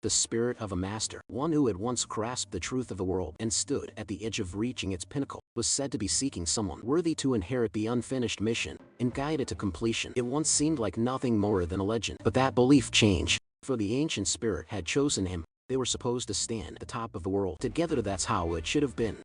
the spirit of a master, one who had once grasped the truth of the world and stood at the edge of reaching its pinnacle, was said to be seeking someone worthy to inherit the unfinished mission and guide it to completion. It once seemed like nothing more than a legend, but that belief changed, for the ancient spirit had chosen him. They were supposed to stand at the top of the world together. That's how it should have been.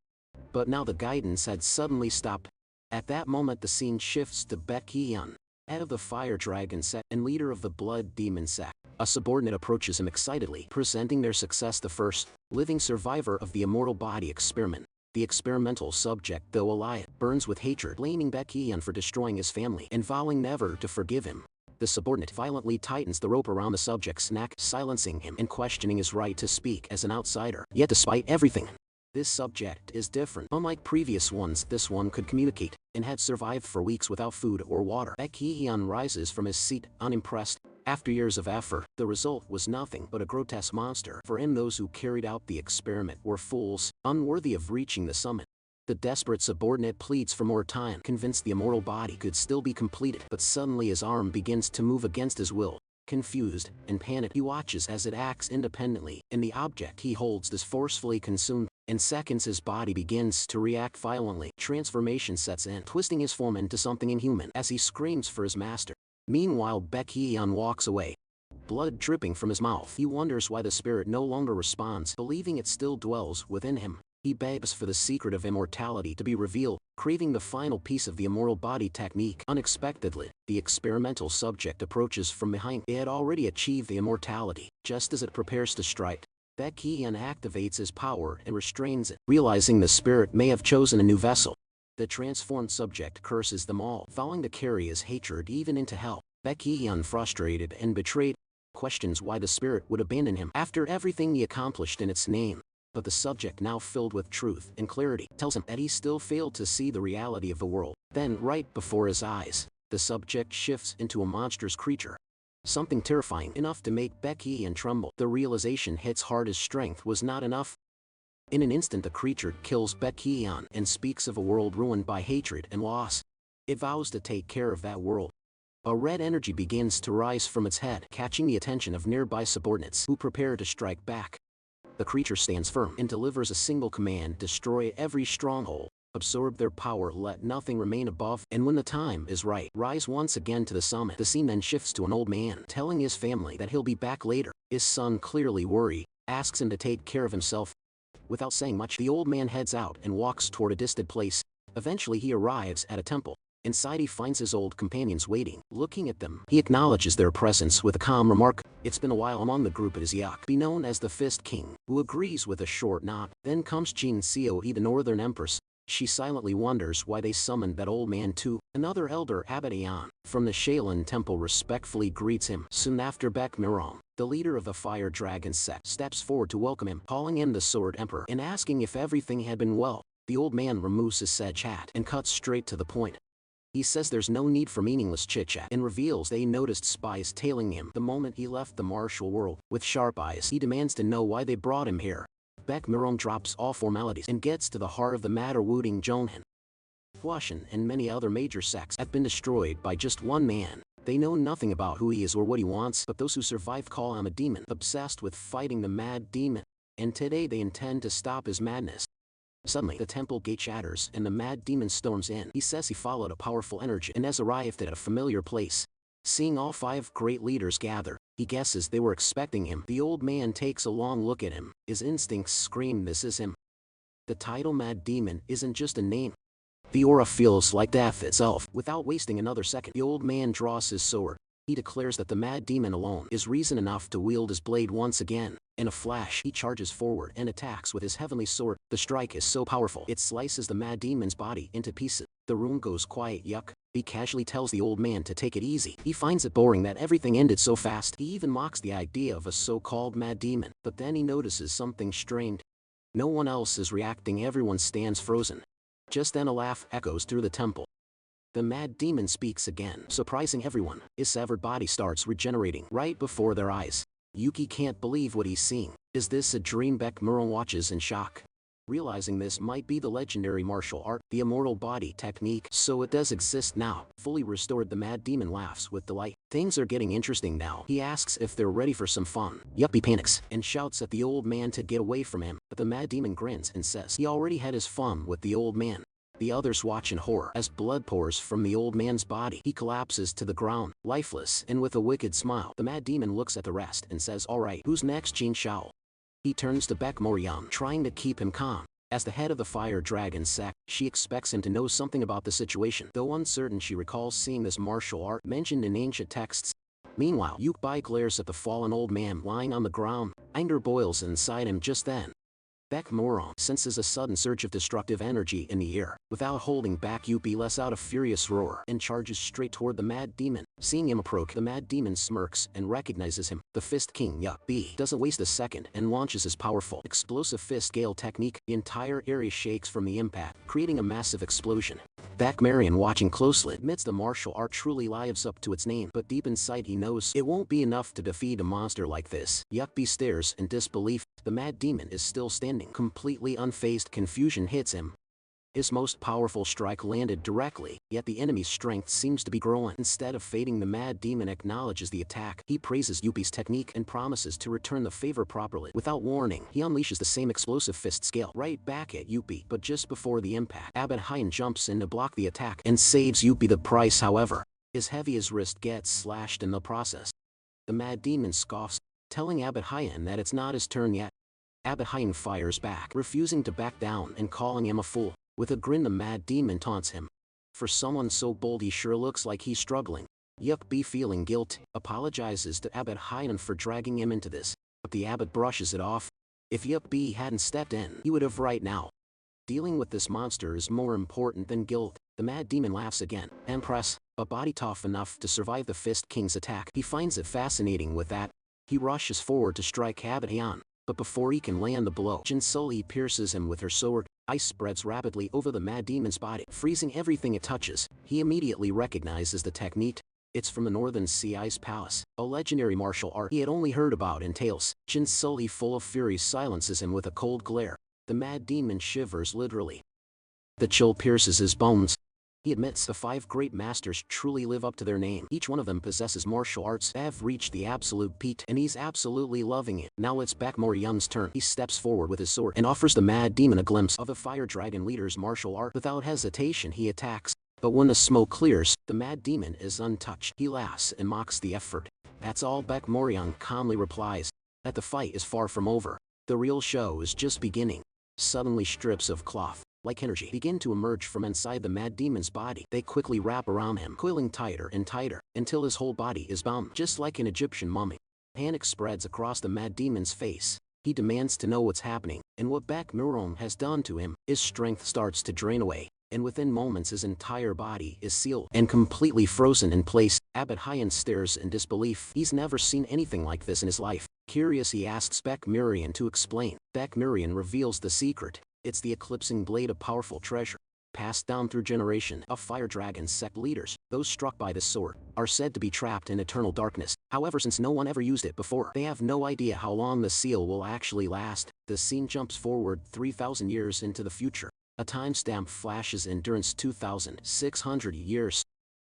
But now the guidance had suddenly stopped. At that moment the scene shifts to Baekhyun, head of the fire dragon sect and leader of the blood demon sect. A subordinate approaches him excitedly, presenting their success: the first living survivor of the immortal body experiment. The experimental subject, though alive, burns with hatred, blaming Baekhyun for destroying his family and vowing never to forgive him. The subordinate violently tightens the rope around the subject's neck, silencing him and questioning his right to speak as an outsider. Yet despite everything, this subject is different. Unlike previous ones, this one could communicate and had survived for weeks without food or water. Baekhyun rises from his seat, unimpressed. After years of effort, the result was nothing but a grotesque monster. For him, those who carried out the experiment were fools, unworthy of reaching the summit. The desperate subordinate pleads for more time, convinced the immortal body could still be completed, but suddenly his arm begins to move against his will. Confused and panicked, he watches as it acts independently, and the object he holds is forcefully consumed. In seconds his body begins to react violently. Transformation sets in, twisting his form into something inhuman as he screams for his master. Meanwhile, Baekhyun walks away, blood dripping from his mouth. He wonders why the spirit no longer responds, believing it still dwells within him. He begs for the secret of immortality to be revealed, craving the final piece of the immortal body technique. Unexpectedly, the experimental subject approaches from behind. It had already achieved the immortality. Just as it prepares to strike, Baekhyun activates his power and restrains it. Realizing the spirit may have chosen a new vessel, the transformed subject curses them all, vowing to carry his hatred even into hell. Baekhyun, frustrated and betrayed, questions why the spirit would abandon him after everything he accomplished in its name. But the subject, now filled with truth and clarity, tells him that he still failed to see the reality of the world. Then, right before his eyes, the subject shifts into a monstrous creature. Something terrifying enough to make Baekhyun tremble. The realization hits hard as strength was not enough. In an instant the creature kills Baekhyun and speaks of a world ruined by hatred and loss. It vows to take care of that world. A red energy begins to rise from its head, catching the attention of nearby subordinates who prepare to strike back. The creature stands firm and delivers a single command: destroy every stronghold, absorb their power, let nothing remain above, and when the time is right, rise once again to the summit. The scene then shifts to an old man telling his family that he'll be back later. His son, clearly worried, asks him to take care of himself. Without saying much, the old man heads out and walks toward a distant place. Eventually he arrives at a temple. Inside he finds his old companions waiting. Looking at them, he acknowledges their presence with a calm remark: "It's been a while." Among the group is Yak, be known as the Fist King, who agrees with a short nod. Then comes Jin Seoe, the Northern Empress. She silently wonders why they summoned that old man too. Another elder, Abadayan, from the Shaolin Temple, respectfully greets him. Soon after, Baekhyun, the leader of the Fire Dragon sect, steps forward to welcome him, calling him the Sword Emperor and asking if everything had been well. The old man removes his said chat and cuts straight to the point. He says there's no need for meaningless chit-chat and reveals they noticed spies tailing him the moment he left the martial world. With sharp eyes, he demands to know why they brought him here. Baekhyun drops all formalities and gets to the heart of the matter. Wooting Jonhan, Hwashin, and many other major sects have been destroyed by just one man. They know nothing about who he is or what he wants, but those who survive call him a demon, obsessed with fighting the mad demon. And today they intend to stop his madness. Suddenly, the temple gate shatters and the mad demon storms in. He says he followed a powerful energy and has arrived at a familiar place. Seeing all 5 great leaders gather, he guesses they were expecting him. The old man takes a long look at him. His instincts scream this is him. The title Mad Demon isn't just a name. The aura feels like death itself. Without wasting another second, the old man draws his sword. He declares that the mad demon alone is reason enough to wield his blade once again. In a flash, he charges forward and attacks with his heavenly sword. The strike is so powerful, it slices the mad demon's body into pieces. The room goes quiet. Yuck. He casually tells the old man to take it easy. He finds it boring that everything ended so fast. He even mocks the idea of a so-called mad demon. But then he notices something strange. No one else is reacting. Everyone stands frozen. Just then a laugh echoes through the temple. The mad demon speaks again, surprising everyone. His severed body starts regenerating right before their eyes. Yuki can't believe what he's seeing. Is this a dream? Baekhyun watches in shock. Realizing this might be the legendary martial art, the immortal body technique, so it does exist now. Fully restored, the mad demon laughs with delight. Things are getting interesting now. He asks if they're ready for some fun. Yuppie panics and shouts at the old man to get away from him, but the mad demon grins and says he already had his fun with the old man. The others watch in horror as blood pours from the old man's body. He collapses to the ground, lifeless, and with a wicked smile. The mad demon looks at the rest and says, "Alright, who's next, Jin Shao?" He turns to Baek Moryeon, trying to keep him calm. As the head of the fire dragon sect, she expects him to know something about the situation. Though uncertain, she recalls seeing this martial art mentioned in ancient texts. Meanwhile, Yukbai glares at the fallen old man lying on the ground. Anger boils inside him just then. Baek Moryeon senses a sudden surge of destructive energy in the air. Without holding back, Yuppie lets out a furious roar and charges straight toward the mad demon. Seeing him approach, the mad demon smirks and recognizes him. The Fist King Yuppie doesn't waste a second and launches his powerful explosive fist gale technique. The entire area shakes from the impact, creating a massive explosion. Baek Moryeon, watching closely, admits the martial art truly lives up to its name, but deep inside he knows it won't be enough to defeat a monster like this. Yuppie stares in disbelief. The mad demon is still standing, completely unfazed. Confusion hits him. His most powerful strike landed directly, yet the enemy's strength seems to be growing. Instead of fading, the mad demon acknowledges the attack. He praises Yuppie's technique and promises to return the favor properly. Without warning, he unleashes the same explosive fist scale right back at Yuppie, but just before the impact, Abbot Hyan jumps in to block the attack and saves Yuppie the price. However, his heavy wrist gets slashed in the process. The mad demon scoffs, telling Abbot Hyan that it's not his turn yet. Abbot Hyan fires back, refusing to back down and calling him a fool. With a grin, the mad demon taunts him. For someone so bold, he sure looks like he's struggling. Yuppie, feeling guilt, apologizes to Abbot Hyan for dragging him into this, but the abbot brushes it off. If Yuppie hadn't stepped in, he would have right now. Dealing with this monster is more important than guilt. The mad demon laughs again. Empress, a body tough enough to survive the Fist King's attack. He finds it fascinating. With that, he rushes forward to strike Abbot Hyan. But before he can land the blow, Jin Sully pierces him with her sword. Ice spreads rapidly over the mad demon's body, freezing everything it touches. He immediately recognizes the technique. It's from the Northern Sea Ice Palace, a legendary martial art he had only heard about in tales. Jin Sully, full of fury, silences him with a cold glare. The mad demon shivers literally. The chill pierces his bones. He admits the 5 great masters truly live up to their name. Each one of them possesses martial arts that have reached the absolute peak, and he's absolutely loving it. Now it's Baek Moryeon's turn. He steps forward with his sword and offers the mad demon a glimpse of the fire dragon leader's martial art. Without hesitation, he attacks. But when the smoke clears, the mad demon is untouched. He laughs and mocks the effort. That's all. Baek Moryeon calmly replies that the fight is far from over. The real show is just beginning. Suddenly, strips of cloth, like energy, begin to emerge from inside the mad demon's body. They quickly wrap around him, coiling tighter and tighter, until his whole body is bound, just like an Egyptian mummy. Panic spreads across the mad demon's face. He demands to know what's happening, and what Baek Moryeon has done to him. His strength starts to drain away, and within moments his entire body is sealed and completely frozen in place. Abbot Hyan stares in disbelief. He's never seen anything like this in his life. Curious, he asks Baek Moryeon to explain. Baek Moryeon reveals the secret. It's the eclipsing blade, a powerful treasure, passed down through generation of fire dragon sect leaders. Those struck by this sword are said to be trapped in eternal darkness. However, since no one ever used it before, they have no idea how long the seal will actually last. The scene jumps forward 3,000 years into the future. A timestamp flashes endurance 2,600 years.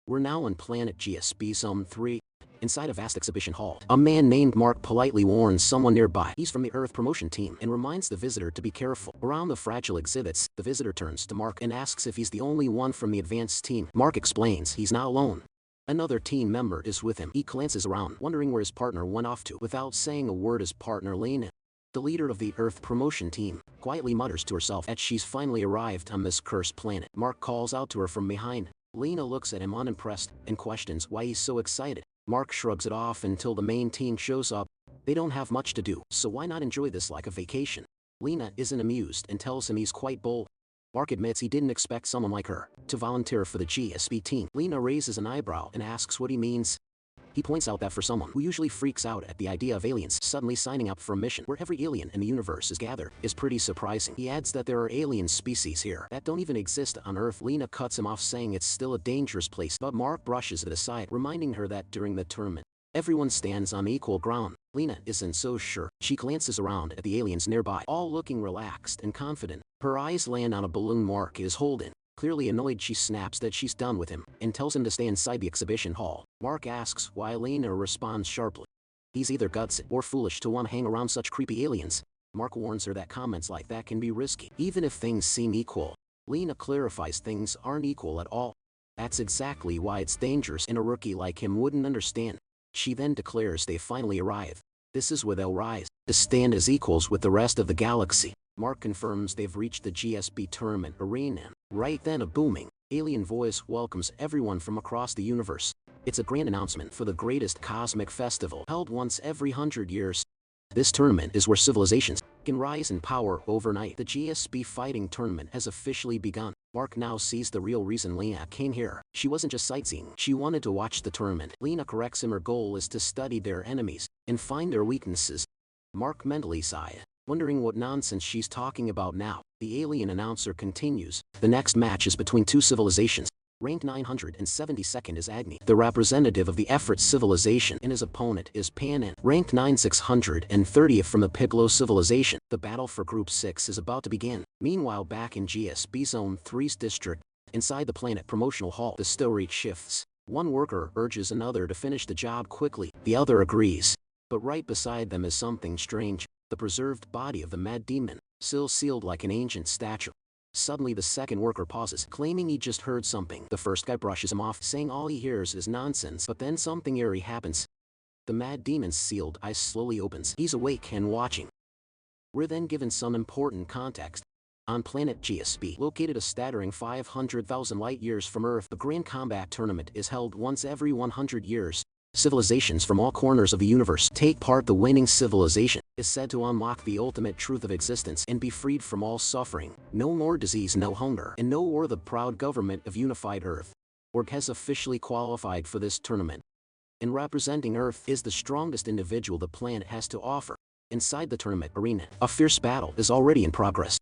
We're now on planet GSB Zone 3. Inside a vast exhibition hall, a man named Mark politely warns someone nearby. He's from the Earth promotion team and reminds the visitor to be careful. Around the fragile exhibits, the visitor turns to Mark and asks if he's the only one from the advanced team. Mark explains he's not alone. Another team member is with him. He glances around, wondering where his partner went off to. Without saying a word, his partner Lena, the leader of the Earth promotion team, quietly mutters to herself that she's finally arrived on this cursed planet. Mark calls out to her from behind. Lena looks at him unimpressed and questions why he's so excited. Mark shrugs it off until the main team shows up. They don't have much to do, so why not enjoy this like a vacation? Lena isn't amused and tells him he's quite bold. Mark admits he didn't expect someone like her to volunteer for the GSB team. Lena raises an eyebrow and asks what he means. He points out that for someone who usually freaks out at the idea of aliens suddenly signing up for a mission where every alien in the universe is gathered is pretty surprising. He adds that there are alien species here that don't even exist on Earth. Lena cuts him off, saying it's still a dangerous place, but Mark brushes it aside, reminding her that during the tournament, everyone stands on equal ground. Lena isn't so sure. She glances around at the aliens nearby, all looking relaxed and confident. Her eyes land on a balloon Mark is holding. Clearly annoyed, she snaps that she's done with him and tells him to stay inside the exhibition hall. Mark asks why. Lena responds sharply. He's either gutsy or foolish to want to hang around such creepy aliens. Mark warns her that comments like that can be risky, even if things seem equal. Lena clarifies things aren't equal at all. That's exactly why it's dangerous, and a rookie like him wouldn't understand. She then declares they finally arrive. This is where they'll rise to stand as equals with the rest of the galaxy. Mark confirms they've reached the GSB tournament arena. Right then a booming alien voice welcomes everyone from across the universe. It's a grand announcement for the greatest cosmic festival held once every 100 years. This tournament is where civilizations can rise in power overnight. The GSB fighting tournament has officially begun. Mark now sees the real reason Lena came here. She wasn't just sightseeing, she wanted to watch the tournament. Lena corrects him, her goal is to study their enemies and find their weaknesses. Mark mentally sighs, wondering what nonsense she's talking about now. The alien announcer continues. The next match is between two civilizations. Ranked 972nd is Agni, the representative of the Efrat civilization, and his opponent is Panan, ranked 9630th from the Piglo civilization. The battle for Group 6 is about to begin. Meanwhile, back in GSB Zone 3's district, inside the Planet Promotional Hall, the story shifts. One worker urges another to finish the job quickly. The other agrees. But right beside them is something strange. The preserved body of the Mad Demon, still sealed like an ancient statue. Suddenly the second worker pauses, claiming he just heard something. The first guy brushes him off, saying all he hears is nonsense, but then something eerie happens. The Mad Demon's sealed eyes slowly opens. He's awake and watching. We're then given some important context. On planet GSB, located a staggering 500,000 light-years from Earth, the Grand Combat Tournament is held once every 100 years. Civilizations from all corners of the universe take part. The winning civilization is said to unlock the ultimate truth of existence and be freed from all suffering. No more disease, no hunger, and no war. The proud government of unified Earth, org, has officially qualified for this tournament. And representing Earth is the strongest individual the planet has to offer. Inside the tournament arena, a fierce battle is already in progress.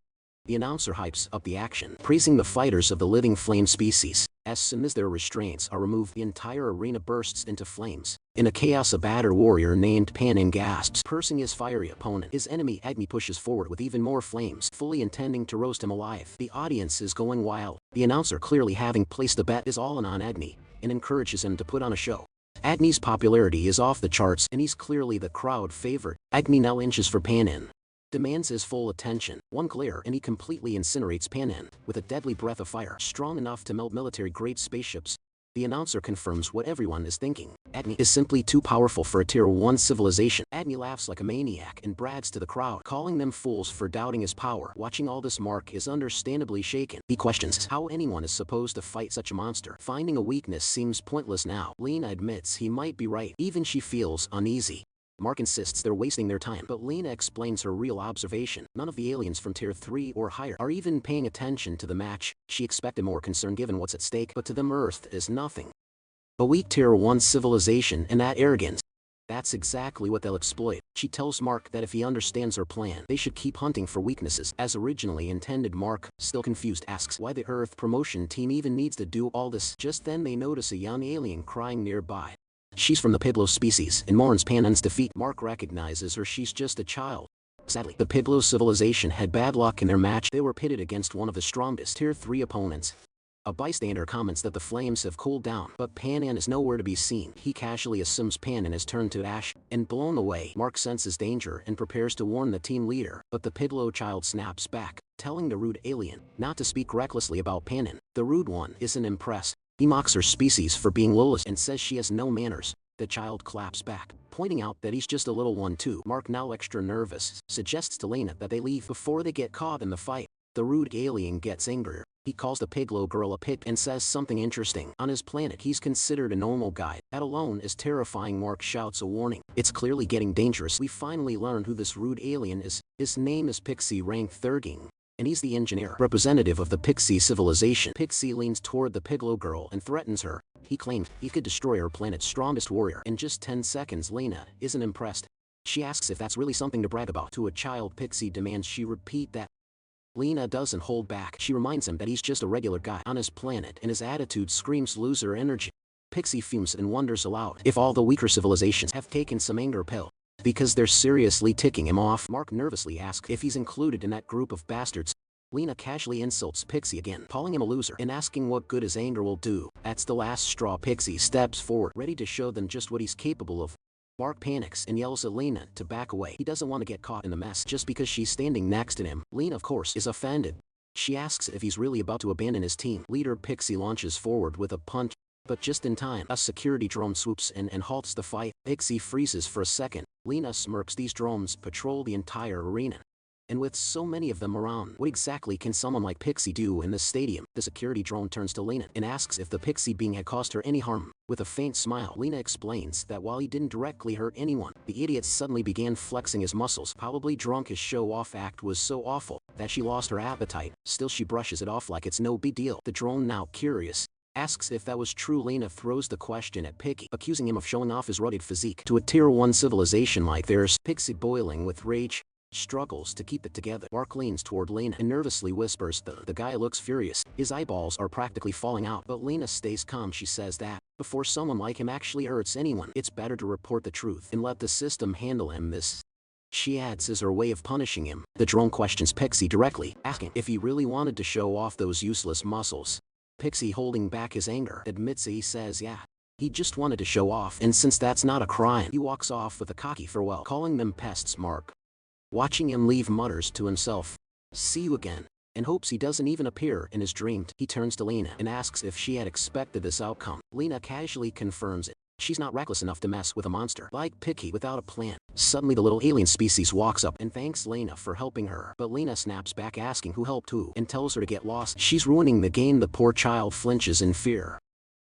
The announcer hypes up the action, praising the fighters of the living flame species. As soon as their restraints are removed, the entire arena bursts into flames. In a chaos, a battle warrior named Panan gasps, cursing his fiery opponent. His enemy Agni pushes forward with even more flames, fully intending to roast him alive. The audience is going wild. The announcer, clearly having placed a bet, is all in on Agni and encourages him to put on a show. Agni's popularity is off the charts, and he's clearly the crowd favorite. Agni now inches for Panan, demands his full attention. One glare and he completely incinerates Panan with a deadly breath of fire, strong enough to melt military-grade spaceships. The announcer confirms what everyone is thinking. Agni is simply too powerful for a Tier 1 civilization. Agni laughs like a maniac and brags to the crowd, calling them fools for doubting his power. Watching all this, Mark is understandably shaken. He questions how anyone is supposed to fight such a monster. Finding a weakness seems pointless now. Lena admits he might be right. Even she feels uneasy. Mark insists they're wasting their time, but Lena explains her real observation. None of the aliens from Tier 3 or higher are even paying attention to the match. She expected more concern given what's at stake, but to them Earth is nothing. A weak Tier 1 civilization, and that arrogance. That's exactly what they'll exploit. She tells Mark that if he understands her plan, they should keep hunting for weaknesses as originally intended. Mark, still confused, asks why the Earth promotion team even needs to do all this. Just then they notice a young alien crying nearby. She's from the Piglo species and mourns Panan's defeat. Mark recognizes her. She's just a child. Sadly, the Piglo civilization had bad luck in their match. They were pitted against one of the strongest Tier 3 opponents. A bystander comments that the flames have cooled down, but Panan is nowhere to be seen. He casually assumes Panan has turned to ash and blown away. Mark senses danger and prepares to warn the team leader, but the Piglo child snaps back, telling the rude alien not to speak recklessly about Panan. The rude one isn't impressed. He mocks her species for being lowless and says she has no manners. The child claps back, pointing out that he's just a little one too. Mark, now extra nervous, suggests to Lena that they leave before they get caught in the fight. The rude alien gets angrier. He calls the Piglo girl a pig and says something interesting. On his planet, he's considered a normal guy. That alone is terrifying. Mark shouts a warning. It's clearly getting dangerous. We finally learn who this rude alien is. His name is Pixie, rank 13. And he's the engineer, representative of the Pixie civilization. Pixie leans toward the Piglo girl and threatens her. He claimed he could destroy her planet's strongest warrior in just 10 seconds. Lena isn't impressed. She asks if that's really something to brag about to a child. Pixie demands she repeat that. Lena doesn't hold back. She reminds him that he's just a regular guy on his planet, and his attitude screams loser energy. Pixie fumes and wonders aloud if all the weaker civilizations have taken some anger pill. because they're seriously ticking him off. Mark nervously asks if he's included in that group of bastards. Lena casually insults Pixie again, calling him a loser and asking what good his anger will do. That's the last straw. Pixie steps forward, ready to show them just what he's capable of. Mark panics and yells at Lena to back away. He doesn't want to get caught in the mess just because she's standing next to him. Lena, of course, is offended. She asks if he's really about to abandon his team. Leader Pixie launches forward with a punch, but just in time, a security drone swoops in and halts the fight. Pixie freezes for a second. Lena smirks. These drones patrol the entire arena. And with so many of them around, what exactly can someone like Pixie do in this stadium? The security drone turns to Lena and asks if the Pixie being had caused her any harm. With a faint smile, Lena explains that while he didn't directly hurt anyone, the idiot suddenly began flexing his muscles. Probably drunk. His show-off act was so awful that she lost her appetite. Still, she brushes it off like it's no big deal. The drone, now curious, asks if that was true. Lena throws the question at Pixie, accusing him of showing off his rugged physique to a tier 1 civilization like theirs. Pixie, boiling with rage, struggles to keep it together. Mark leans toward Lena and nervously whispers, the guy looks furious. His eyeballs are practically falling out. But Lena stays calm. She says that before someone like him actually hurts anyone, it's better to report the truth and let the system handle him. This, she adds, is her way of punishing him. The drone questions Pixie directly, asking if he really wanted to show off those useless muscles. Pixie, holding back his anger, admits he says yeah, he just wanted to show off, and since that's not a crime, he walks off with a cocky farewell, calling them pests. Mark, watching him leave, mutters to himself, "See you again," and hopes he doesn't even appear in his dream. He turns to Lena and asks if she had expected this outcome. Lena casually confirms it. She's not reckless enough to mess with a monster like Pixie without a plan. Suddenly the little alien species walks up and thanks Lena for helping her. But Lena snaps back, asking who helped who, and tells her to get lost. She's ruining the game. The poor child flinches in fear.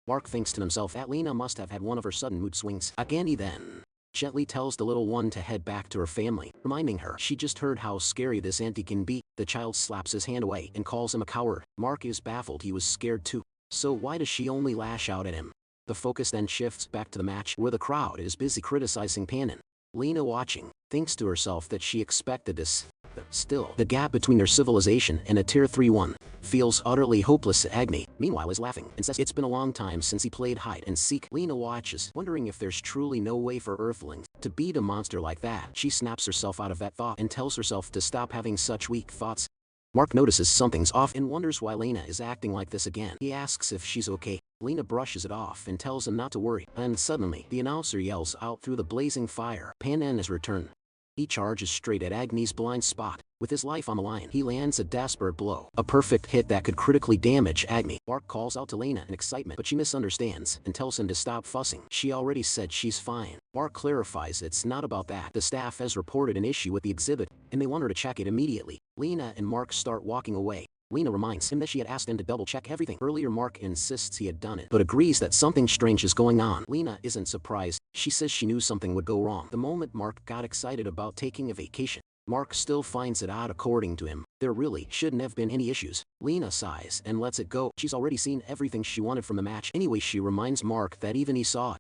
Mark thinks to himself that Lena must have had one of her sudden mood swings again. He then gently tells the little one to head back to her family, reminding her she just heard how scary this auntie can be. The child slaps his hand away and calls him a coward. Mark is baffled. He was scared too. So why does she only lash out at him? The focus then shifts back to the match, where the crowd is busy criticizing Panin. Lena, watching, thinks to herself that she expected this. Still, the gap between their civilization and a tier 3 one feels utterly hopeless. Agni, meanwhile, is laughing and says it's been a long time since he played hide and seek. Lena watches, wondering if there's truly no way for Earthlings to beat a monster like that. She snaps herself out of that thought and tells herself to stop having such weak thoughts. Mark notices something's off and wonders why Lena is acting like this again. He asks if she's okay. Lena brushes it off and tells him not to worry. And suddenly, the announcer yells out through the blazing fire, "Panin has returned." He charges straight at Agni's blind spot. With his life on the line, he lands a desperate blow, a perfect hit that could critically damage Agni. Mark calls out to Lena in excitement, but she misunderstands and tells him to stop fussing. She already said she's fine. Mark clarifies it's not about that. The staff has reported an issue with the exhibit, and they want her to check it immediately. Lena and Mark start walking away. Lena reminds him that she had asked him to double-check everything earlier. Mark insists he had done it, but agrees that something strange is going on. Lena isn't surprised. She says she knew something would go wrong the moment Mark got excited about taking a vacation. Mark still finds it odd. According to him, there really shouldn't have been any issues. Lena sighs and lets it go. She's already seen everything she wanted from the match. Anyway, she reminds Mark that even he saw it.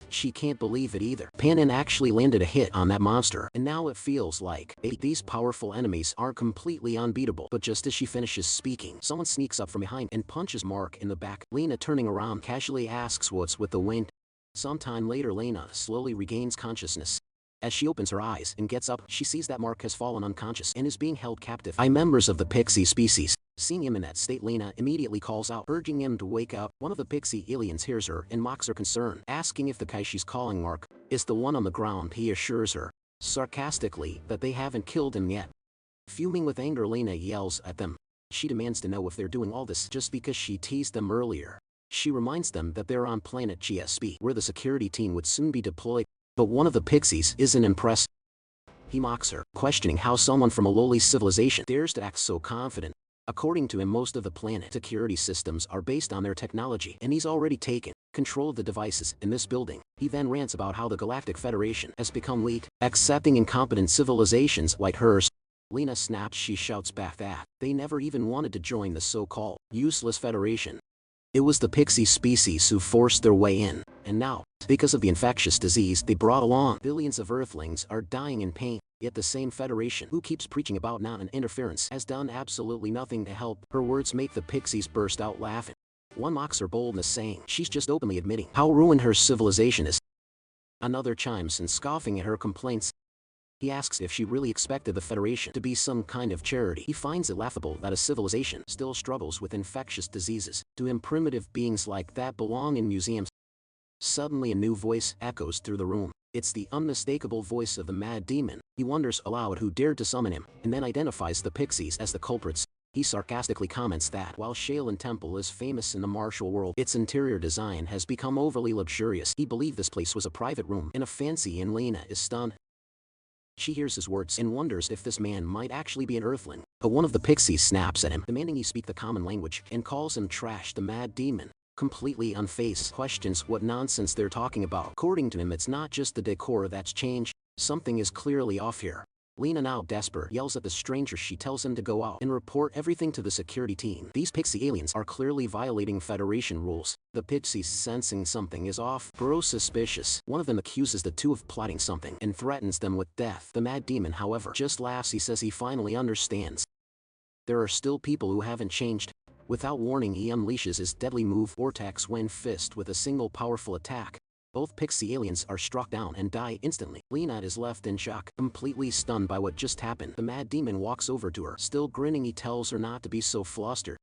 She can't believe it either. Panin actually landed a hit on that monster, and now it feels like these powerful enemies aren't completely unbeatable. But just as she finishes speaking, someone sneaks up from behind and punches Mark in the back. Lena, turning around, casually asks what's with the wind. Sometime later, Lena slowly regains consciousness. As she opens her eyes and gets up, she sees that Mark has fallen unconscious and is being held captive by members of the Pixie species. Seeing him in that state, Lena immediately calls out, urging him to wake up. One of the Pixie aliens hears her and mocks her concern, asking if the guy she's calling Mark is the one on the ground. He assures her, sarcastically, that they haven't killed him yet. Fuming with anger, Lena yells at them. She demands to know if they're doing all this just because she teased them earlier. She reminds them that they're on planet GSP, where the security team would soon be deployed. But one of the Pixies isn't impressed. He mocks her, questioning how someone from a lowly civilization dares to act so confident. According to him, most of the planet security systems are based on their technology, and he's already taken control of the devices in this building. He then rants about how the Galactic Federation has become weak, accepting incompetent civilizations like hers. Lena snaps. She shouts back that they never even wanted to join the so-called useless Federation. It was the Pixie species who forced their way in, and now, because of the infectious disease they brought along, billions of Earthlings are dying in pain. Yet the same Federation who keeps preaching about non-interference has done absolutely nothing to help. Her words make the Pixies burst out laughing. One mocks her boldness, saying she's just openly admitting how ruined her civilization is. Another chimes in, scoffing at her complaints. He asks if she really expected the Federation to be some kind of charity. He finds it laughable that a civilization still struggles with infectious diseases. To him, primitive beings like that belong in museums. Suddenly a new voice echoes through the room. It's the unmistakable voice of the Mad Demon. He wonders aloud who dared to summon him, and then identifies the pixies as the culprits. He sarcastically comments that while Shaolin Temple is famous in the martial world, its interior design has become overly luxurious. He believed this place was a private room in a fancy inn. Lena is stunned. She hears his words and wonders if this man might actually be an earthling. But one of the pixies snaps at him, demanding he speak the common language, and calls him trash. The Mad Demon, completely unfazed, questions what nonsense they're talking about. According to him, it's not just the decor that's changed, something is clearly off here. Lena, now desperate, yells at the stranger. She tells him to go out and report everything to the security team. These pixie aliens are clearly violating Federation rules. The pixies, sensing something is off, grow suspicious. One of them accuses the two of plotting something and threatens them with death. The Mad Demon, however, just laughs. He says he finally understands. There are still people who haven't changed. Without warning, he unleashes his deadly move, Vortex Wind Fist, with a single powerful attack. Both pixie aliens are struck down and die instantly. Lena is left in shock, completely stunned by what just happened. The Mad Demon walks over to her. Still grinning, he tells her not to be so flustered.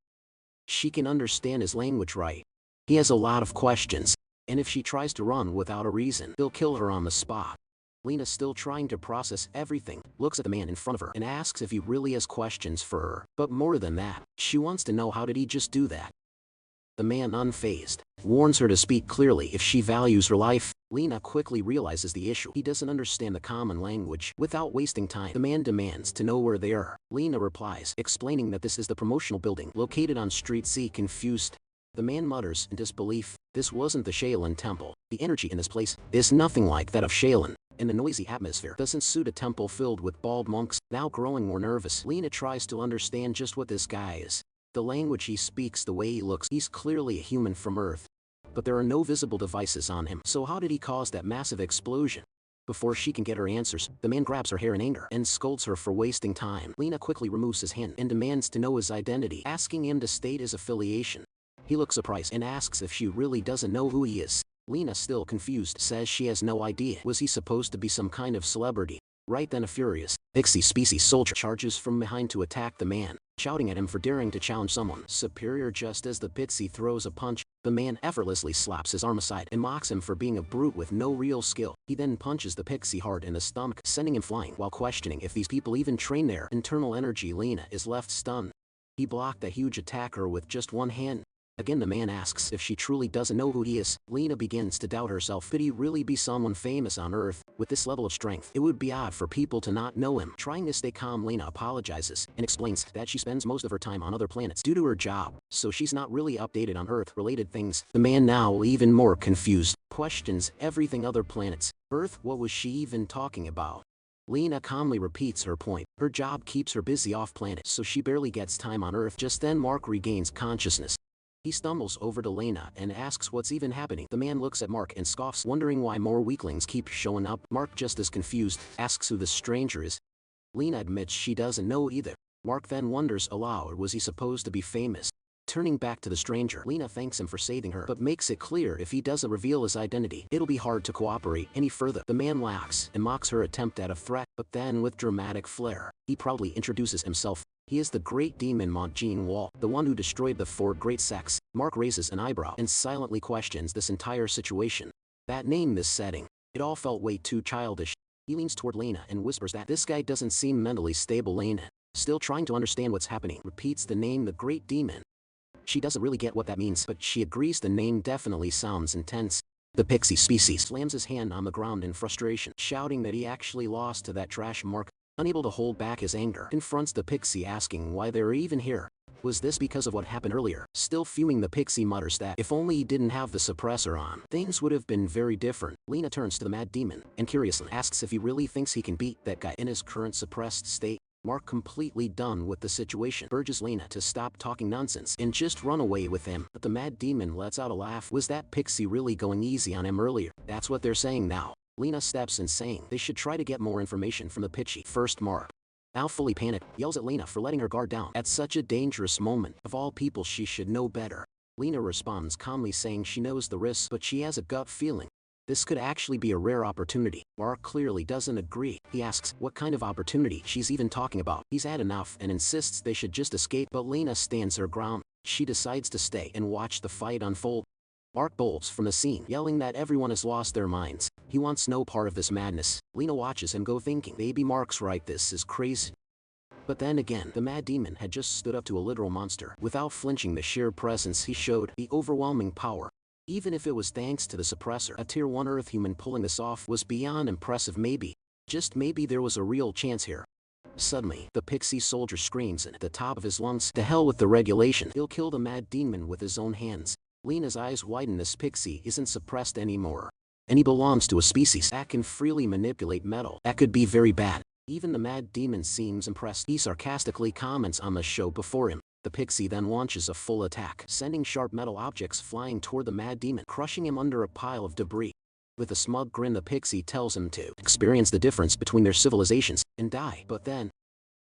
She can understand his language, right? He has a lot of questions, and if she tries to run without a reason, he'll kill her on the spot. Lena, still trying to process everything, looks at the man in front of her and asks if he really has questions for her. But more than that, she wants to know, how did he just do that? The man, unfazed, warns her to speak clearly if she values her life. Lena quickly realizes the issue. He doesn't understand the common language. Without wasting time, the man demands to know where they are. Lena replies, explaining that this is the promotional building located on Street C. Confused, the man mutters in disbelief. This wasn't the Shaolin Temple. The energy in this place is nothing like that of Shaolin, and the noisy atmosphere doesn't suit a temple filled with bald monks. Now growing more nervous, Lena tries to understand just what this guy is. The language he speaks, the way he looks, he's clearly a human from Earth. But there are no visible devices on him, so how did he cause that massive explosion? Before she can get her answers, the man grabs her hair in anger and scolds her for wasting time. Lena quickly removes his hand and demands to know his identity, asking him to state his affiliation. He looks surprised and asks if she really doesn't know who he is. Lena, still confused, says she has no idea. Was he supposed to be some kind of celebrity? Right then, a furious pixie species soldier charges from behind to attack the man, shouting at him for daring to challenge someone superior. Just as the pixie throws a punch, the man effortlessly slaps his arm aside and mocks him for being a brute with no real skill. He then punches the pixie hard in the stomach, sending him flying. While questioning if these people even train their internal energy, Lena is left stunned. He blocked the huge attacker with just one hand. Again, the man asks if she truly doesn't know who he is. Lena begins to doubt herself. Could he really be someone famous on Earth? With this level of strength, it would be odd for people to not know him. Trying to stay calm, Lena apologizes and explains that she spends most of her time on other planets due to her job, so she's not really updated on Earth-related things. The man, now even more confused, questions everything. Other planets. Earth? What was she even talking about? Lena calmly repeats her point. Her job keeps her busy off-planet, so she barely gets time on Earth. Just then, Mark regains consciousness. He stumbles over to Lena and asks what's even happening. The man looks at Mark and scoffs, wondering why more weaklings keep showing up. Mark, just as confused, asks who the stranger is. Lena admits she doesn't know either. Mark then wonders aloud, was he supposed to be famous? Turning back to the stranger, Lena thanks him for saving her, but makes it clear if he doesn't reveal his identity, it'll be hard to cooperate any further. The man laughs and mocks her attempt at a threat, but then with dramatic flair, he proudly introduces himself. He is the great demon Montjean Wall, the one who destroyed the 4 great sects. Mark raises an eyebrow and silently questions this entire situation. That name, this setting, it all felt way too childish. He leans toward Lena and whispers that this guy doesn't seem mentally stable. Lena, still trying to understand what's happening, repeats the name, the great demon. She doesn't really get what that means, but she agrees the name definitely sounds intense. The pixie species slams his hand on the ground in frustration, shouting that he actually lost to that trash. Mark, unable to hold back his anger, confronts the pixie, asking why they're even here. Was this because of what happened earlier? Still fuming, the pixie mutters that if only he didn't have the suppressor on, things would have been very different. Lena turns to the Mad Demon and curiously asks if he really thinks he can beat that guy in his current suppressed state. Mark, completely done with the situation, urges Lena to stop talking nonsense and just run away with him. But the Mad Demon lets out a laugh. Was that pixie really going easy on him earlier? That's what they're saying now. Lena steps in, saying they should try to get more information from the pixie first. Mark, now fully panicked, yells at Lena for letting her guard down at such a dangerous moment. Of all people, she should know better. Lena responds calmly, saying she knows the risks, but she has a gut feeling This could actually be a rare opportunity. Mark clearly doesn't agree. He asks what kind of opportunity she's even talking about. He's had enough and insists they should just escape, but Lena stands her ground. She decides to stay and watch the fight unfold. Mark bolts from the scene, yelling that everyone has lost their minds. He wants no part of this madness. Lena watches and go thinking, maybe Mark's right, this is crazy. But then again, the mad demon had just stood up to a literal monster. Without flinching, the sheer presence he showed, the overwhelming power. Even if it was thanks to the suppressor, a tier 1 Earth human pulling this off was beyond impressive. Maybe, just maybe, there was a real chance here. Suddenly, the pixie soldier screams at the top of his lungs, "To hell with the regulation, he'll kill the mad demon with his own hands." Lena's eyes widen. This pixie isn't suppressed anymore. And he belongs to a species that can freely manipulate metal. That could be very bad. Even the mad demon seems impressed. He sarcastically comments on the show before him. The pixie then launches a full attack, sending sharp metal objects flying toward the mad demon, crushing him under a pile of debris. With a smug grin, the pixie tells him to experience the difference between their civilizations and die. But then,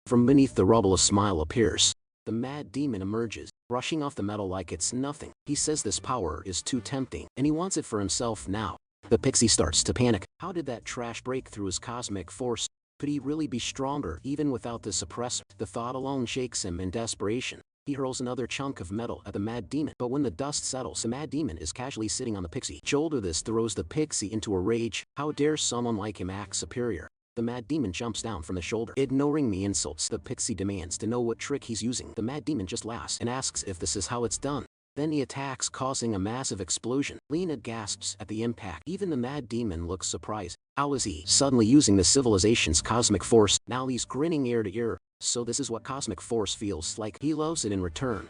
from beneath the rubble, a smile appears. The mad demon emerges, brushing off the metal like it's nothing. He says this power is too tempting, and he wants it for himself now. The pixie starts to panic. How did that trash break through his cosmic force? Could he really be stronger even without the suppressor? The thought alone shakes him in desperation. He hurls another chunk of metal at the mad demon, but when the dust settles, the mad demon is casually sitting on the pixie's shoulder. This throws the pixie into a rage. How dare someone like him act superior? The mad demon jumps down from the shoulder, ignoring the insults. The pixie demands to know what trick he's using. The mad demon just laughs and asks if this is how it's done. Then he attacks, causing a massive explosion. Lena gasps at the impact. Even the mad demon looks surprised. How is he suddenly using the civilization's cosmic force? Now he's grinning ear to ear. So this is what cosmic force feels like. He loves it in return.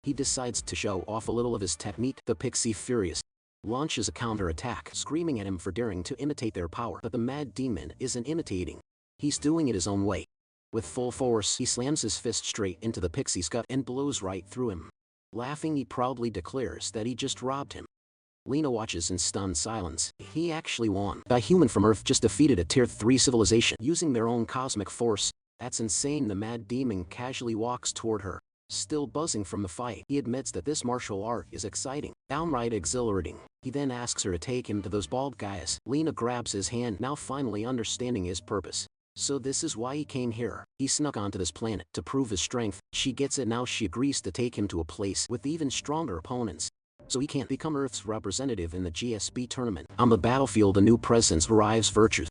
He decides to show off a little of his technique. The pixie, furious, launches a counter-attack, screaming at him for daring to imitate their power. But the mad demon isn't imitating. He's doing it his own way. With full force, he slams his fist straight into the pixie's gut and blows right through him. Laughing, he proudly declares that he just robbed him. Lena watches in stunned silence. He actually won. A human from Earth just defeated a tier 3 civilization using their own cosmic force. That's insane. The mad demon casually walks toward her, still buzzing from the fight. He admits that this martial art is exciting, downright exhilarating. He then asks her to take him to those bald guys. Lena grabs his hand, now finally understanding his purpose. So this is why he came here. He snuck onto this planet to prove his strength. She gets it now. She agrees to take him to a place with even stronger opponents, so he can't become Earth's representative in the GSP tournament. On the battlefield, a new presence arrives, Virtues,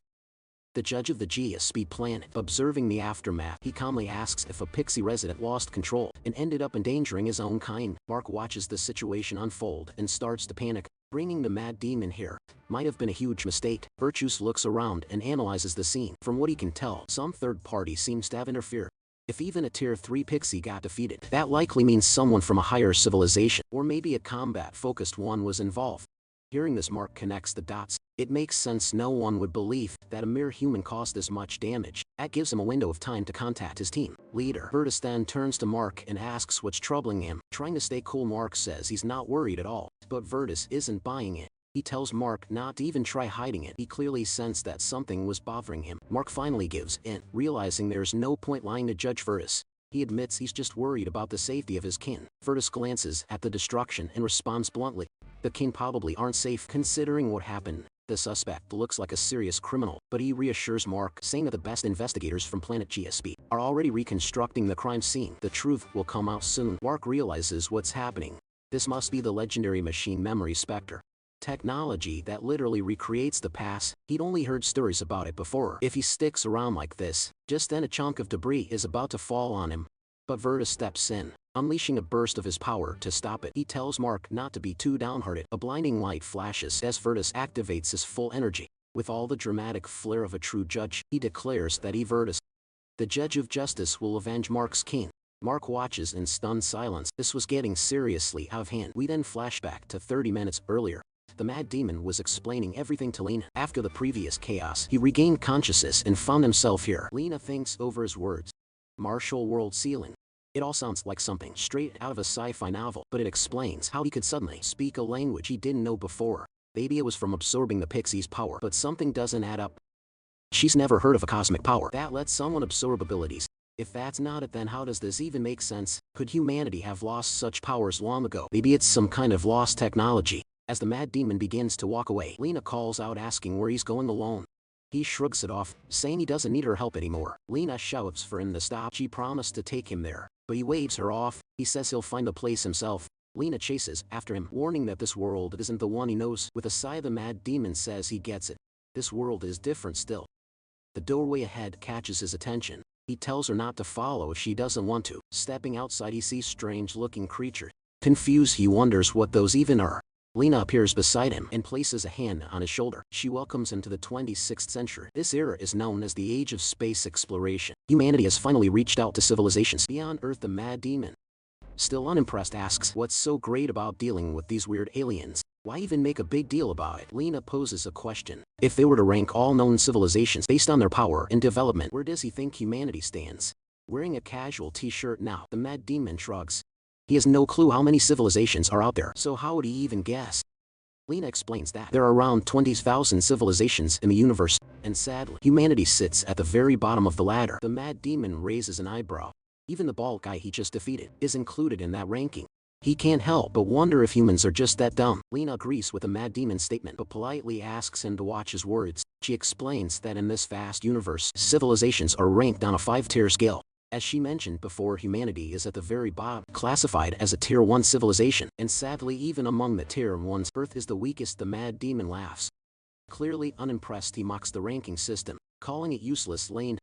the judge of the GSP planet. Observing the aftermath, he calmly asks if a pixie resident lost control and ended up endangering his own kind. Mark watches the situation unfold and starts to panic. Bringing the mad demon here might have been a huge mistake. Virtues looks around and analyzes the scene. From what he can tell, some third party seems to have interfered. If even a tier 3 pixie got defeated, that likely means someone from a higher civilization, or maybe a combat-focused one, was involved. Hearing this, Mark connects the dots. It makes sense. No one would believe that a mere human caused this much damage. That gives him a window of time to contact his team leader. Virtus then turns to Mark and asks what's troubling him. Trying to stay cool, Mark says he's not worried at all. But Virtus isn't buying it. He tells Mark not to even try hiding it. He clearly sensed that something was bothering him. Mark finally gives in, realizing there's no point lying to Judge Virtus. He admits he's just worried about the safety of his kin. Virtus glances at the destruction and responds bluntly, "The kin probably aren't safe considering what happened." The suspect looks like a serious criminal, but he reassures Mark, saying that the best investigators from planet GSP are already reconstructing the crime scene. The truth will come out soon. Mark realizes what's happening. This must be the legendary machine memory Spectre. Technology that literally recreates the past. He'd only heard stories about it before. If he sticks around like this, just then a chunk of debris is about to fall on him. But Virtus steps in, unleashing a burst of his power to stop it. He tells Mark not to be too downhearted. A blinding light flashes as Virtus activates his full energy. With all the dramatic flair of a true judge, he declares that Virtus, the judge of justice, will avenge Mark's kin. Mark watches in stunned silence. This was getting seriously out of hand. We then flash back to 30 minutes earlier. The mad demon was explaining everything to Lena. After the previous chaos, he regained consciousness and found himself here. Lena thinks over his words. Martial world ceiling. It all sounds like something straight out of a sci-fi novel, but it explains how he could suddenly speak a language he didn't know before. Maybe it was from absorbing the pixie's power, but something doesn't add up. She's never heard of a cosmic power that lets someone absorb abilities. If that's not it, then how does this even make sense? Could humanity have lost such powers long ago? Maybe it's some kind of lost technology. As the mad demon begins to walk away, Lena calls out asking where he's going alone. He shrugs it off, saying he doesn't need her help anymore. Lena shouts for him to stop. She promised to take him there, but he waves her off. He says he'll find the place himself. Lena chases after him, warning that this world isn't the one he knows. With a sigh, the mad demon says he gets it. This world is different still. The doorway ahead catches his attention. He tells her not to follow if she doesn't want to. Stepping outside, he sees strange-looking creatures. Confused, he wonders what those even are. Lena appears beside him and places a hand on his shoulder. She welcomes him to the 26th century. This era is known as the Age of Space Exploration. Humanity has finally reached out to civilizations beyond Earth. The mad demon, still unimpressed, asks what's so great about dealing with these weird aliens. Why even make a big deal about it? Lena poses a question. If they were to rank all known civilizations based on their power and development, where does he think humanity stands? Wearing a casual t-shirt now, the mad demon shrugs. He has no clue how many civilizations are out there, so how would he even guess? Lena explains that there are around 20,000 civilizations in the universe, and sadly, humanity sits at the very bottom of the ladder. The mad demon raises an eyebrow. Even the bald guy he just defeated is included in that ranking. He can't help but wonder if humans are just that dumb. Lena agrees with the mad demon's statement, but politely asks him to watch his words. She explains that in this vast universe, civilizations are ranked on a 5-tier scale. As she mentioned before, humanity is at the very bottom, classified as a Tier 1 civilization, and sadly even among the Tier 1s, Earth is the weakest. The mad demon laughs. Clearly unimpressed, he mocks the ranking system, calling it useless. Lane,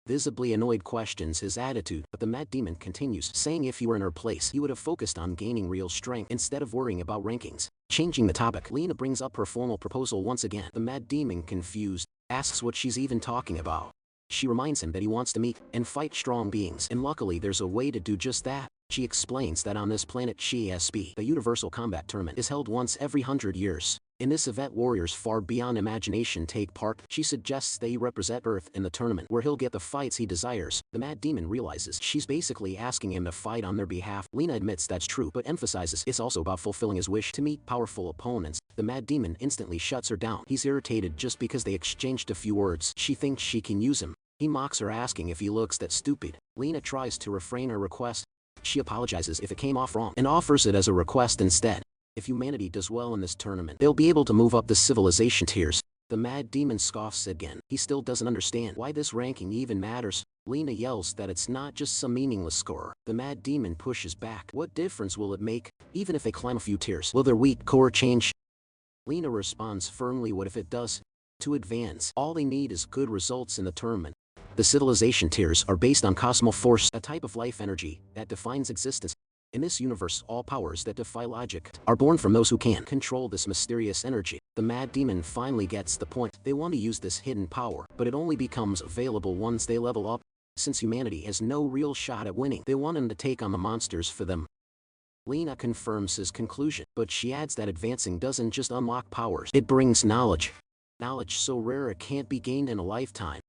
visibly annoyed, questions his attitude, but the mad demon continues, saying if he were in her place, he would have focused on gaining real strength instead of worrying about rankings. Changing the topic, Lena brings up her formal proposal once again. The mad demon, confused, asks what she's even talking about. She reminds him that he wants to meet and fight strong beings, and luckily there's a way to do just that. She explains that on this planet CSP, the Universal Combat Tournament is held once every 100 years. In this event, warriors far beyond imagination take part. She suggests they represent Earth in the tournament, where he'll get the fights he desires. The mad demon realizes she's basically asking him to fight on their behalf. Lena admits that's true, but emphasizes it's also about fulfilling his wish to meet powerful opponents. The mad demon instantly shuts her down. He's irritated just because they exchanged a few words. She thinks she can use him. He mocks her, asking if he looks that stupid. Lena tries to refrain her request. She apologizes if it came off wrong and offers it as a request instead. If humanity does well in this tournament, they'll be able to move up the civilization tiers. The mad demon scoffs again. He still doesn't understand why this ranking even matters. Lena yells that it's not just some meaningless score. The mad demon pushes back. What difference will it make? Even if they climb a few tiers, will their weak core change? Lena responds firmly, what if it does? To advance, all they need is good results in the tournament. The civilization tiers are based on cosmo force, a type of life energy that defines existence. In this universe, all powers that defy logic are born from those who can control this mysterious energy. The mad demon finally gets the point. They want to use this hidden power, but it only becomes available once they level up. Since humanity has no real shot at winning, they want him to take on the monsters for them. Lena confirms his conclusion, but she adds that advancing doesn't just unlock powers, it brings knowledge. Knowledge so rare it can't be gained in a lifetime.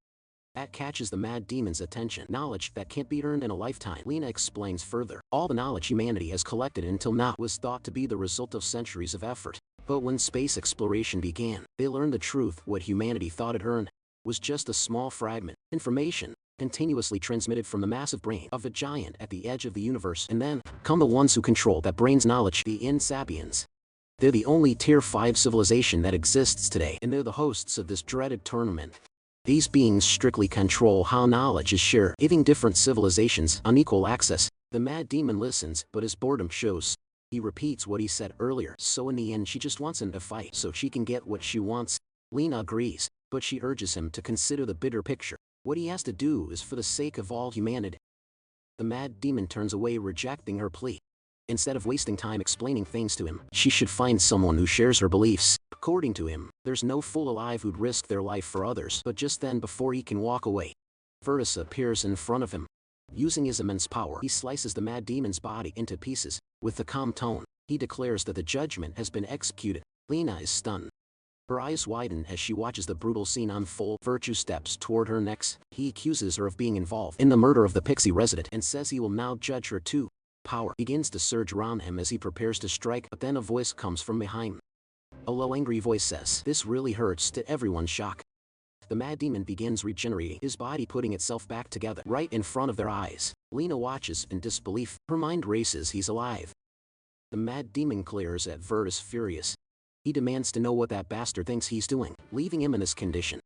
That catches the mad demon's attention. Knowledge that can't be earned in a lifetime. Lena explains further. All the knowledge humanity has collected until now was thought to be the result of centuries of effort. But when space exploration began, they learned the truth. What humanity thought it earned was just a small fragment. Information continuously transmitted from the massive brain of a giant at the edge of the universe. And then come the ones who control that brain's knowledge, the Insapiens. They're the only Tier 5 civilization that exists today, and they're the hosts of this dreaded tournament. These beings strictly control how knowledge is shared, giving different civilizations unequal access. The mad demon listens, but his boredom shows. He repeats what he said earlier, so in the end she just wants him to fight so she can get what she wants. Lena agrees, but she urges him to consider the bigger picture. What he has to do is for the sake of all humanity. The mad demon turns away, rejecting her plea. Instead of wasting time explaining things to him, she should find someone who shares her beliefs. According to him, there's no fool alive who'd risk their life for others. But just then, before he can walk away, Vertus appears in front of him. Using his immense power, he slices the mad demon's body into pieces. With a calm tone, he declares that the judgment has been executed. Lena is stunned. Her eyes widen as she watches the brutal scene unfold. Virtue steps toward her next. He accuses her of being involved in the murder of the Pixie resident and says he will now judge her too. Power begins to surge around him as he prepares to strike, but then a voice comes from behind. A low, angry voice says, "This really hurts," to everyone's shock. The mad demon begins regenerating, his body putting itself back together right in front of their eyes. Lena watches in disbelief. Her mind races. He's alive. The mad demon glares at Vertus, furious. He demands to know what that bastard thinks he's doing, leaving him in this condition.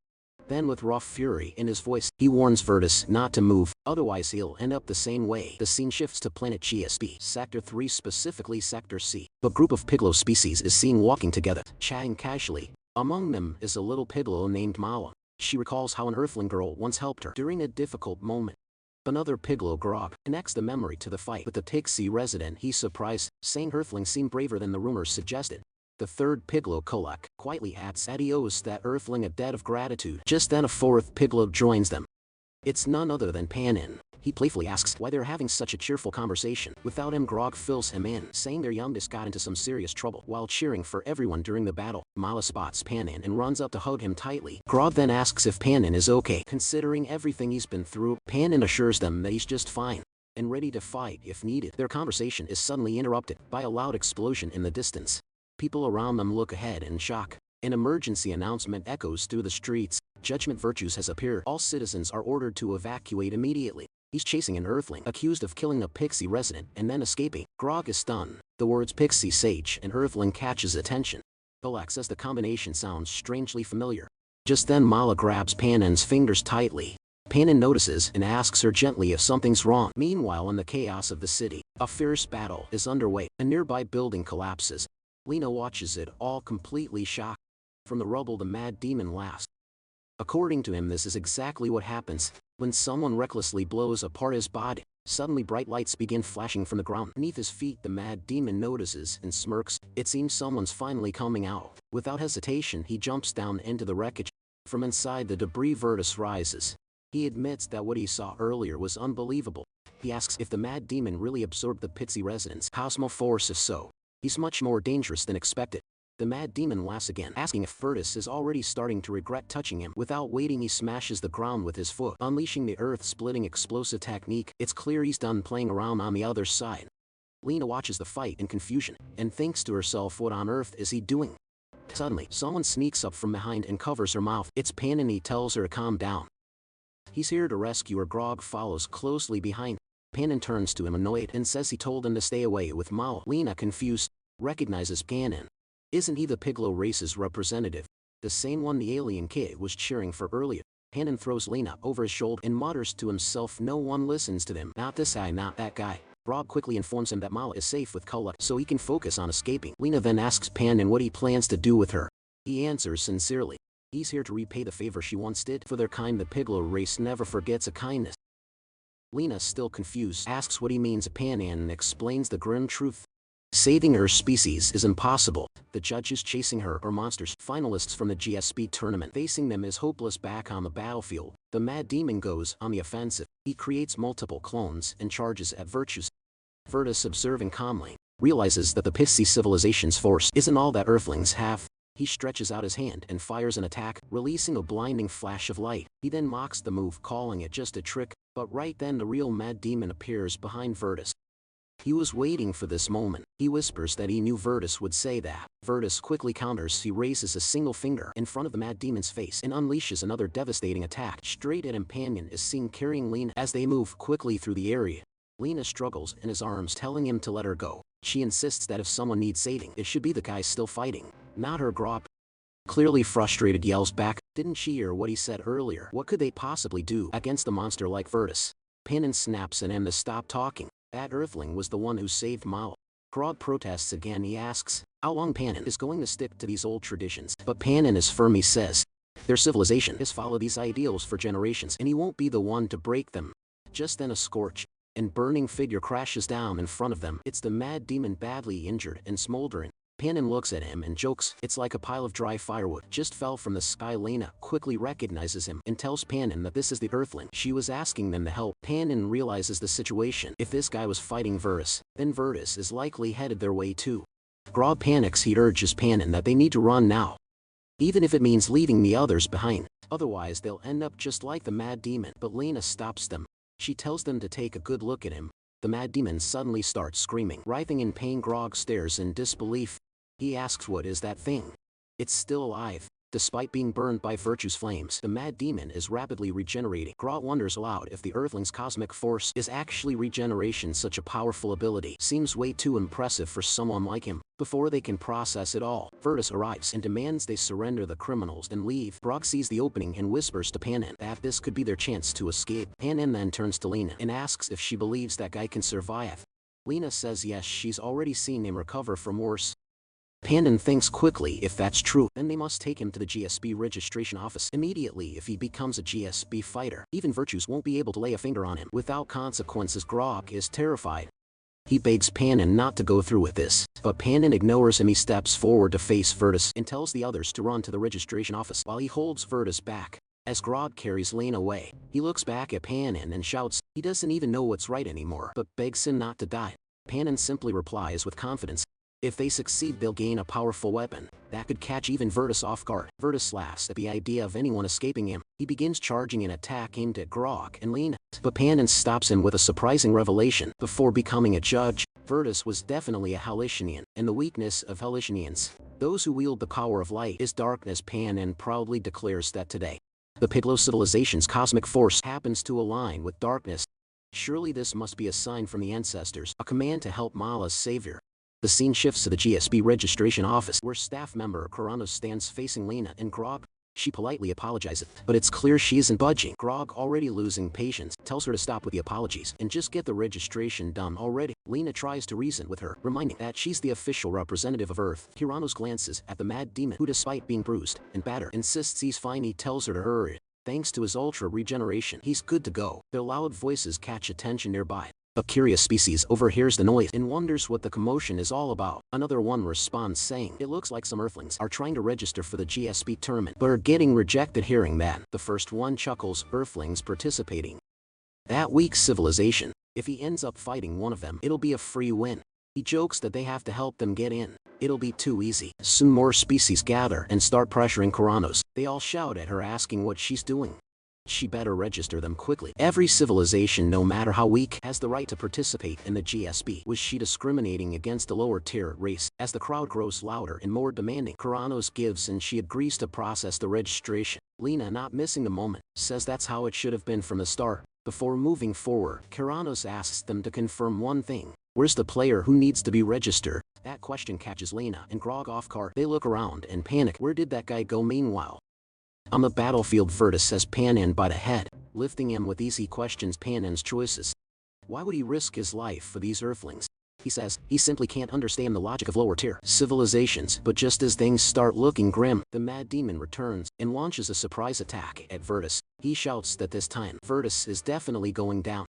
Then with rough fury in his voice, he warns Virtus not to move, otherwise he'll end up the same way. The scene shifts to planet GSP, Sector 3, specifically Sector C. A group of Piglo species is seen walking together, chatting casually. Among them is a little Piglo named Manhwa. She recalls how an Earthling girl once helped her during a difficult moment. Another Piglo Grog connects the memory to the fight with the Pixie resident. He's surprised, saying Earthlings seem braver than the rumors suggested. The third Piglo Kolak quietly adds that he owes that Earthling a debt of gratitude. Just then a fourth Piglo joins them. It's none other than Panin. He playfully asks why they're having such a cheerful conversation. Without him, Grog fills him in, saying their youngest got into some serious trouble. While cheering for everyone during the battle, Mala spots Panin and runs up to hug him tightly. Grog then asks if Panin is okay. Considering everything he's been through, Panin assures them that he's just fine and ready to fight if needed. Their conversation is suddenly interrupted by a loud explosion in the distance. People around them look ahead in shock. An emergency announcement echoes through the streets. Judgment Virtues has appeared. All citizens are ordered to evacuate immediately. He's chasing an Earthling, accused of killing a Pixie resident and then escaping. Grog is stunned. The words Pixie Sage and Earthling catches attention. Balak says the combination sounds strangely familiar. Just then Mala grabs Panin's fingers tightly. Panin notices and asks her gently if something's wrong. Meanwhile, in the chaos of the city, a fierce battle is underway. A nearby building collapses. Lena watches it all, completely shocked. From the rubble, the mad demon laughs. According to him, this is exactly what happens when someone recklessly blows apart his body. Suddenly bright lights begin flashing from the ground. Beneath his feet, the mad demon notices and smirks. It seems someone's finally coming out. Without hesitation, he jumps down into the wreckage. From inside the debris, Virtus rises. He admits that what he saw earlier was unbelievable. He asks if the mad demon really absorbed the Pixie residents. Cosmo Force if so, he's much more dangerous than expected. The mad demon laughs again, asking if Virtus is already starting to regret touching him. Without waiting, he smashes the ground with his foot, unleashing the earth-splitting explosive technique. It's clear he's done playing around on the other side. Lena watches the fight in confusion, and thinks to herself, what on earth is he doing? Suddenly, someone sneaks up from behind and covers her mouth. It's Pan, and he tells her to calm down. He's here to rescue her. Grog follows closely behind. Panin turns to him annoyed and says he told him to stay away with Mao. Lena, confused, recognizes Panin. Isn't he the Piglo race's representative? The same one the alien kid was cheering for earlier. Panin throws Lena over his shoulder and mutters to himself, no one listens to them. Not this guy, not that guy. Grog quickly informs him that Mala is safe with Kulak, so he can focus on escaping. Lena then asks Panin what he plans to do with her. He answers sincerely. He's here to repay the favor she once did for their kind. The Piglo race never forgets a kindness. Lena, still confused, asks what he means. Panin explains the grim truth. Saving her species is impossible. The judges chasing her are monsters, finalists from the GSP tournament. Facing them is hopeless. Back on the battlefield, the mad demon goes on the offensive. He creates multiple clones and charges at Virtues. Virtus, observing calmly, realizes that the Pixie civilization's force isn't all that Earthlings have. He stretches out his hand and fires an attack, releasing a blinding flash of light. He then mocks the move, calling it just a trick, but right then the real mad demon appears behind Virtus. He was waiting for this moment. He whispers that he knew Virtus would say that. Virtus quickly counters. He raises a single finger in front of the mad demon's face and unleashes another devastating attack straight at him. Panin is seen carrying Lena as they move quickly through the area. Lena struggles in his arms, telling him to let her go. She insists that if someone needs saving, it should be the guy still fighting, not her. Grog, clearly frustrated, yells back, didn't she hear what he said earlier? What could they possibly do against a monster like Virtus? Panin snaps at him to stop talking. That Earthling was the one who saved Mao. Grog protests again. He asks how long Panin is going to stick to these old traditions. But Panin is firm. He says their civilization has followed these ideals for generations, and he won't be the one to break them. Just then a scorched and burning figure crashes down in front of them. It's the mad demon, badly injured and smoldering. Panin looks at him and jokes, it's like a pile of dry firewood just fell from the sky. Lena quickly recognizes him and tells Panin that this is the Earthling she was asking them to help. Panin realizes the situation. If this guy was fighting Virtus, then Virtus is likely headed their way too. Grog panics. He urges Panin that they need to run now, even if it means leaving the others behind. Otherwise they'll end up just like the mad demon. But Lena stops them. She tells them to take a good look at him. The mad demon suddenly starts screaming, writhing in pain. Grog stares in disbelief. He asks, what is that thing? It's still alive. Despite being burned by virtue's flames, the mad demon is rapidly regenerating. Grot wonders aloud if the Earthling's cosmic force is actually regeneration. Such a powerful ability seems way too impressive for someone like him. Before they can process it all, Virtus arrives and demands they surrender the criminals and leave. Grog sees the opening and whispers to Panin that this could be their chance to escape. Panin then turns to Lena and asks if she believes that guy can survive. Lena says yes, she's already seen him recover from worse. Panin thinks quickly. If that's true, then they must take him to the GSB registration office immediately. If he becomes a GSB fighter, even Virtues won't be able to lay a finger on him without consequences. Grog is terrified. He begs Panin not to go through with this, but Panin ignores him. He steps forward to face Virtus and tells the others to run to the registration office while he holds Virtus back. As Grog carries Lane away, he looks back at Panin and shouts. He doesn't even know what's right anymore, but begs him not to die. Panin simply replies with confidence. If they succeed, they'll gain a powerful weapon that could catch even Virtus off guard. Virtus laughs at the idea of anyone escaping him. He begins charging an attack aimed at Grog and Lena, but Panin stops him with a surprising revelation. Before becoming a judge, Virtus was definitely a Hallucinian, and the weakness of Hallucinians, those who wield the power of light, is darkness. Panin proudly declares that today, the Piglo civilization's cosmic force happens to align with darkness. Surely this must be a sign from the ancestors, a command to help Mala's savior. The scene shifts to the GSB registration office, where staff member Kuranos stands facing Lena and Grog. She politely apologizes, but it's clear she isn't budging. Grog, already losing patience, tells her to stop with the apologies and just get the registration done already. Lena tries to reason with her, reminding that she's the official representative of Earth. Kuranos glances at the mad demon, who despite being bruised and battered, insists he's fine. He tells her to hurry. Thanks to his ultra regeneration, he's good to go. Their loud voices catch attention nearby. A curious species overhears the noise and wonders what the commotion is all about. Another one responds saying, it looks like some Earthlings are trying to register for the GSB tournament, but are getting rejected. Hearing that, the first one chuckles. Earthlings participating. That weak civilization. If he ends up fighting one of them, it'll be a free win. He jokes that they have to help them get in. It'll be too easy. Soon more species gather and start pressuring Kuranos. They all shout at her, asking what she's doing. She better register them quickly. Every civilization, no matter how weak, has the right to participate in the GSB. Was she discriminating against a lower tier race? As the crowd grows louder and more demanding, Kuranos gives and she agrees to process the registration. Lena, not missing the moment, says that's how it should have been from the start. Before moving forward, Kuranos asks them to confirm one thing. Where's the player who needs to be registered? That question catches Lena and Grog off guard. They look around and panic. Where did that guy go? Meanwhile, on the battlefield, Virtus has Panin by the head, lifting him with ease. He questions Panin's choices. Why would he risk his life for these Earthlings? He says he simply can't understand the logic of lower tier civilizations. But just as things start looking grim, the mad demon returns and launches a surprise attack at Virtus. He shouts that this time, Virtus is definitely going down.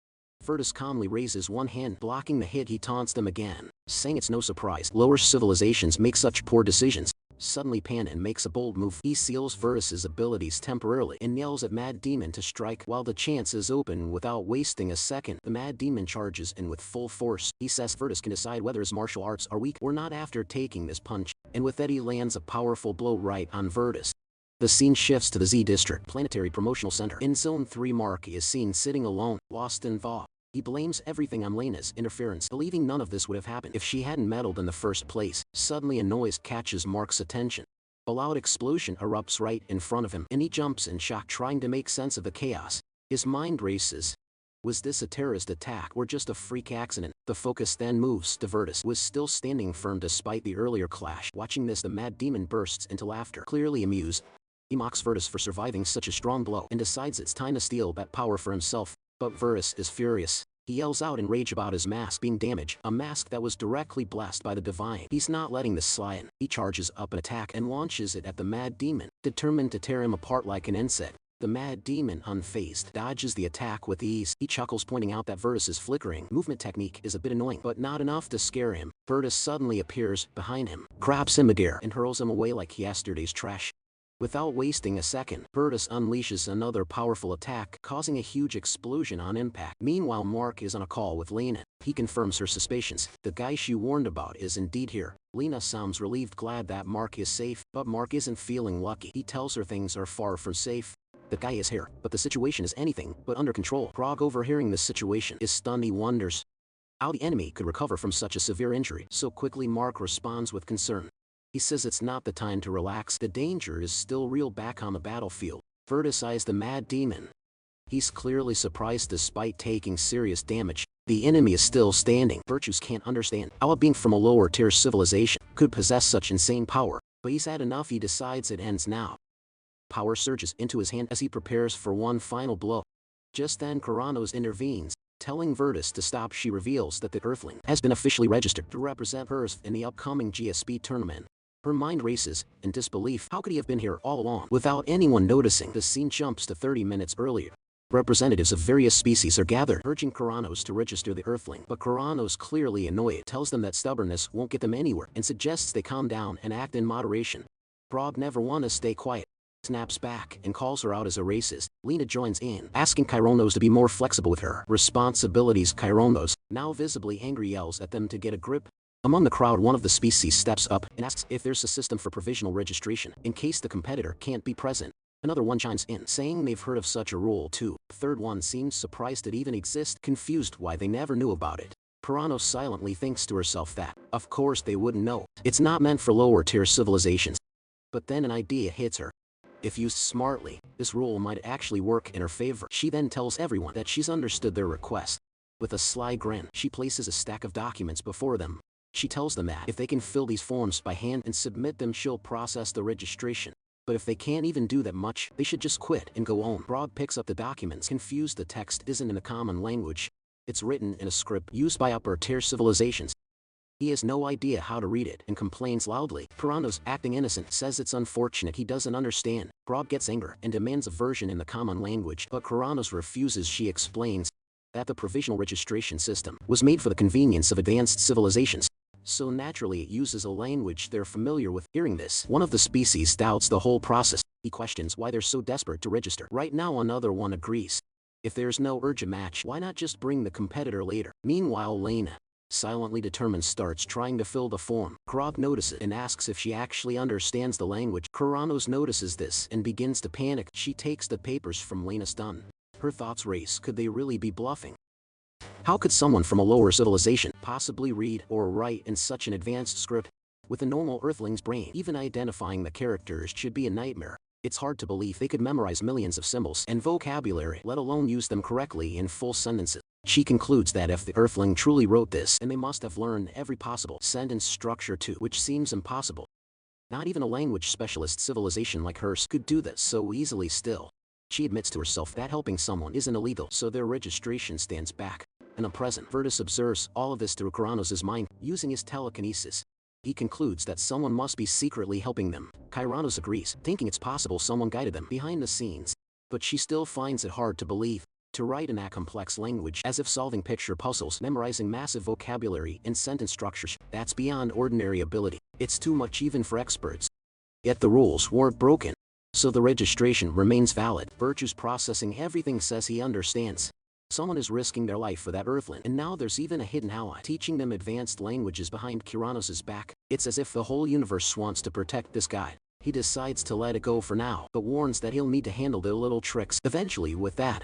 Virtus calmly raises one hand, blocking the hit. He taunts them again, saying it's no surprise lower civilizations make such poor decisions. Suddenly Panin makes a bold move. He seals Virtus's abilities temporarily and yells at Mad Demon to strike while the chance is open. Without wasting a second, the Mad Demon charges in with full force. He says Virtus can decide whether his martial arts are weak or not after taking this punch, and with that he lands a powerful blow right on Virtus. The scene shifts to the Z District Planetary Promotional Center. In Zone 3, Mark is seen sitting alone, lost in thought. He blames everything on Lena's interference, believing none of this would have happened if she hadn't meddled in the first place. Suddenly a noise catches Mark's attention. A loud explosion erupts right in front of him, and he jumps in shock, trying to make sense of the chaos. His mind races. Was this a terrorist attack or just a freak accident? The focus then moves to Virtus, who was still standing firm despite the earlier clash. Watching this, the Mad Demon bursts into laughter, clearly amused. He mocks Virtus for surviving such a strong blow and decides it's time to steal that power for himself. But Virtus is furious. He yells out in rage about his mask being damaged, a mask that was directly blessed by the divine. He's not letting this slide. He charges up an attack and launches it at the Mad Demon, determined to tear him apart like an insect. The Mad Demon, unfazed, dodges the attack with ease. He chuckles, pointing out that Virtus's flickering movement technique is a bit annoying, but not enough to scare him. Virtus suddenly appears behind him, grabs him midair, and hurls him away like yesterday's trash. Without wasting a second, Virtus unleashes another powerful attack, causing a huge explosion on impact. Meanwhile, Mark is on a call with Lena. He confirms her suspicions. The guy she warned about is indeed here. Lena sounds relieved, glad that Mark is safe, but Mark isn't feeling lucky. He tells her things are far from safe. The guy is here, but the situation is anything but under control. Grog, overhearing this situation, is stunned. He wonders how the enemy could recover from such a severe injury so quickly. Mark responds with concern. He says it's not the time to relax, the danger is still real back on the battlefield. Virtus eyes the mad demon. He's clearly surprised despite taking serious damage. The enemy is still standing. Virtus can't understand how a being from a lower tier civilization could possess such insane power, but he's had enough. He decides it ends now. Power surges into his hand as he prepares for one final blow. Just then Kuranos intervenes, telling Virtus to stop. She reveals that the Earthling has been officially registered to represent Earth in the upcoming GSP tournament. Her mind races in disbelief. How could he have been here all along without anyone noticing? The scene jumps to 30 minutes earlier. Representatives of various species are gathered, urging Kuranos to register the Earthling, but Kuranos, clearly annoyed, tells them that stubbornness won't get them anywhere and suggests they calm down and act in moderation. Frog never wanna stay quiet. Snaps back and calls her out as a racist. Lena joins in, asking Kuranos to be more flexible with her responsibilities. Kuranos, now visibly angry, yells at them to get a grip. Among the crowd, one of the species steps up and asks if there's a system for provisional registration in case the competitor can't be present. Another one chimes in, saying they've heard of such a rule too. The third one seems surprised it even exists, confused why they never knew about it. Kuranos silently thinks to herself that, of course they wouldn't know. It's not meant for lower tier civilizations. But then an idea hits her. If used smartly, this rule might actually work in her favor. She then tells everyone that she's understood their request. With a sly grin, she places a stack of documents before them. She tells them that if they can fill these forms by hand and submit them, she'll process the registration. But if they can't even do that much, they should just quit and go home. Frog picks up the documents, confused. The text isn't in a common language. It's written in a script used by upper-tier civilizations. He has no idea how to read it and complains loudly. Kuranos, acting innocent, says it's unfortunate he doesn't understand. Frog gets angry and demands a version in the common language, but Kuranos refuses. She explains that the provisional registration system was made for the convenience of advanced civilizations, so naturally it uses a language they're familiar with. Hearing this, one of the species doubts the whole process. He questions why they're so desperate to register right now. Another one agrees. If there's no urgent match, why not just bring the competitor later? Meanwhile, Lena, silently determined, starts trying to fill the form. Krog notices and asks if she actually understands the language. Kuranos notices this and begins to panic. She takes the papers from Lena, stunned. Her thoughts race. Could they really be bluffing? How could someone from a lower civilization possibly read or write in such an advanced script? With a normal Earthling's brain, even identifying the characters should be a nightmare. It's hard to believe they could memorize millions of symbols and vocabulary, let alone use them correctly in full sentences. She concludes that if the Earthling truly wrote this, then they must have learned every possible sentence structure too, which seems impossible. Not even a language specialist civilization like hers could do this so easily. Still, she admits to herself that helping someone isn't illegal, so their registration stands back. In the present, Virtus observes all of this through Kuranos' mind, using his telekinesis. He concludes that someone must be secretly helping them. Kuranos agrees, thinking it's possible someone guided them behind the scenes. But she still finds it hard to believe. To write in that complex language, as if solving picture puzzles, memorizing massive vocabulary and sentence structures, that's beyond ordinary ability. It's too much even for experts. Yet the rules weren't broken, so the registration remains valid. Virtue's processing everything, says he understands. Someone is risking their life for that Earthling, and now there's even a hidden ally teaching them advanced languages behind Kuranos' back. It's as if the whole universe wants to protect this guy. He decides to let it go for now, but warns that he'll need to handle their little tricks eventually. With that,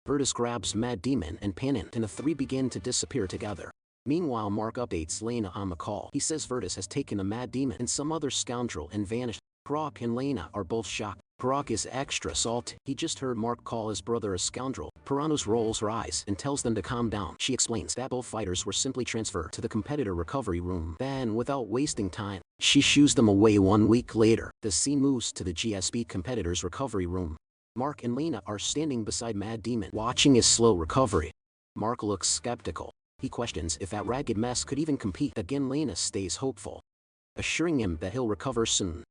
Virtus grabs Mad Demon and Panin, and the three begin to disappear together. Meanwhile, Mark updates Lena on the call. He says Virtus has taken the Mad Demon and some other scoundrel and vanished. Brock and Lena are both shocked. Brock is extra salty. He just heard Mark call his brother a scoundrel. Kuranos rolls her eyes and tells them to calm down. She explains that both fighters were simply transferred to the competitor recovery room. Then, without wasting time, she shoos them away. 1 week later, the scene moves to the GSP competitor's recovery room. Mark and Lena are standing beside Mad Demon, watching his slow recovery. Mark looks skeptical. He questions if that ragged mess could even compete. Again, Lena stays hopeful, assuring him that he'll recover soon.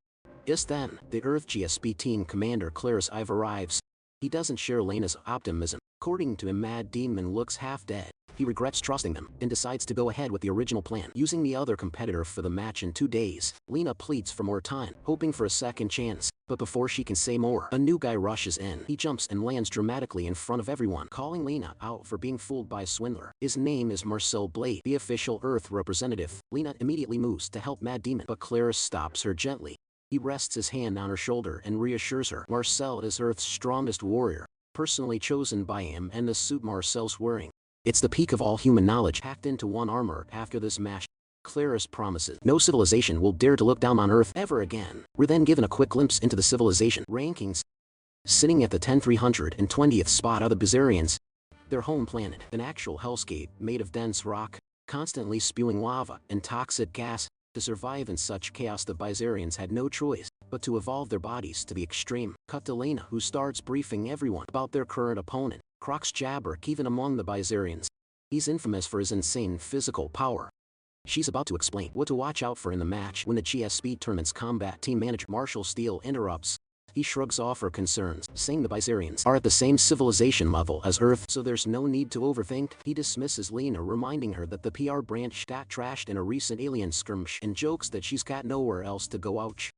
Just then, the Earth GSP team commander Claris Ive arrives. He doesn't share Lena's optimism. According to him, Mad Demon looks half dead. He regrets trusting them and decides to go ahead with the original plan, using the other competitor for the match in 2 days. Lena pleads for more time, hoping for a second chance. But before she can say more, a new guy rushes in. He jumps and lands dramatically in front of everyone, calling Lena out for being fooled by a swindler. His name is Marcel Blade, the official Earth representative. Lena immediately moves to help Mad Demon, but Claris stops her gently. He rests his hand on her shoulder and reassures her Marcel is Earth's strongest warrior, personally chosen by him, and the suit Marcel's wearing, it's the peak of all human knowledge, packed into one armor. After this match, Claris promises no civilization will dare to look down on Earth ever again. We're then given a quick glimpse into the civilization rankings. Sitting at the 10,320th spot are the Bizarians. Their home planet, an actual hellscape made of dense rock, constantly spewing lava and toxic gas. To survive in such chaos, the Bizarians had no choice but to evolve their bodies to the extreme. Cut to Lena, who starts briefing everyone about their current opponent, Croc's Jabberk, even among the Bizarians. He's infamous for his insane physical power. She's about to explain what to watch out for in the match when the GSP tournament's combat team manager Marshall Steele interrupts. He shrugs off her concerns, saying the Bizarians are at the same civilization level as Earth, so there's no need to overthink. He dismisses Lena, reminding her that the PR branch got trashed in a recent alien skirmish, and jokes that she's got nowhere else to go. Ouch.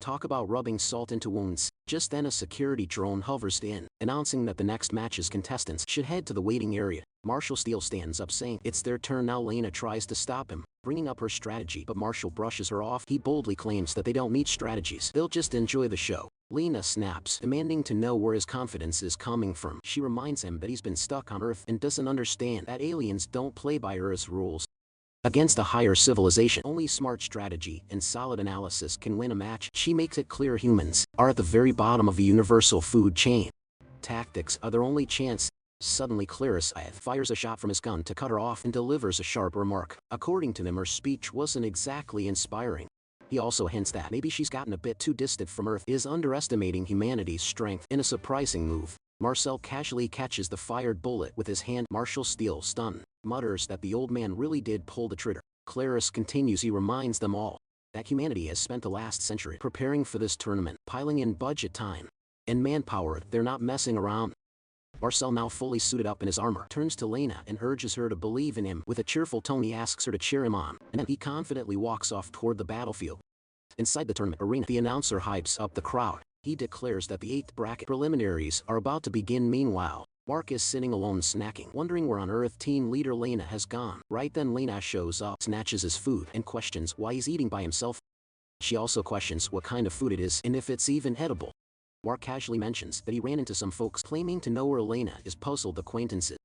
Talk about rubbing salt into wounds. Just then a security drone hovers in, announcing that the next match's contestants should head to the waiting area. Marshall Steele stands up, saying it's their turn now. Lena tries to stop him, bringing up her strategy, but Marshall brushes her off. He boldly claims that they don't need strategies, they'll just enjoy the show. Lena snaps, demanding to know where his confidence is coming from. She reminds him that he's been stuck on Earth and doesn't understand that aliens don't play by Earth's rules. Against a higher civilization, only smart strategy and solid analysis can win a match. She makes it clear humans are at the very bottom of the universal food chain. Tactics are their only chance. Suddenly Claris fires a shot from his gun to cut her off and delivers a sharp remark. According to them, her speech wasn't exactly inspiring. He also hints that maybe she's gotten a bit too distant from Earth, is underestimating humanity's strength in a surprising move. Marcel casually catches the fired bullet with his hand. Marshall Steele, stunned, mutters that the old man really did pull the trigger. Claris continues. He reminds them all that humanity has spent the last century preparing for this tournament, piling in budget time and manpower. They're not messing around. Marcel, now fully suited up in his armor, turns to Lena and urges her to believe in him. With a cheerful tone, he asks her to cheer him on, and then he confidently walks off toward the battlefield. Inside the tournament arena, the announcer hypes up the crowd. He declares that the 8th bracket preliminaries are about to begin. Meanwhile, Mark is sitting alone snacking, wondering where on earth team leader Lena has gone. Right then Lena shows up, snatches his food, and questions why he's eating by himself. She also questions what kind of food it is and if it's even edible. Mark casually mentions that he ran into some folks claiming to know where Lena is, puzzled acquaintances.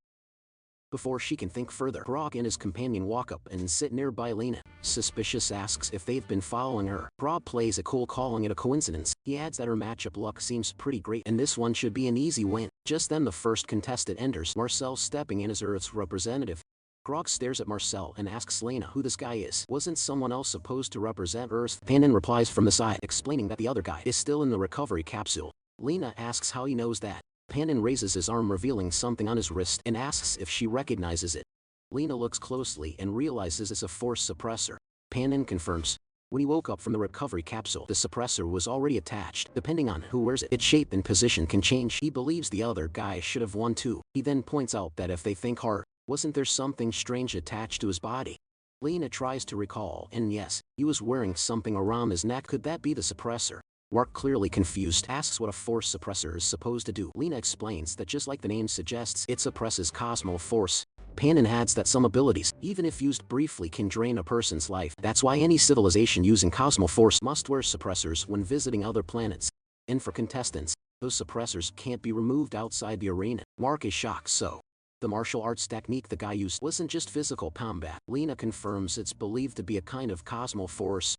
Before she can think further, Brock and his companion walk up and sit nearby. Lena, suspicious, asks if they've been following her. Brock plays it cool, calling it a coincidence. He adds that her matchup luck seems pretty great and this one should be an easy win. Just then the first contestant enters, Marcel stepping in as Earth's representative. Grog stares at Marcel and asks Lena who this guy is. Wasn't someone else supposed to represent Earth? Panin replies from the side, explaining that the other guy is still in the recovery capsule. Lena asks how he knows that. Panin raises his arm, revealing something on his wrist, and asks if she recognizes it. Lena looks closely and realizes it's a force suppressor. Panin confirms. When he woke up from the recovery capsule, the suppressor was already attached. Depending on who wears it, its shape and position can change. He believes the other guy should have won too. He then points out that if they think hard, wasn't there something strange attached to his body? Lena tries to recall, and yes, he was wearing something around his neck. Could that be the suppressor? Mark, clearly confused, asks what a force suppressor is supposed to do. Lena explains that just like the name suggests, it suppresses cosmo force. Panin adds that some abilities, even if used briefly, can drain a person's life. That's why any civilization using cosmo force must wear suppressors when visiting other planets. And for contestants, those suppressors can't be removed outside the arena. Mark is shocked, so the martial arts technique the guy used wasn't just physical combat. Lena confirms it's believed to be a kind of cosmo force.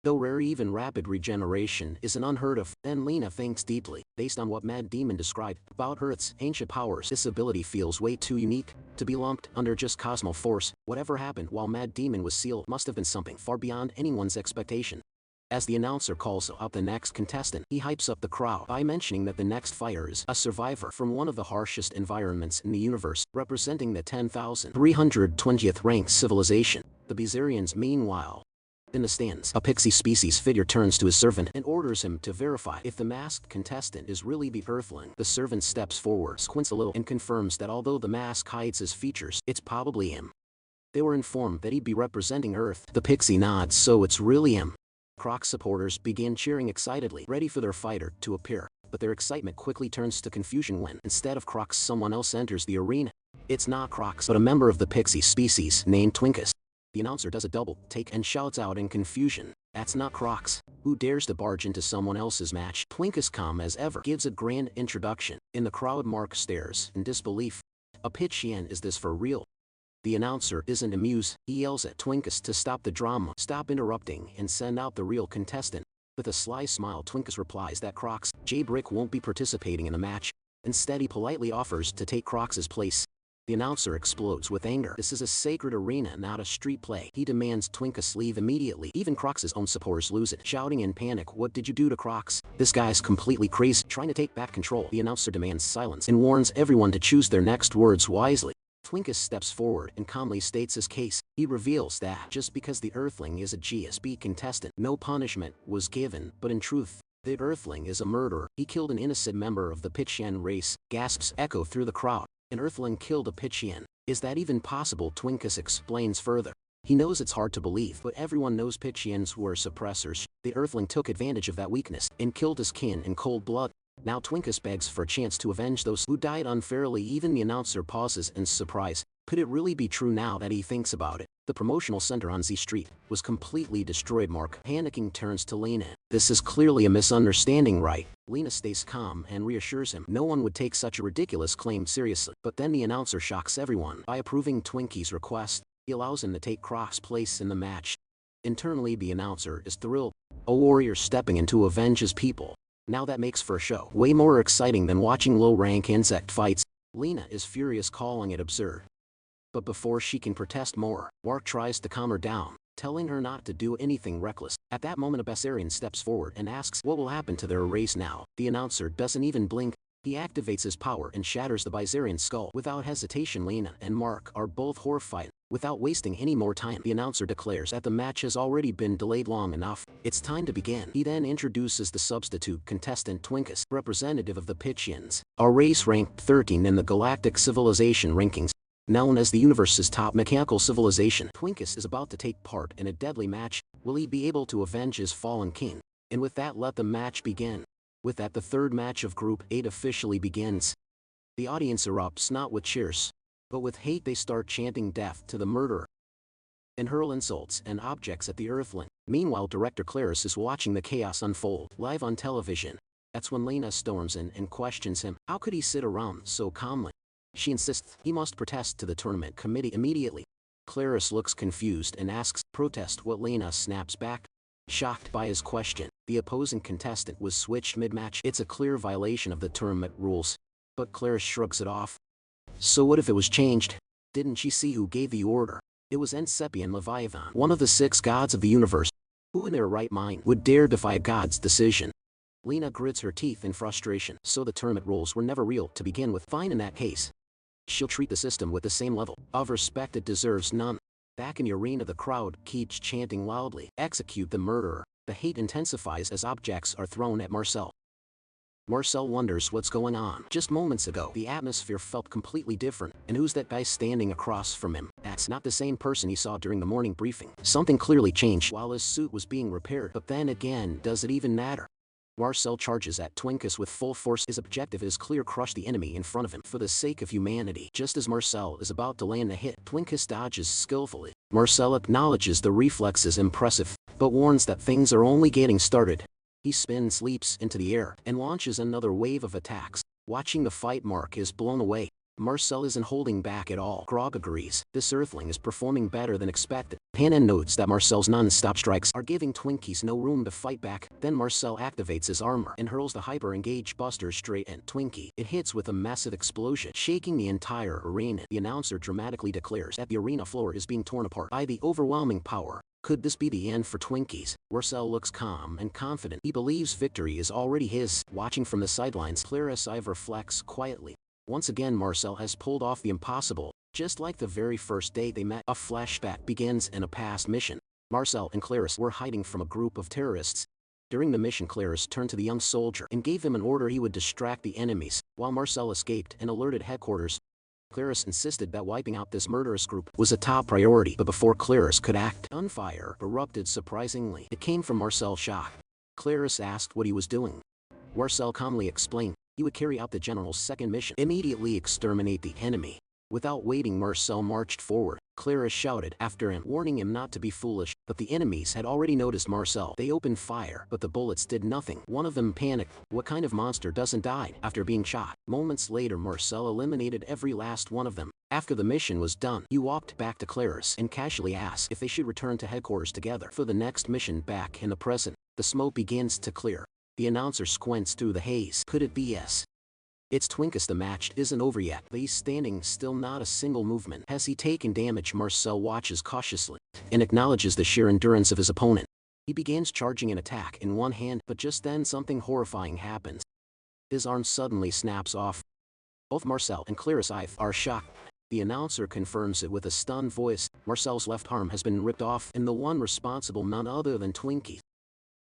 Though rare, even rapid regeneration isn't unheard of. Then Lena thinks deeply. Based on what Mad Demon described about Earth's ancient powers, this ability feels way too unique to be lumped under just Cosmo Force. Whatever happened while Mad Demon was sealed must have been something far beyond anyone's expectation. As the announcer calls out the next contestant, he hypes up the crowd by mentioning that the next fighter is a survivor from one of the harshest environments in the universe, representing the 10,320th ranked civilization, the Bizarians. Meanwhile, in the stands, a pixie species figure turns to his servant and orders him to verify if the masked contestant is really the Earthling. The servant steps forward, squints a little, and confirms that although the mask hides his features, it's probably him. They were informed that he'd be representing Earth. The pixie nods, so it's really him. Croc supporters begin cheering excitedly, ready for their fighter to appear, but their excitement quickly turns to confusion when, instead of Crocs, someone else enters the arena. It's not Crocs, but a member of the pixie species named Twinkus. The announcer does a double take and shouts out in confusion, "That's not Crocs. Who dares to barge into someone else's match?" Twinkus, calm as ever, gives a grand introduction. In the crowd, Mark stares in disbelief. A pitch yen, is this for real? The announcer isn't amused, he yells at Twinkus to stop the drama, stop interrupting, and send out the real contestant. With a sly smile, Twinkus replies that Crocs, J-Brick won't be participating in the match. Instead, he politely offers to take Crocs' place. The announcer explodes with anger. This is a sacred arena, not a street play. He demands Twinkus leave immediately. Even Crocs' own supporters lose it, shouting in panic, "What did you do to Crocs? This guy's completely crazy." Trying to take back control, the announcer demands silence and warns everyone to choose their next words wisely. Twinkus steps forward and calmly states his case. He reveals that just because the Earthling is a GSB contestant, no punishment was given, but in truth, the Earthling is a murderer. He killed an innocent member of the Pitchian race. Gasps echo through the crowd. An Earthling killed a Pitchian. Is that even possible? Twinkus explains further. He knows it's hard to believe, but everyone knows Pitchians were suppressors. The Earthling took advantage of that weakness and killed his kin in cold blood. Now Twinkus begs for a chance to avenge those who died unfairly. Even the announcer pauses in surprise. Could it really be true? Now that he thinks about it, the promotional center on Z Street was completely destroyed. Mark, panicking, turns to Lena. This is clearly a misunderstanding, right? Lena stays calm and reassures him no one would take such a ridiculous claim seriously. But then the announcer shocks everyone by approving Twinkie's request. He allows him to take Croc's place in the match. Internally, the announcer is thrilled. A warrior stepping in to avenge his people. Now that makes for a show way more exciting than watching low-rank insect fights. Lena is furious, calling it absurd. But before she can protest more, Mark tries to calm her down, telling her not to do anything reckless. At that moment, a Bessarian steps forward and asks what will happen to their race now. The announcer doesn't even blink. He activates his power and shatters the Bessarian skull. Without hesitation, Lena and Mark are both horrified. Without wasting any more time, the announcer declares that the match has already been delayed long enough. It's time to begin. He then introduces the substitute contestant Twinkus, representative of the Pitchians, a race ranked 13 in the Galactic Civilization rankings. Known as the universe's top mechanical civilization, Twinkus is about to take part in a deadly match. Will he be able to avenge his fallen king? And with that, let the match begin. With that, the third match of Group 8 officially begins. The audience erupts not with cheers, but with hate. They start chanting death to the murderer and hurl insults and objects at the Earthling. Meanwhile, director Clarice is watching the chaos unfold live on television. That's when Lena storms in and questions him. How could he sit around so calmly? She insists he must protest to the tournament committee immediately. Clarice looks confused and asks, "Protest what?" Lena snaps back, shocked by his question. The opposing contestant was switched mid-match. It's a clear violation of the tournament rules. But Clarice shrugs it off. So what if it was changed? Didn't she see who gave the order? It was Ensepian Leviathan, one of the 6 gods of the universe. Who in their right mind would dare defy a god's decision? Lena grits her teeth in frustration. So the tournament rules were never real to begin with. Fine, in that case. She'll treat the system with the same level of respect it deserves. None. Back in the arena, the crowd keeps chanting loudly, "Execute the murderer." The hate intensifies as objects are thrown at Marcel. Marcel wonders what's going on. Just moments ago, the atmosphere felt completely different. And who's that guy standing across from him? That's not the same person he saw during the morning briefing. Something clearly changed while his suit was being repaired. But then again, does it even matter? Marcel charges at Twinkus with full force. His objective is clear: crush the enemy in front of him for the sake of humanity. Just as Marcel is about to land a hit, Twinkus dodges skillfully. Marcel acknowledges the reflex is impressive, but warns that things are only getting started. He spins, leaps into the air, and launches another wave of attacks. Watching the fight, Mark is blown away. Marcel isn't holding back at all. Grog agrees. This Earthling is performing better than expected. Panan notes that Marcel's non-stop strikes are giving Twinkies no room to fight back. Then Marcel activates his armor and hurls the hyper-engaged buster straight at Twinkie. It hits with a massive explosion, shaking the entire arena. The announcer dramatically declares that the arena floor is being torn apart by the overwhelming power. Could this be the end for Twinkies? Marcel looks calm and confident. He believes victory is already his. Watching from the sidelines, Clarice reflects quietly. Once again, Marcel has pulled off the impossible. Just like the very first day they met, a flashback begins in a past mission. Marcel and Clarice were hiding from a group of terrorists. During the mission, Clarice turned to the young soldier and gave him an order he would distract the enemies, while Marcel escaped and alerted headquarters. Clarice insisted that wiping out this murderous group was a top priority, but before Clarice could act, gunfire erupted surprisingly. It came from Marcel, shocked. Clarice asked what he was doing. Marcel calmly explained he would carry out the general's second mission: immediately exterminate the enemy. Without waiting, Marcel marched forward. Clarice shouted after him, warning him not to be foolish, but the enemies had already noticed Marcel. They opened fire, but the bullets did nothing. One of them panicked. What kind of monster doesn't die after being shot? Moments later, Marcel eliminated every last one of them. After the mission was done, he walked back to Claris and casually asked if they should return to headquarters together for the next mission. Back in the present, the smoke begins to clear. The announcer squints through the haze. Could it be yes? It's Twinkus. The match isn't over yet. He's standing still, not a single movement. Has he taken damage? Marcel watches cautiously and acknowledges the sheer endurance of his opponent. He begins charging an attack in one hand, but just then something horrifying happens. His arm suddenly snaps off. Both Marcel and Claris are shocked. The announcer confirms it with a stunned voice. Marcel's left arm has been ripped off, and the one responsible none other than Twinkie.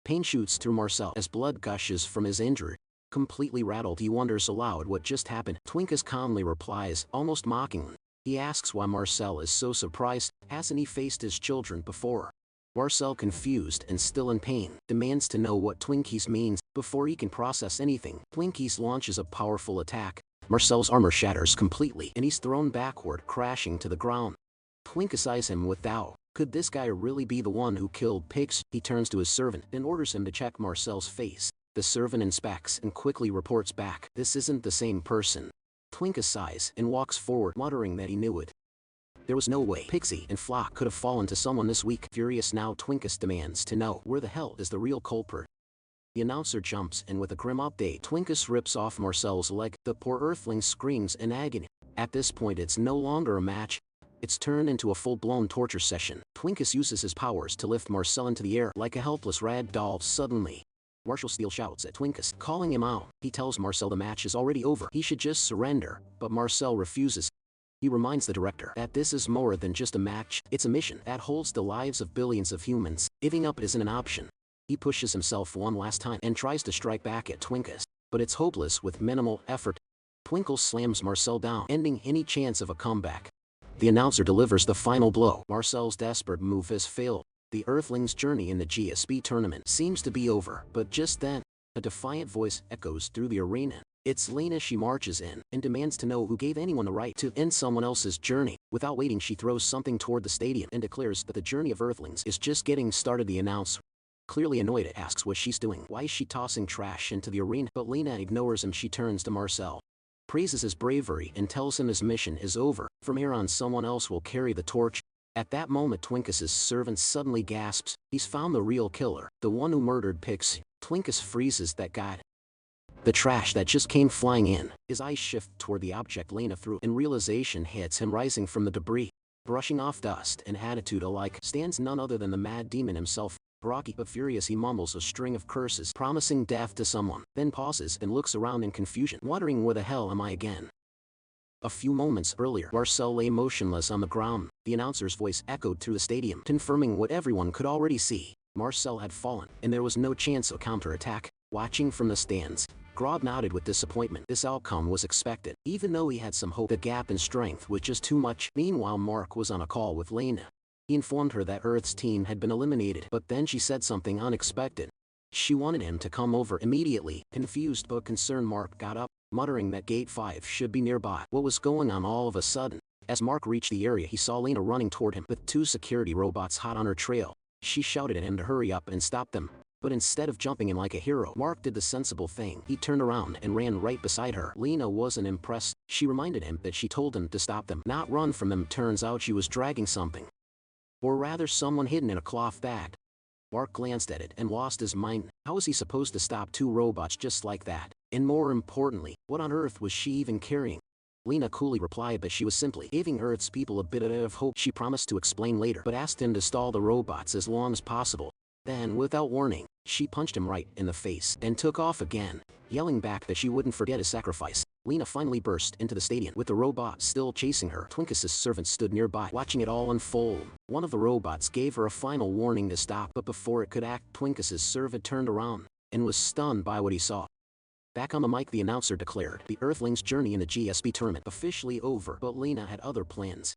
Pain shoots through Marcel as blood gushes from his injury. Completely rattled, he wonders aloud what just happened. Twinkus calmly replies, almost mockingly. He asks why Marcel is so surprised. Hasn't he faced his children before? Marcel, confused and still in pain, demands to know what Twinkies means. Before he can process anything, Twinkies launches a powerful attack. Marcel's armor shatters completely, and he's thrown backward, crashing to the ground. Twinkus eyes him with doubt. Could this guy really be the one who killed pigs? He turns to his servant and orders him to check Marcel's face. The servant inspects and quickly reports back. This isn't the same person. Twinkus sighs and walks forward, muttering that he knew it. There was no way Pixie and Flock could have fallen to someone this weak. Furious now, Twinkus demands to know where the hell is the real culprit. The announcer jumps in with a grim update. Twinkus rips off Marcel's leg. The poor earthling screams in agony. At this point, it's no longer a match. It's turned into a full-blown torture session. Twinkus uses his powers to lift Marcel into the air like a helpless rag doll. Suddenly, Marshall Steele shouts at Twinkus, calling him out. He tells Marcel the match is already over. He should just surrender, but Marcel refuses. He reminds the director that this is more than just a match. It's a mission that holds the lives of billions of humans. Giving up isn't an option. He pushes himself one last time and tries to strike back at Twinkus, but it's hopeless with minimal effort. Twinkle slams Marcel down, ending any chance of a comeback. The announcer delivers the final blow. Marcel's desperate move has failed. The Earthling's journey in the GSP tournament seems to be over, but just then, a defiant voice echoes through the arena. It's Lena. She marches in and demands to know who gave anyone the right to end someone else's journey. Without waiting, she throws something toward the stadium and declares that the journey of Earthlings is just getting started. The announcer, clearly annoyed, asks what she's doing. Why is she tossing trash into the arena? But Lena ignores him. She turns to Marcel, praises his bravery, and tells him his mission is over. From here on, someone else will carry the torch. At that moment, Twinkus's servant suddenly gasps. He's found the real killer, the one who murdered Pixie. Twinkus freezes. That guy. The trash that just came flying in. His eyes shift toward the object Lena threw, and realization hits him. Rising from the debris, brushing off dust and attitude alike, stands none other than the mad demon himself. Rocky but furious, he mumbles a string of curses, promising death to someone, then pauses and looks around in confusion, wondering where the hell am I again? A few moments earlier, Marcel lay motionless on the ground. The announcer's voice echoed through the stadium, confirming what everyone could already see. Marcel had fallen, and there was no chance of counterattack. Watching from the stands, Grob nodded with disappointment. This outcome was expected, even though he had some hope. The gap in strength was just too much. Meanwhile, Mark was on a call with Lena. He informed her that Earth's team had been eliminated, but then she said something unexpected. She wanted him to come over immediately. Confused but concerned, Mark got up, muttering that Gate 5 should be nearby. What was going on? All of a sudden, as Mark reached the area, he saw Lena running toward him with 2 security robots hot on her trail. She shouted at him to hurry up and stop them, but instead of jumping in like a hero, Mark did the sensible thing. He turned around and ran right beside her. Lena wasn't impressed. She reminded him that she told him to stop them, not run from them. Turns out she was dragging something, or rather someone hidden in a cloth bag. Mark glanced at it and lost his mind. How was he supposed to stop 2 robots just like that? And more importantly, what on earth was she even carrying? Lena coolly replied that she was simply giving Earth's people a bit of hope. She promised to explain later, but asked him to stall the robots as long as possible. Then, without warning, she punched him right in the face and took off again, yelling back that she wouldn't forget his sacrifice. Lena finally burst into the stadium, with the robot still chasing her. Twinkus's servant stood nearby, watching it all unfold. One of the robots gave her a final warning to stop, but before it could act, Twinkus's servant turned around and was stunned by what he saw. Back on the mic, the announcer declared the Earthlings' journey in the GSP tournament officially over, but Lena had other plans.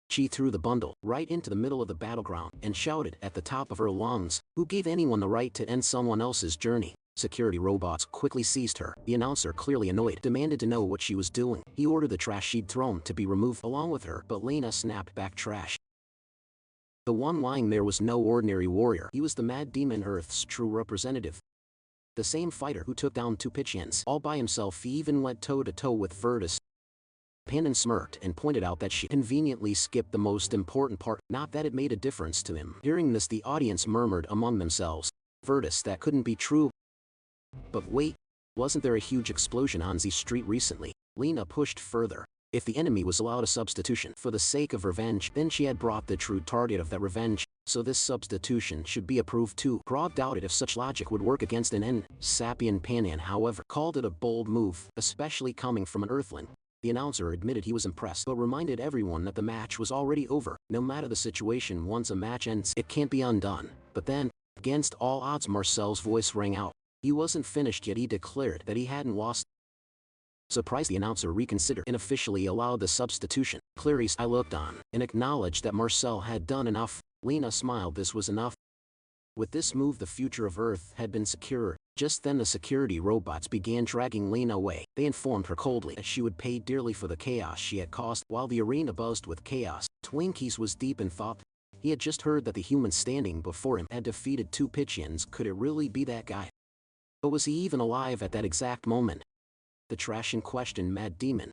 She threw the bundle right into the middle of the battleground and shouted at the top of her lungs, "Who gave anyone the right to end someone else's journey?" Security robots quickly seized her. The announcer, clearly annoyed, demanded to know what she was doing. He ordered the trash she'd thrown to be removed along with her, but Lena snapped back. Trash? The one lying there was no ordinary warrior. He was the Mad Demon, Earth's true representative. The same fighter who took down 2 Pichians all by himself. He even went toe-to-toe with Virtus. Panon smirked and pointed out that she conveniently skipped the most important part, not that it made a difference to him. Hearing this, the audience murmured among themselves, "Vertus, that couldn't be true." But wait, wasn't there a huge explosion on Z Street recently? Lena pushed further. If the enemy was allowed a substitution for the sake of revenge, then she had brought the true target of that revenge, so this substitution should be approved too. Grog doubted if such logic would work against an Sapien Panan, however, called it a bold move, especially coming from an Earthling. The announcer admitted he was impressed, but reminded everyone that the match was already over. No matter the situation, once a match ends, it can't be undone. But then, against all odds, Marcel's voice rang out. He wasn't finished yet. He declared that he hadn't lost. Surprised, the announcer reconsidered and officially allowed the substitution. Clarice, I looked on and acknowledged that Marcel had done enough. Lena smiled. This was enough. With this move, the future of Earth had been secure. Just then the security robots began dragging Lena away. They informed her coldly that she would pay dearly for the chaos she had caused. While the arena buzzed with chaos, Twinkies was deep in thought. He had just heard that the human standing before him had defeated 2 Pichians. Could it really be that guy? But was he even alive at that exact moment? The trash in question, Mad Demon,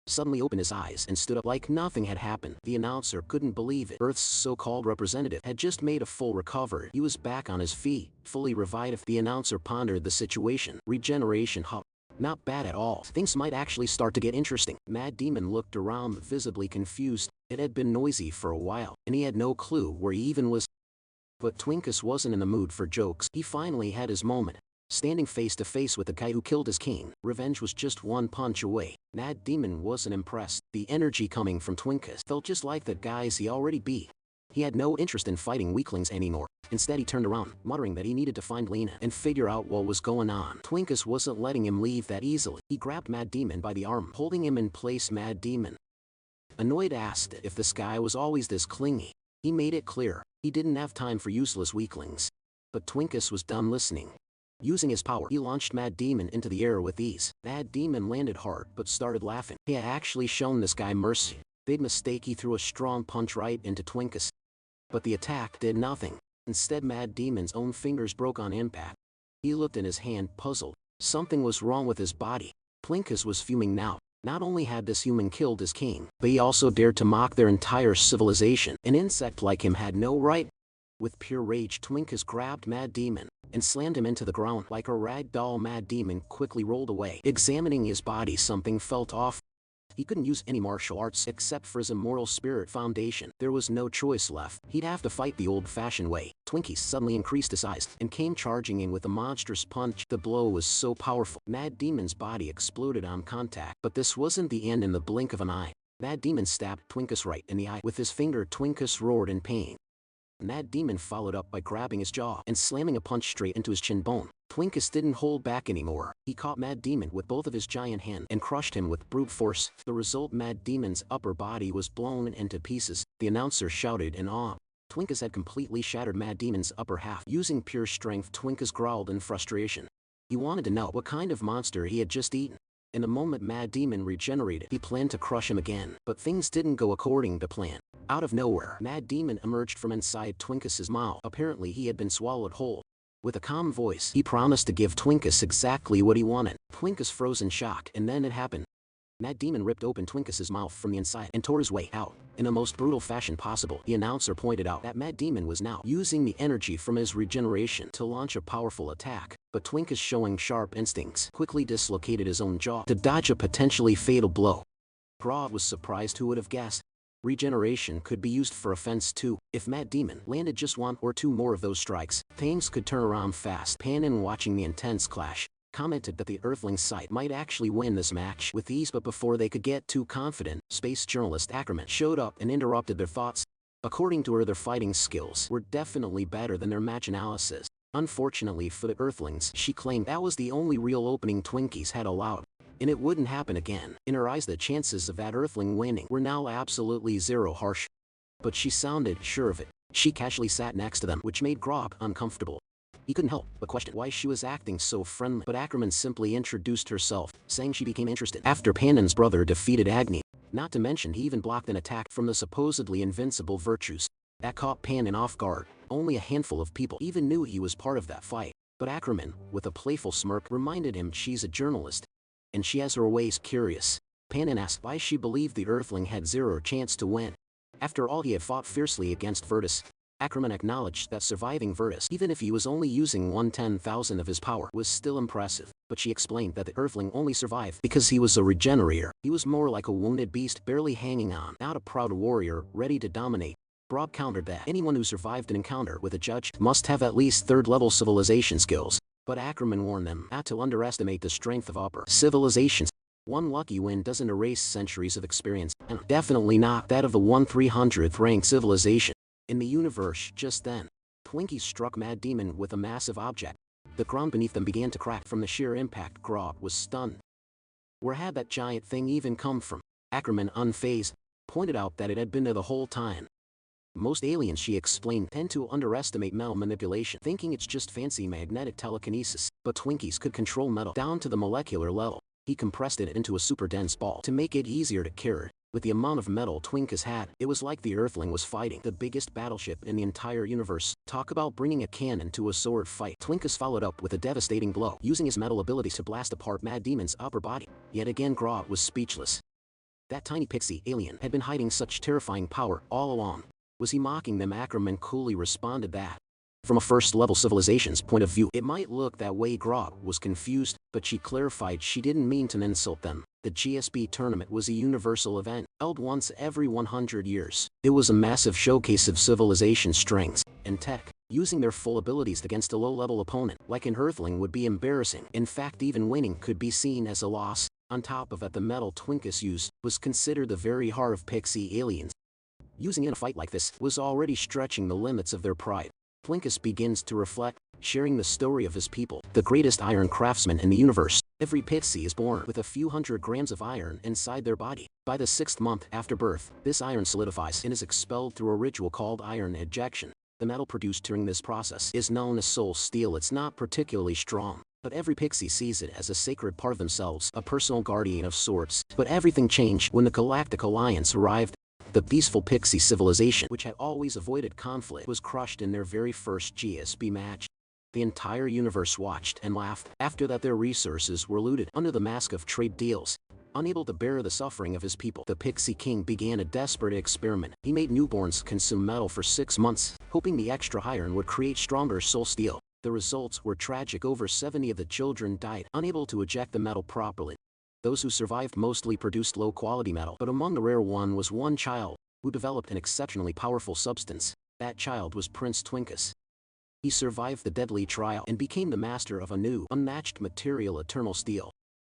suddenly opened his eyes and stood up like nothing had happened. The announcer couldn't believe it. Earth's so-called representative had just made a full recovery. He was back on his feet, fully revived. The announcer pondered the situation. Regeneration, huh? Not bad at all. Things might actually start to get interesting. Mad Demon looked around, visibly confused. It had been noisy for a while, and he had no clue where he even was. But Twinkus wasn't in the mood for jokes. He finally had his moment. Standing face to face with the guy who killed his king, revenge was just one punch away. Mad Demon wasn't impressed. The energy coming from Twinkus felt just like the guys he already beat. He had no interest in fighting weaklings anymore. Instead, he turned around, muttering that he needed to find Lena and figure out what was going on. Twinkus wasn't letting him leave that easily. He grabbed Mad Demon by the arm, holding him in place. Mad Demon, annoyed, asked if this guy was always this clingy. He made it clear he didn't have time for useless weaklings. But Twinkus was done listening. Using his power, he launched Mad Demon into the air with ease. Mad Demon landed hard but started laughing. He had actually shown this guy mercy. Big mistake. He threw a strong punch right into Twinkus. But the attack did nothing. Instead, Mad Demon's own fingers broke on impact. He looked in his hand, puzzled. Something was wrong with his body. Twinkus was fuming now. Not only had this human killed his king, but he also dared to mock their entire civilization. An insect like him had no right. With pure rage, Twinkus grabbed Mad Demon and slammed him into the ground like a rag doll. Mad Demon quickly rolled away. Examining his body, something felt off. He couldn't use any martial arts except for his immortal spirit foundation. There was no choice left. He'd have to fight the old-fashioned way. Twinkie suddenly increased his size and came charging in with a monstrous punch. The blow was so powerful, Mad Demon's body exploded on contact. But this wasn't the end. In the blink of an eye, Mad Demon stabbed Twinkus right in the eye with his finger. Twinkus roared in pain. Mad Demon followed up by grabbing his jaw and slamming a punch straight into his chin bone. Twinkus didn't hold back anymore. He caught Mad Demon with both of his giant hands and crushed him with brute force. The result, Mad Demon's upper body was blown into pieces. The announcer shouted in awe. Twinkus had completely shattered Mad Demon's upper half. Using pure strength, Twinkus growled in frustration. He wanted to know what kind of monster he had just eaten. In the moment Mad Demon regenerated, he planned to crush him again, but things didn't go according to plan. Out of nowhere, Mad Demon emerged from inside Twinkus's mouth. Apparently he had been swallowed whole. With a calm voice, he promised to give Twinkus exactly what he wanted. Twinkus froze in shock, and then it happened. Mad Demon ripped open Twinkus's mouth from the inside and tore his way out. In the most brutal fashion possible, the announcer pointed out that Mad Demon was now using the energy from his regeneration to launch a powerful attack. But Twinkus, showing sharp instincts, quickly dislocated his own jaw to dodge a potentially fatal blow. Grog was surprised. Who would have guessed? Regeneration could be used for offense too. If Mad Demon landed just 1 or 2 more of those strikes, things could turn around fast. Panon, watching the intense clash, commented that the Earthling side might actually win this match with ease. But before they could get too confident, space journalist Ackerman showed up and interrupted their thoughts. According to her, their fighting skills were definitely better than their match analysis. Unfortunately for the Earthlings, she claimed that was the only real opening Twinkies had allowed, and it wouldn't happen again. In her eyes, the chances of that Earthling winning were now absolutely zero. Harsh, but she sounded sure of it. She casually sat next to them, which made Grog uncomfortable. He couldn't help but question why she was acting so friendly, but Ackerman simply introduced herself, saying she became interested after Panon's brother defeated Agni. Not to mention, he even blocked an attack from the supposedly invincible Virtues. That caught Panon off guard. Only a handful of people even knew he was part of that fight. But Ackerman, with a playful smirk, reminded him she's a journalist, and she has her ways. Curious. Panin asked why she believed the Earthling had zero chance to win. After all, he had fought fiercely against Virtus. Ackerman acknowledged that surviving Virtus, even if he was only using 1/10,000th of his power, was still impressive, but she explained that the Earthling only survived because he was a regenerator. He was more like a wounded beast barely hanging on, not a proud warrior ready to dominate. Broad countered that anyone who survived an encounter with a judge must have at least third-level civilization skills, but Ackerman warned them not to underestimate the strength of upper civilizations. One lucky win doesn't erase centuries of experience, and definitely not that of the 1/300th rank civilization. In the universe just then, Twinkie struck Mad Demon with a massive object. The ground beneath them began to crack from the sheer impact. Grog was stunned. Where had that giant thing even come from? Ackerman, unfazed, pointed out that it had been there the whole time. Most aliens, she explained, tend to underestimate metal manipulation, thinking it's just fancy magnetic telekinesis, but Twinkies could control metal down to the molecular level. He compressed it into a super dense ball to make it easier to carry. With the amount of metal Twinkies had, it was like the Earthling was fighting the biggest battleship in the entire universe. Talk about bringing a cannon to a sword fight. Twinkies followed up with a devastating blow, using his metal abilities to blast apart Mad Demon's upper body. Yet again, Grog was speechless. That tiny pixie alien had been hiding such terrifying power all along. Was he mocking them? Ackerman coolly responded that, from a first-level civilization's point of view, it might look that way. Grog was confused, but she clarified she didn't mean to insult them. The GSB tournament was a universal event, held once every 100 years. It was a massive showcase of civilization strengths and tech. Using their full abilities against a low-level opponent, like an Earthling, would be embarrassing. In fact, even winning could be seen as a loss. On top of that, the metal Twinkies used was considered the very heart of pixie aliens. Using it in a fight like this was already stretching the limits of their pride. Twinkies begins to reflect, sharing the story of his people, the greatest iron craftsmen in the universe. Every pixie is born with a few hundred grams of iron inside their body. By the 6th month after birth, this iron solidifies and is expelled through a ritual called iron ejection. The metal produced during this process is known as soul steel. It's not particularly strong, but every pixie sees it as a sacred part of themselves, a personal guardian of sorts. But everything changed when the Galactic Alliance arrived. The peaceful pixie civilization, which had always avoided conflict, was crushed in their very first GSB match. The entire universe watched and laughed. After that, their resources were looted under the mask of trade deals. Unable to bear the suffering of his people, the Pixie King began a desperate experiment. He made newborns consume metal for 6 months, hoping the extra iron would create stronger soul steel. The results were tragic. Over 70 of the children died, unable to eject the metal properly. Those who survived mostly produced low-quality metal, but among the rare one was one child who developed an exceptionally powerful substance. That child was Prince Twinkies. He survived the deadly trial and became the master of a new, unmatched material, eternal steel.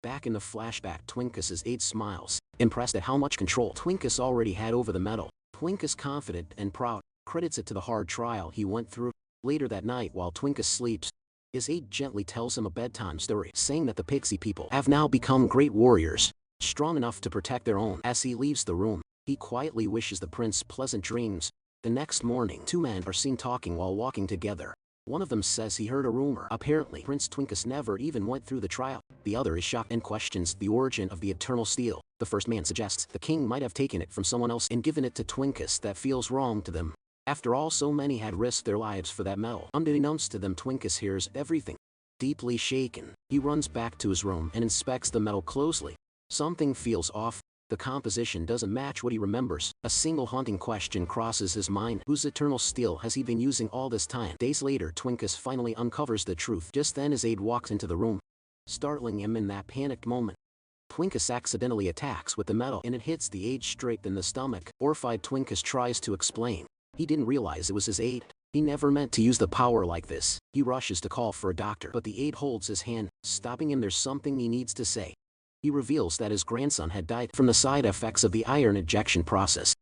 Back in the flashback, Twinkies' aide smiles, impressed at how much control Twinkies already had over the metal. Twinkies, confident and proud, credits it to the hard trial he went through. Later that night, while Twinkies sleeps, his aide gently tells him a bedtime story, saying that the pixie people have now become great warriors, strong enough to protect their own. As he leaves the room, he quietly wishes the prince pleasant dreams. The next morning, 2 men are seen talking while walking together. One of them says he heard a rumor. Apparently, Prince Twinkies never even went through the trial. The other is shocked and questions the origin of the eternal steel. The first man suggests the king might have taken it from someone else and given it to Twinkies. That feels wrong to them. After all, so many had risked their lives for that metal. Unbeknownst to them, Twinkies hears everything. Deeply shaken, he runs back to his room and inspects the metal closely. Something feels off. The composition doesn't match what he remembers. A single haunting question crosses his mind. Whose eternal steel has he been using all this time? Days later, Twinkies finally uncovers the truth. Just then his aide walks into the room, startling him in that panicked moment. Twinkies accidentally attacks with the metal and it hits the aide straight in the stomach. Horrified, Twinkies tries to explain. He didn't realize it was his aide. He never meant to use the power like this. He rushes to call for a doctor, but the aide holds his hand, stopping him. There's something he needs to say. He reveals that his grandson had died from the side effects of the iron ejection process.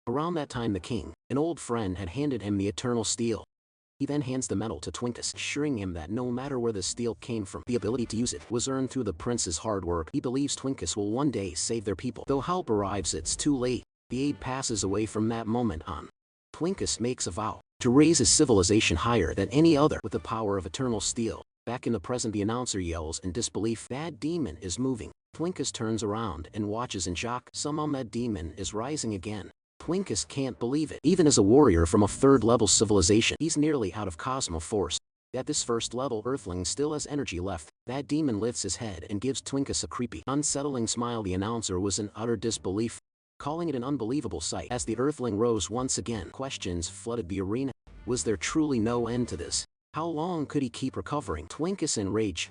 Around that time, the king, an old friend, had handed him the eternal steel. He then hands the metal to Twinkies, assuring him that no matter where the steel came from, the ability to use it was earned through the prince's hard work. He believes Twinkies will one day save their people. Though help arrives, it's too late. The aide passes away. From that moment on, Twinkies makes a vow to raise his civilization higher than any other with the power of eternal steel. Back in the present, the announcer yells in disbelief, "That demon is moving." Twinkies turns around and watches in shock. Somehow that demon is rising again. Twinkies can't believe it. Even as a warrior from a 3rd-level civilization, he's nearly out of Cosmo Force. At this 1st level, Earthling still has energy left. That demon lifts his head and gives Twinkus a creepy, unsettling smile. The announcer was in utter disbelief, calling it an unbelievable sight. As the Earthling rose once again, questions flooded the arena. Was there truly no end to this? How long could he keep recovering? Twinkus, in rage,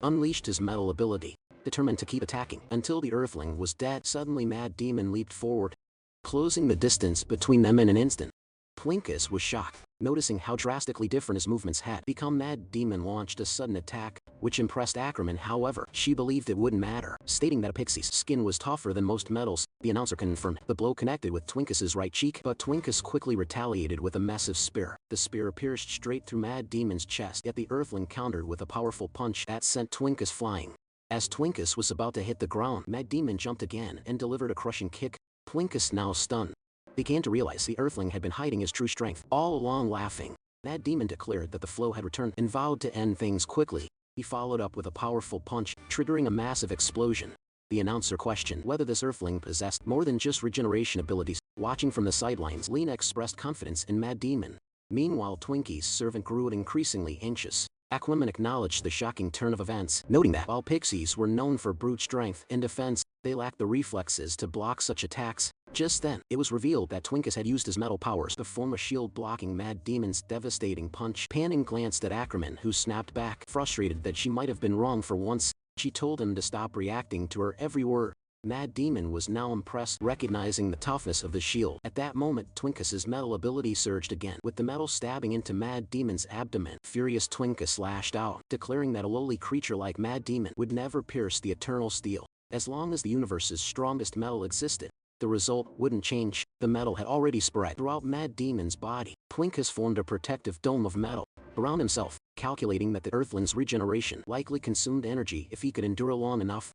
unleashed his metal ability, determined to keep attacking until the Earthling was dead. Suddenly Mad Demon leaped forward, closing the distance between them in an instant. Twinkus was shocked, noticing how drastically different his movements had become. Mad Demon launched a sudden attack, which impressed Ackerman. However, she believed it wouldn't matter, stating that a pixie's skin was tougher than most metals. The announcer confirmed the blow connected with Twinkus's right cheek, but Twinkus quickly retaliated with a massive spear. The spear pierced straight through Mad Demon's chest, yet the Earthling countered with a powerful punch that sent Twinkus flying. As Twinkus was about to hit the ground, Mad Demon jumped again and delivered a crushing kick. Twinkus, now stunned, began to realize the Earthling had been hiding his true strength all along. Laughing, Mad Demon declared that the flow had returned and vowed to end things quickly. He followed up with a powerful punch, triggering a massive explosion. The announcer questioned whether this Earthling possessed more than just regeneration abilities. Watching from the sidelines, Lena expressed confidence in Mad Demon. Meanwhile, Twinkie's servant grew increasingly anxious. Aquaman acknowledged the shocking turn of events, noting that while pixies were known for brute strength and defense, they lacked the reflexes to block such attacks. Just then, it was revealed that Twinkus had used his metal powers to form a shield blocking Mad Demon's devastating punch. Panning glanced at Ackerman, who snapped back, frustrated that she might have been wrong for once. She told him to stop reacting to her every word. Mad Demon was now impressed, recognizing the toughness of the shield. At that moment, Twinkus's metal ability surged again, with the metal stabbing into Mad Demon's abdomen. Furious, Twinkus lashed out, declaring that a lowly creature like Mad Demon would never pierce the eternal steel. As long as the universe's strongest metal existed, the result wouldn't change. The metal had already spread throughout Mad Demon's body. Twinkus formed a protective dome of metal around himself, calculating that the Earthling's regeneration likely consumed energy if he could endure long enough.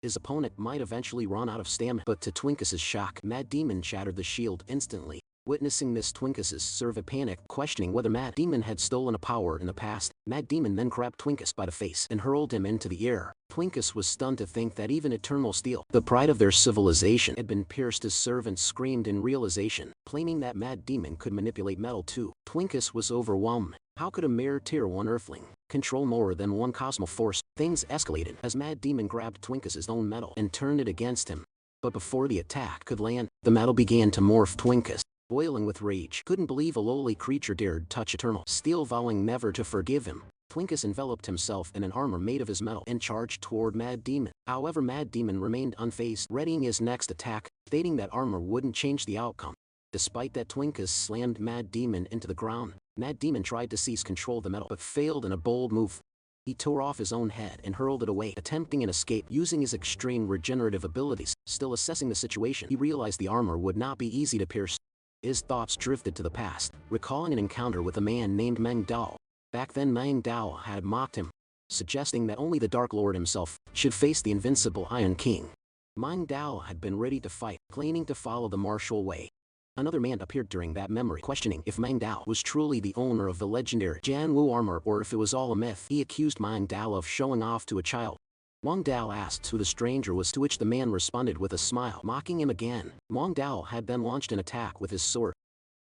His opponent might eventually run out of stamina, but to Twinkus's shock, Mad Demon shattered the shield instantly. Witnessing this, Twinkus's servant panicked, questioning whether Mad Demon had stolen a power in the past. Mad Demon then grabbed Twinkus by the face and hurled him into the air. Twinkus was stunned to think that even eternal steel, the pride of their civilization, had been pierced. His servant screamed in realization, claiming that Mad Demon could manipulate metal too. Twinkus was overwhelmed. How could a mere Tier 1 Earthling control more than one cosmic force? Things escalated as Mad Demon grabbed Twinkus's own metal and turned it against him. But before the attack could land, the metal began to morph. Twinkus, boiling with rage, couldn't believe a lowly creature dared touch eternal steel, vowing never to forgive him. Twinkus enveloped himself in an armor made of his metal and charged toward Mad Demon. However, Mad Demon remained unfazed, readying his next attack, stating that armor wouldn't change the outcome. Despite that, Twinkus slammed Mad Demon into the ground. Mad Demon tried to seize control of the metal, but failed in a bold move. He tore off his own head and hurled it away, attempting an escape using his extreme regenerative abilities. Still assessing the situation, he realized the armor would not be easy to pierce. His thoughts drifted to the past, recalling an encounter with a man named Meng Dao. Back then, Meng Dao had mocked him, suggesting that only the Dark Lord himself should face the invincible Iron King. Meng Dao had been ready to fight, claiming to follow the martial way. Another man appeared during that memory, questioning if Meng Dao was truly the owner of the legendary Janwu armor or if it was all a myth. He accused Meng Dao of showing off to a child. Meng Dao asked who the stranger was, to which the man responded with a smile, mocking him again. Meng Dao had then launched an attack with his sword.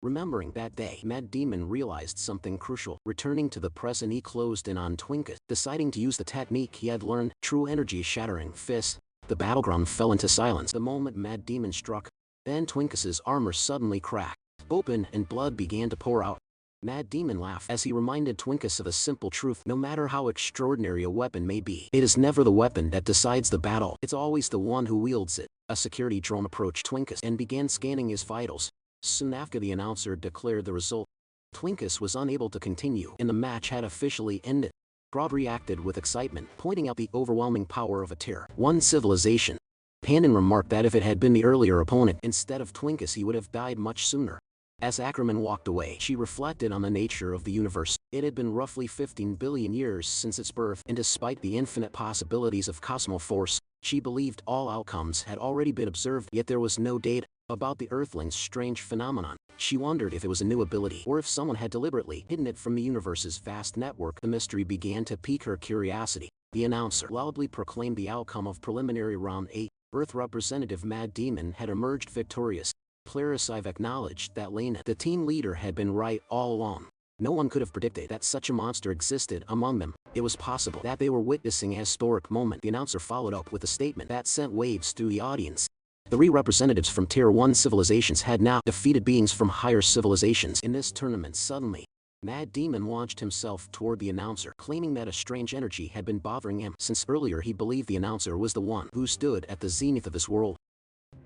Remembering that day, Mad Demon realized something crucial. Returning to the present, he closed in on Twinkus, deciding to use the technique he had learned, True Energy Shattering Fist. The battleground fell into silence the moment Mad Demon struck. Then Twinkus's armor suddenly cracked open and blood began to pour out. Mad Demon laughed as he reminded Twinkus of a simple truth: no matter how extraordinary a weapon may be, it is never the weapon that decides the battle, it's always the one who wields it. A security drone approached Twinkus and began scanning his vitals. Soon after, the announcer declared the result. Twinkus was unable to continue, and the match had officially ended. Broad reacted with excitement, pointing out the overwhelming power of a Tier 1 civilization. Pannon remarked that if it had been the earlier opponent instead of Twinkus, he would have died much sooner. As Ackerman walked away, she reflected on the nature of the universe. It had been roughly 15 billion years since its birth, and despite the infinite possibilities of cosmic force, she believed all outcomes had already been observed, yet there was no data about the Earthling's strange phenomenon. She wondered if it was a new ability, or if someone had deliberately hidden it from the universe's vast network. The mystery began to pique her curiosity. The announcer loudly proclaimed the outcome of preliminary round 8. Earth representative Mad Demon had emerged victorious. Clarisive acknowledged that Lena, the team leader, had been right all along. No one could have predicted that such a monster existed among them. It was possible that they were witnessing a historic moment. The announcer followed up with a statement that sent waves through the audience. 3 representatives from Tier 1 civilizations had now defeated beings from higher civilizations in this tournament. Suddenly, Mad Demon launched himself toward the announcer, claiming that a strange energy had been bothering him since earlier he believed the announcer was the one who stood at the zenith of his world.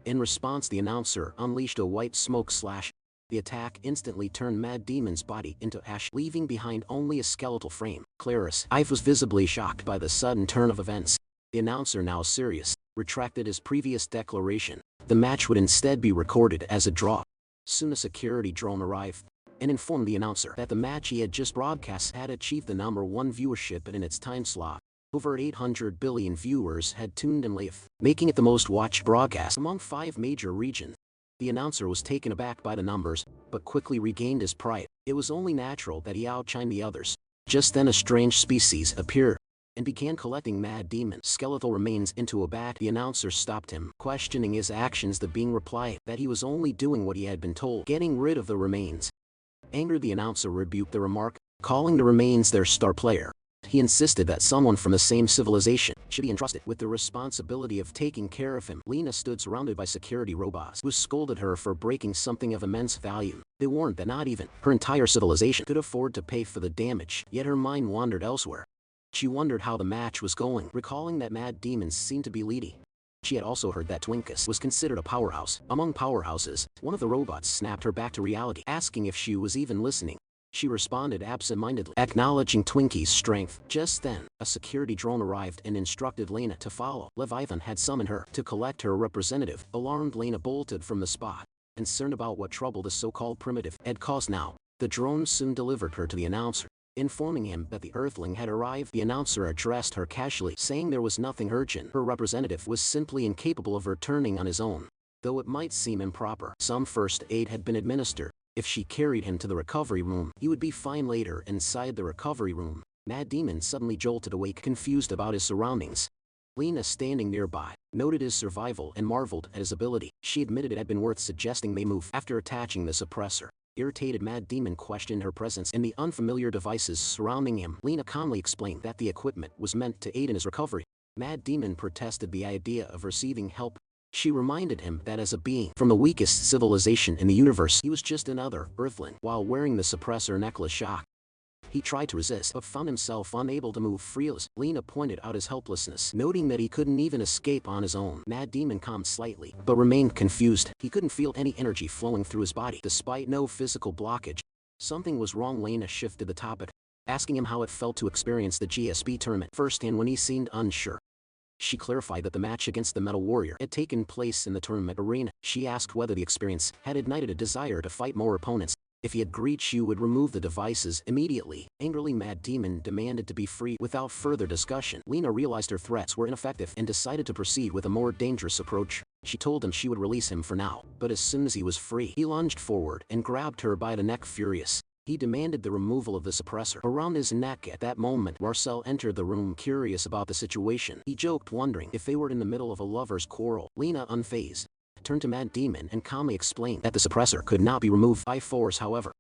In response, the announcer unleashed a white smoke slash. The attack instantly turned Mad Demon's body into ash, leaving behind only a skeletal frame. Claris, I was visibly shocked by the sudden turn of events. The announcer, now serious, retracted his previous declaration. The match would instead be recorded as a draw. Soon a security drone arrived and informed the announcer that the match he had just broadcast had achieved the #1 viewership in its time slot. Over 800 billion viewers had tuned in live, making it the most watched broadcast among 5 major regions. The announcer was taken aback by the numbers, but quickly regained his pride. It was only natural that he outshined the others. Just then a strange species appeared and began collecting Mad Demon's skeletal remains into a bag. The announcer stopped him, questioning his actions. The being replied that he was only doing what he had been told, getting rid of the remains. Angered, the announcer rebuked the remark, calling the remains their star player. He insisted that someone from the same civilization should be entrusted with the responsibility of taking care of him. Lena stood surrounded by security robots who scolded her for breaking something of immense value. They warned that not even her entire civilization could afford to pay for the damage, yet her mind wandered elsewhere. She wondered how the match was going, recalling that Mad Demons seemed to be leading. She had also heard that Twinkus was considered a powerhouse among powerhouses. One of the robots snapped her back to reality, asking if she was even listening. She responded absent-mindedly, acknowledging Twinkie's strength. Just then, a security drone arrived and instructed Lena to follow. Leviathan had summoned her to collect her representative. Alarmed, Lena bolted from the spot, concerned about what trouble the so-called primitive had caused now. The drone soon delivered her to the announcer, informing him that the Earthling had arrived. The announcer addressed her casually, saying there was nothing urgent. Her representative was simply incapable of returning on his own. Though it might seem improper, some first aid had been administered. If she carried him to the recovery room, he would be fine later. Inside the recovery room, Mad Demon suddenly jolted awake, confused about his surroundings. Lena, standing nearby, noted his survival and marveled at his ability. She admitted it had been worth suggesting they move after attaching the suppressor. Irritated, Mad Demon questioned her presence and the unfamiliar devices surrounding him. Lena calmly explained that the equipment was meant to aid in his recovery. Mad Demon protested the idea of receiving help. She reminded him that as a being from the weakest civilization in the universe, he was just another Earthling. While wearing the suppressor necklace shock, he tried to resist but found himself unable to move freely. Lena pointed out his helplessness, noting that he couldn't even escape on his own. Mad Demon calmed slightly, but remained confused. He couldn't feel any energy flowing through his body, despite no physical blockage. Something was wrong. Lena shifted the topic, asking him how it felt to experience the GSP tournament firsthand when he seemed unsure. She clarified that the match against the Metal Warrior had taken place in the tournament arena. She asked whether the experience had ignited a desire to fight more opponents. If he agreed, she would remove the devices immediately. Angrily, Mad Demon demanded to be free without further discussion. Lena realized her threats were ineffective and decided to proceed with a more dangerous approach. She told him she would release him for now, but as soon as he was free, he lunged forward and grabbed her by the neck, furious. He demanded the removal of the suppressor around his neck. At that moment, Marcel entered the room, curious about the situation. He joked, wondering if they were in the middle of a lover's quarrel. Lena, unfazed, turned to Mad Demon and calmly explained that the suppressor could not be removed by force. However,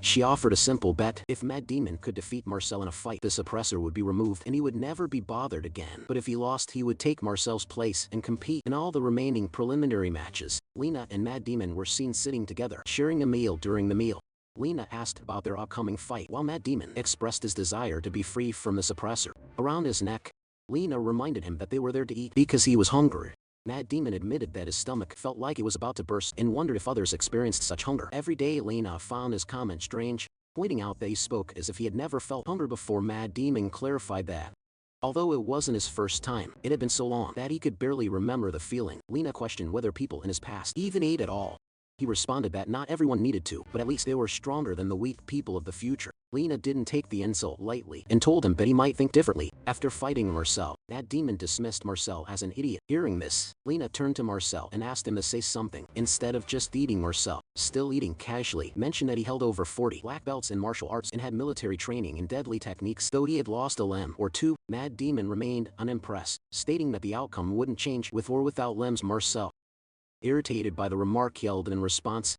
she offered a simple bet. If Mad Demon could defeat Marcel in a fight, the suppressor would be removed and he would never be bothered again. But if he lost, he would take Marcel's place and compete in all the remaining preliminary matches. Lena and Mad Demon were seen sitting together, sharing a meal. During the meal, Lena asked about their upcoming fight, while Mad Demon expressed his desire to be free from the suppressor around his neck. Lena reminded him that they were there to eat because he was hungry. Mad Demon admitted that his stomach felt like it was about to burst and wondered if others experienced such hunger. Every day, Lena found his comment strange, pointing out that he spoke as if he had never felt hunger before. Mad Demon clarified that, although it wasn't his first time, it had been so long that he could barely remember the feeling. Lena questioned whether people in his past even ate at all. He responded that not everyone needed to, but at least they were stronger than the weak people of the future. Lena didn't take the insult lightly and told him that he might think differently. After fighting Marcel, Mad Demon dismissed Marcel as an idiot. Hearing this, Lena turned to Marcel and asked him to say something instead of just eating. Marcel, still eating casually, mentioned that he held over 40 black belts in martial arts and had military training in deadly techniques. Though he had lost a limb or two, Mad Demon remained unimpressed, stating that the outcome wouldn't change with or without limbs. Marcel, irritated by the remark, yelled in response,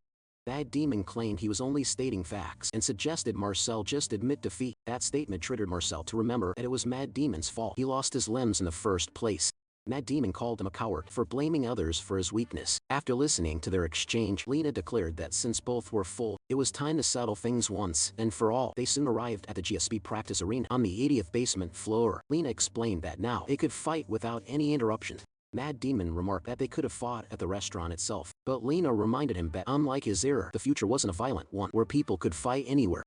Mad Demon claimed he was only stating facts and suggested Marcel just admit defeat. That statement triggered Marcel to remember that it was Mad Demon's fault. He lost his limbs in the first place. Mad Demon called him a coward for blaming others for his weakness. After listening to their exchange, Lena declared that since both were full, it was time to settle things once and for all. They soon arrived at the GSP practice arena on the 80th basement floor. Lena explained that now they could fight without any interruption. Mad Demon remarked that they could have fought at the restaurant itself, but Lena reminded him that unlike his era, the future wasn't a violent one where people could fight anywhere.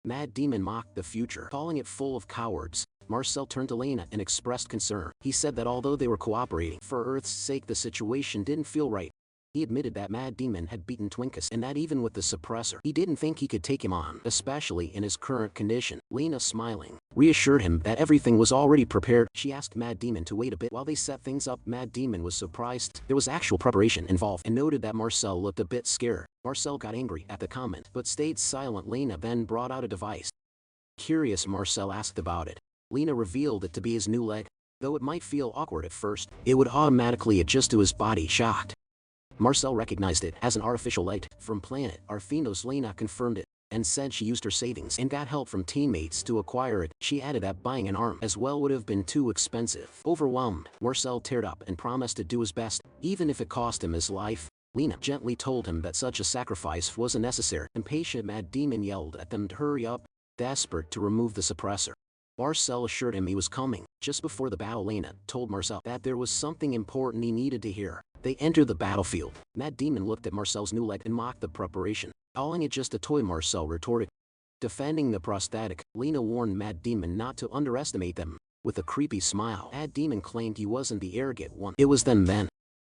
Mad Demon mocked the future, calling it full of cowards. Marcel turned to Lena and expressed concern. He said that although they were cooperating for Earth's sake, the situation didn't feel right. He admitted that Mad Demon had beaten Twinkus and that even with the suppressor, he didn't think he could take him on, especially in his current condition. Lena, smiling, reassured him that everything was already prepared. She asked Mad Demon to wait a bit while they set things up. Mad Demon was surprised there was actual preparation involved and noted that Marcel looked a bit scared. Marcel got angry at the comment, but stayed silent. Lena then brought out a device. Curious, Marcel asked about it. Lena revealed it to be his new leg. Though it might feel awkward at first, it would automatically adjust to his body. Shocked, Marcel recognized it as an artificial leg from planet Arthenos. Lena confirmed it and said she used her savings and got help from teammates to acquire it. She added that buying an arm as well would have been too expensive. Overwhelmed, Marcel teared up and promised to do his best, even if it cost him his life. Lena gently told him that such a sacrifice wasn't necessary. Impatient, Mad Demon yelled at them to hurry up, desperate to remove the suppressor. Marcel assured him he was coming. Just before the battle, Lena told Marcel that there was something important he needed to hear. They entered the battlefield. Mad Demon looked at Marcel's new leg and mocked the preparation, calling it just a toy. Marcel retorted. Defending the prosthetic, Lena warned Mad Demon not to underestimate them. With a creepy smile, Mad Demon claimed he wasn't the arrogant one. It was them then.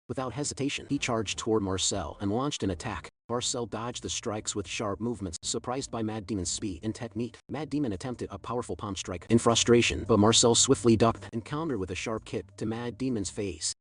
Without hesitation, he charged toward Marcel and launched an attack. Marcel dodged the strikes with sharp movements. Surprised by Mad Demon's speed and technique, Mad Demon attempted a powerful palm strike in frustration, but Marcel swiftly ducked and countered with a sharp kick to Mad Demon's face.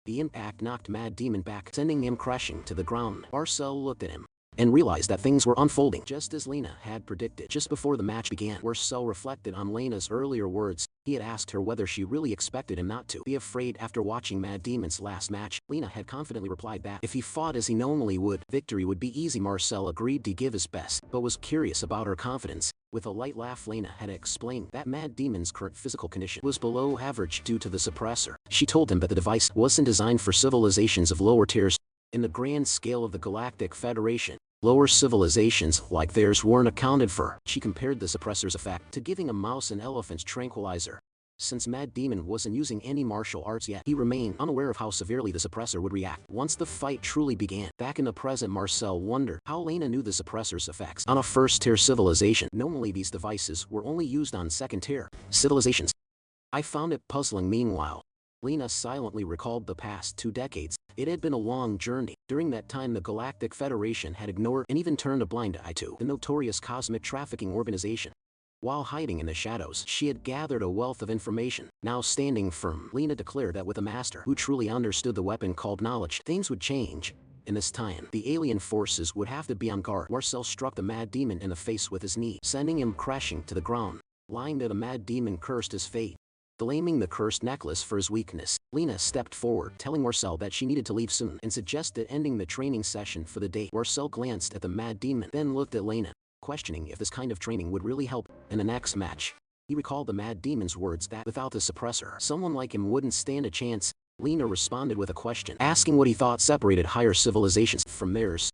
The impact knocked Mad Demon back, sending him crashing to the ground. Marcel looked at him and realized that things were unfolding just as Lena had predicted. Just before the match began, Marcel reflected on Lena's earlier words. He had asked her whether she really expected him not to be afraid after watching Mad Demon's last match. Lena had confidently replied that if he fought as he normally would, victory would be easy. Marcel agreed to give his best, but was curious about her confidence. With a light laugh, Lena had explained that Mad Demon's current physical condition was below average due to the suppressor. She told him that the device wasn't designed for civilizations of lower tiers. In the grand scale of the Galactic Federation, lower civilizations like theirs weren't accounted for. She compared the suppressor's effect to giving a mouse an elephant's tranquilizer. Since Mad Demon wasn't using any martial arts yet, he remained unaware of how severely the suppressor would react once the fight truly began. Back in the present, Marcel wondered how Lena knew the suppressor's effects on a first-tier civilization. Normally these devices were only used on second-tier civilizations. I found it puzzling. Meanwhile, Lena silently recalled the past 2 decades. It had been a long journey. During that time, the Galactic Federation had ignored and even turned a blind eye to the notorious cosmic trafficking organization. While hiding in the shadows, she had gathered a wealth of information. Now standing firm, Lena declared that with a master who truly understood the weapon called knowledge, things would change. In this time, the alien forces would have to be on guard. Marcel struck the Mad Demon in the face with his knee, sending him crashing to the ground. Lying there, the Mad Demon cursed his fate, blaming the cursed necklace for his weakness. Lena stepped forward, telling Marcel that she needed to leave soon and suggested ending the training session for the day. Marcel glanced at the Mad Demon, then looked at Lena, questioning if this kind of training would really help in the next match. He recalled the Mad Demon's words that without the suppressor, someone like him wouldn't stand a chance. Lena responded with a question, asking what he thought separated higher civilizations from theirs.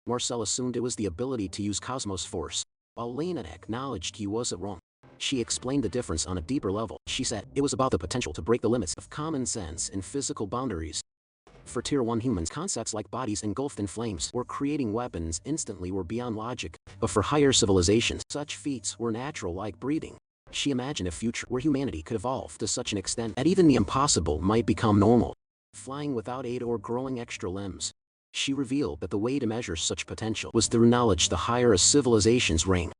Marcel assumed it was the ability to use cosmos force, while Lena acknowledged he wasn't wrong. She explained the difference on a deeper level. She said it was about the potential to break the limits of common sense and physical boundaries. For Tier 1 humans, concepts like bodies engulfed in flames or creating weapons instantly were beyond logic. But for higher civilizations, such feats were natural, like breathing. She imagined a future where humanity could evolve to such an extent that even the impossible might become normal. Flying without aid or growing extra limbs. She revealed that the way to measure such potential was through knowledge. The higher a civilization's rank,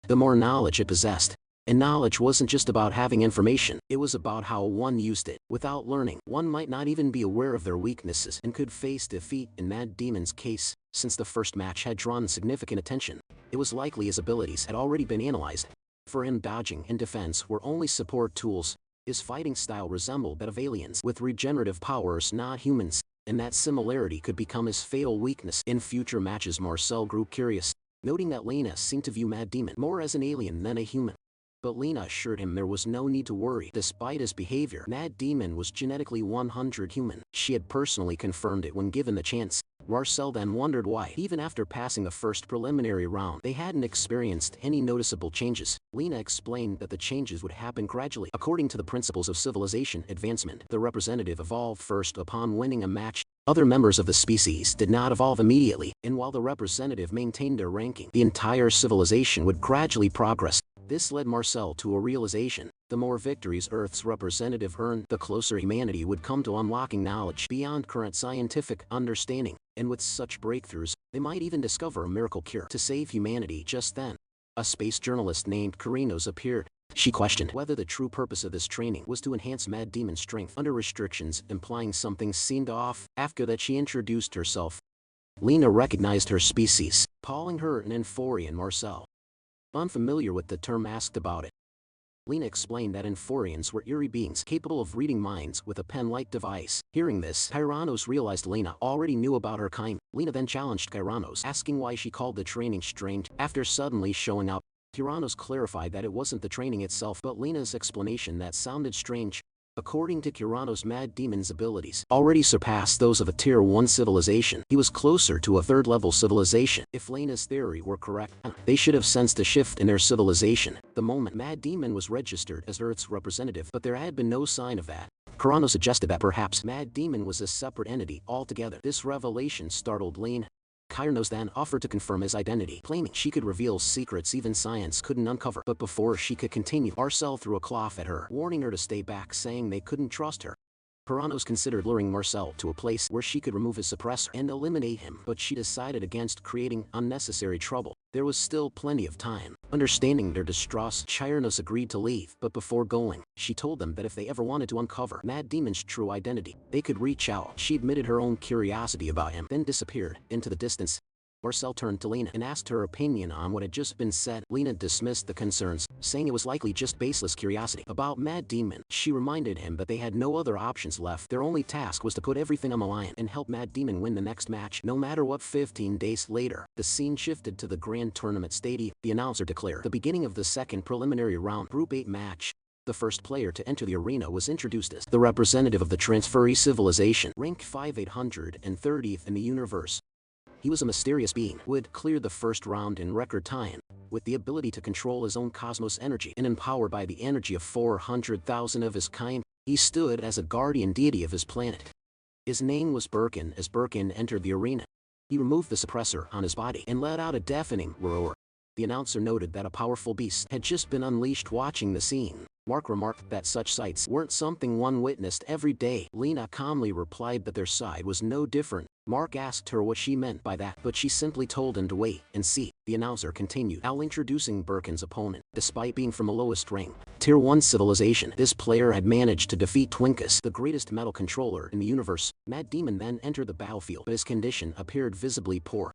the more knowledge it possessed. And knowledge wasn't just about having information, it was about how one used it. Without learning, one might not even be aware of their weaknesses and could face defeat. In Mad Demon's case, since the first match had drawn significant attention, it was likely his abilities had already been analyzed. For him, dodging and defense were only support tools. His fighting style resembled that of aliens with regenerative powers, not humans. and that similarity could become his fatal weakness. In future matches, Marcel grew curious, noting that Lena seemed to view Mad Demon more as an alien than a human. But Lena assured him there was no need to worry. Despite his behavior, Mad Demon was genetically 100 human. She had personally confirmed it when given the chance. Marcel then wondered why, even after passing the first preliminary round, they hadn't experienced any noticeable changes. Lena explained that the changes would happen gradually. According to the principles of civilization advancement, the representative evolved first upon winning a match. Other members of the species did not evolve immediately, and while the representative maintained their ranking, the entire civilization would gradually progress. This led Marcel to a realization: the more victories Earth's representative earned, the closer humanity would come to unlocking knowledge beyond current scientific understanding. And with such breakthroughs, they might even discover a miracle cure to save humanity. Just then, a space journalist named Karinos appeared. She questioned whether the true purpose of this training was to enhance Mad Demon's strength under restrictions, implying something seemed off. After that, she introduced herself. Lena recognized her species, calling her an Amphorian. Marcel, unfamiliar with the term, asked about it. Lena explained that Amphorians were eerie beings capable of reading minds with a pen-like device. Hearing this, Kyranos realized Lena already knew about her kind. Lena then challenged Kyranos, asking why she called the training strange. After suddenly showing up, Kyranos clarified that it wasn't the training itself but Lena's explanation that sounded strange. According to Kyranos, Mad Demon's abilities already surpassed those of a Tier 1 civilization. He was closer to a third-level civilization. If Lena's theory were correct, they should have sensed a shift in their civilization the moment Mad Demon was registered as Earth's representative, but there had been no sign of that. Kyranos suggested that perhaps Mad Demon was a separate entity altogether. This revelation startled Lena. Kyranos then offered to confirm his identity, claiming she could reveal secrets even science couldn't uncover. But before she could continue, Marcel threw a cloth at her, warning her to stay back, saying they couldn't trust her. Kyranos considered luring Marcel to a place where she could remove his suppressor and eliminate him, but she decided against creating unnecessary trouble. There was still plenty of time. Understanding their distrust, Kyranos agreed to leave, but before going, she told them that if they ever wanted to uncover Mad Demon's true identity, they could reach out. She admitted her own curiosity about him, then disappeared into the distance. Marcel turned to Lena and asked her opinion on what had just been said. Lena dismissed the concerns, saying it was likely just baseless curiosity about Mad Demon. She reminded him that they had no other options left. Their only task was to put everything on the line and help Mad Demon win the next match, no matter what. 15 days later, the scene shifted to the Grand Tournament Stadium. The announcer declared the beginning of the second preliminary round Group 8 match. The first player to enter the arena was introduced as the representative of the transferee civilization, ranked 5830th in the universe. He was a mysterious being who had cleared the first round in record time, with the ability to control his own cosmos energy, and empowered by the energy of 400,000 of his kind. He stood as a guardian deity of his planet. His name was Birkin. As Birkin entered the arena, he removed the suppressor on his body and let out a deafening roar. The announcer noted that a powerful beast had just been unleashed. Watching the scene, Mark remarked that such sights weren't something one witnessed every day. Lena calmly replied that their side was no different. Mark asked her what she meant by that, but she simply told him to wait and see. The announcer continued, now introducing Birkin's opponent. Despite being from the lowest rank, Tier 1 civilization, this player had managed to defeat Twinkus, the greatest metal controller in the universe. Mad Demon then entered the battlefield, but his condition appeared visibly poor.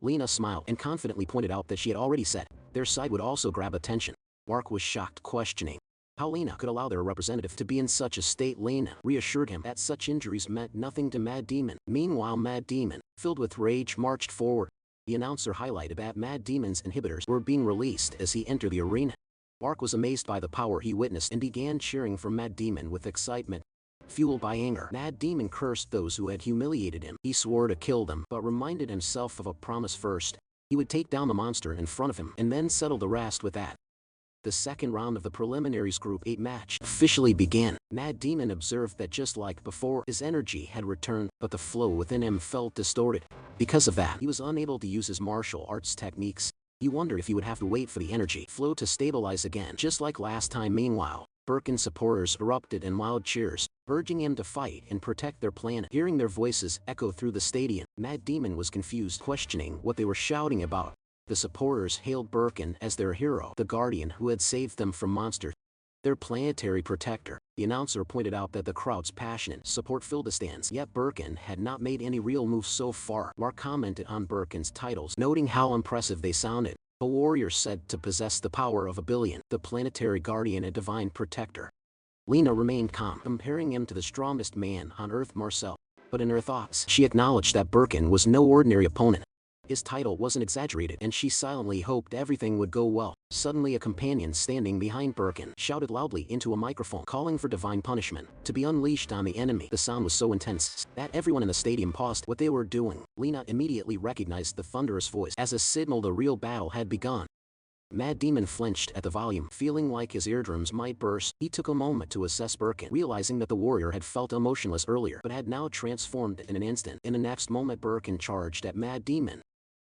Lena smiled and confidently pointed out that she had already said their side would also grab attention. Mark was shocked, questioning how Lena could allow their representative to be in such a state. Lena reassured him that such injuries meant nothing to Mad Demon. Meanwhile, Mad Demon, filled with rage, marched forward. The announcer highlighted that Mad Demon's inhibitors were being released as he entered the arena. Mark was amazed by the power he witnessed and began cheering for Mad Demon with excitement. Fueled by anger, Mad Demon cursed those who had humiliated him. He swore to kill them, but reminded himself of a promise first. He would take down the monster in front of him and then settle the rest with that. The second round of the preliminaries Group 8 match officially began. Mad Demon observed that just like before, his energy had returned, but the flow within him felt distorted. Because of that, he was unable to use his martial arts techniques. He wondered if he would have to wait for the energy flow to stabilize again, just like last time. Meanwhile, Birkin's supporters erupted in loud cheers, urging him to fight and protect their planet. Hearing their voices echo through the stadium, Mad Demon was confused, questioning what they were shouting about. The supporters hailed Birkin as their hero, the guardian who had saved them from monsters, their planetary protector. The announcer pointed out that the crowd's passionate support filled the stands, yet Birkin had not made any real moves so far. Mark commented on Birkin's titles, noting how impressive they sounded. A warrior said to possess the power of a billion, the planetary guardian, a divine protector. Lena remained calm, comparing him to the strongest man on Earth, Marcel. But in her thoughts, she acknowledged that Birkin was no ordinary opponent. His title wasn't exaggerated, and she silently hoped everything would go well. Suddenly a companion standing behind Birkin shouted loudly into a microphone, calling for divine punishment to be unleashed on the enemy. The sound was so intense that everyone in the stadium paused what they were doing. Lena immediately recognized the thunderous voice as a signal the real battle had begun. Mad Demon flinched at the volume, feeling like his eardrums might burst. He took a moment to assess Birkin, realizing that the warrior had felt emotionless earlier but had now transformed in an instant. In the next moment, Birkin charged at Mad Demon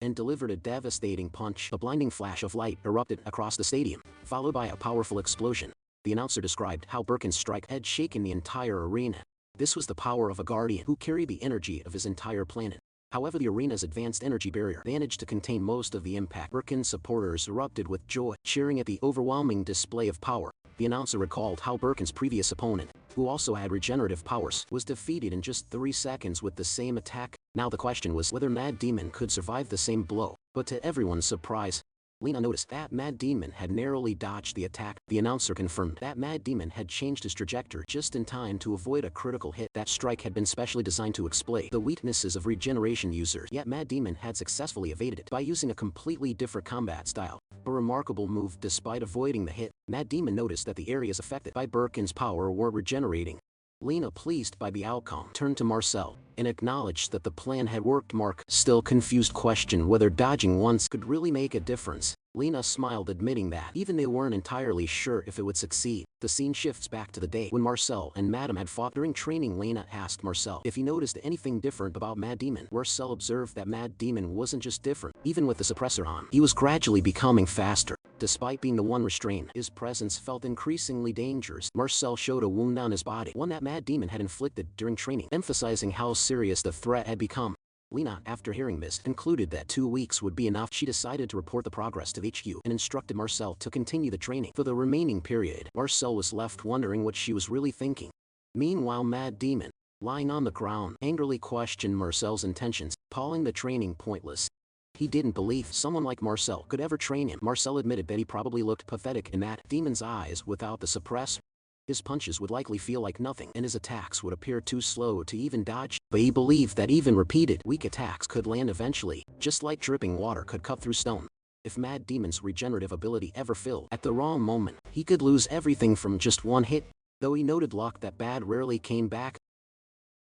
and delivered a devastating punch. A blinding flash of light erupted across the stadium, followed by a powerful explosion. The announcer described how Birkin's strike had shaken the entire arena. This was the power of a guardian who carried the energy of his entire planet. However, the arena's advanced energy barrier managed to contain most of the impact. Birkin's supporters erupted with joy, cheering at the overwhelming display of power. The announcer recalled how Birkin's previous opponent, who also had regenerative powers, was defeated in just 3 seconds with the same attack. Now the question was whether Mad Demon could survive the same blow. But to everyone's surprise, Lena noticed that Mad Demon had narrowly dodged the attack. The announcer confirmed that Mad Demon had changed his trajectory just in time to avoid a critical hit. That strike had been specially designed to exploit the weaknesses of regeneration users, yet Mad Demon had successfully evaded it by using a completely different combat style. A remarkable move. Despite avoiding the hit, Mad Demon noticed that the areas affected by Birkin's power were regenerating. Lena, pleased by the outcome, turned to Marcel and acknowledged that the plan had worked. Mark, still confused, questioned whether dodging once could really make a difference. Lena smiled, admitting that even they weren't entirely sure if it would succeed. The scene shifts back to the day when Marcel and Madame had fought. During training, Lena asked Marcel if he noticed anything different about Mad Demon. Marcel observed that Mad Demon wasn't just different. Even with the suppressor on, he was gradually becoming faster. Despite being the one restrained, his presence felt increasingly dangerous. Marcel showed a wound on his body, one that Mad Demon had inflicted during training, emphasizing how serious the threat had become. Lena, after hearing this, concluded that 2 weeks would be enough. She decided to report the progress to HQ and instructed Marcel to continue the training for the remaining period. Marcel was left wondering what she was really thinking. Meanwhile, Mad Demon, lying on the ground, angrily questioned Marcel's intentions, calling the training pointless. He didn't believe someone like Marcel could ever train him. Marcel admitted that he probably looked pathetic in Mad Demon's eyes without the suppressor. His punches would likely feel like nothing, and his attacks would appear too slow to even dodge. But he believed that even repeated, weak attacks could land eventually, just like dripping water could cut through stone. If Mad Demon's regenerative ability ever failed at the wrong moment, he could lose everything from just one hit. Though he noted luck that bad rarely came back.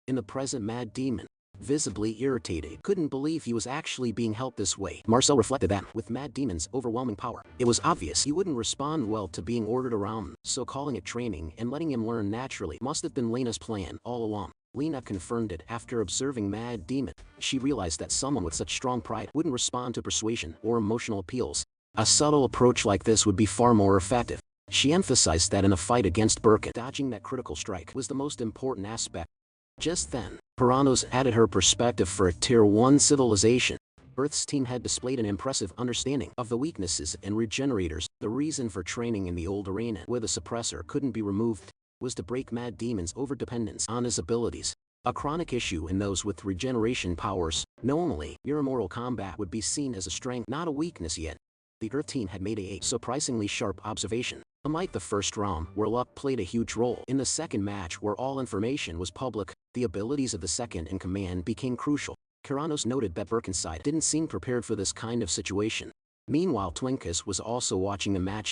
In the present, Mad Demon, visibly irritated, couldn't believe he was actually being helped this way. Marcel reflected that, with Mad Demon's overwhelming power, it was obvious he wouldn't respond well to being ordered around, so calling it training and letting him learn naturally must have been Lena's plan all along. Lena confirmed it after observing Mad Demon. She realized that someone with such strong pride wouldn't respond to persuasion or emotional appeals. A subtle approach like this would be far more effective. She emphasized that in a fight against Birkin, dodging that critical strike was the most important aspect. Just then, Puranos added her perspective. For a Tier 1 civilization, Earth's team had displayed an impressive understanding of the weaknesses and regenerators. The reason for training in the old arena, where the suppressor couldn't be removed, was to break Mad Demon's overdependence on his abilities. A chronic issue in those with regeneration powers. Normally, your immortal combat would be seen as a strength, not a weakness. Yet the Earth team had made a surprisingly sharp observation. Unlike the first round, where luck played a huge role, in the second match, where all information was public, the abilities of the second in command became crucial. Kuranos noted that Birkin's side didn't seem prepared for this kind of situation. Meanwhile, Twinkus was also watching the match.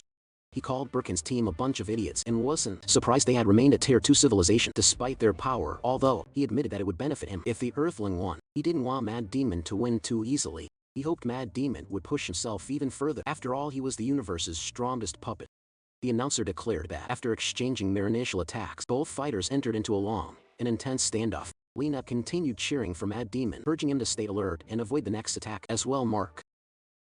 He called Birkin's team a bunch of idiots and wasn't surprised they had remained a Tier 2 civilization despite their power, although he admitted that it would benefit him if the Earthling won. He didn't want Mad Demon to win too easily. He hoped Mad Demon would push himself even further. After all, he was the universe's strongest puppet. The announcer declared that after exchanging their initial attacks, both fighters entered into a long and intense standoff. Lena continued cheering for Mad Demon, urging him to stay alert and avoid the next attack as well. Mark,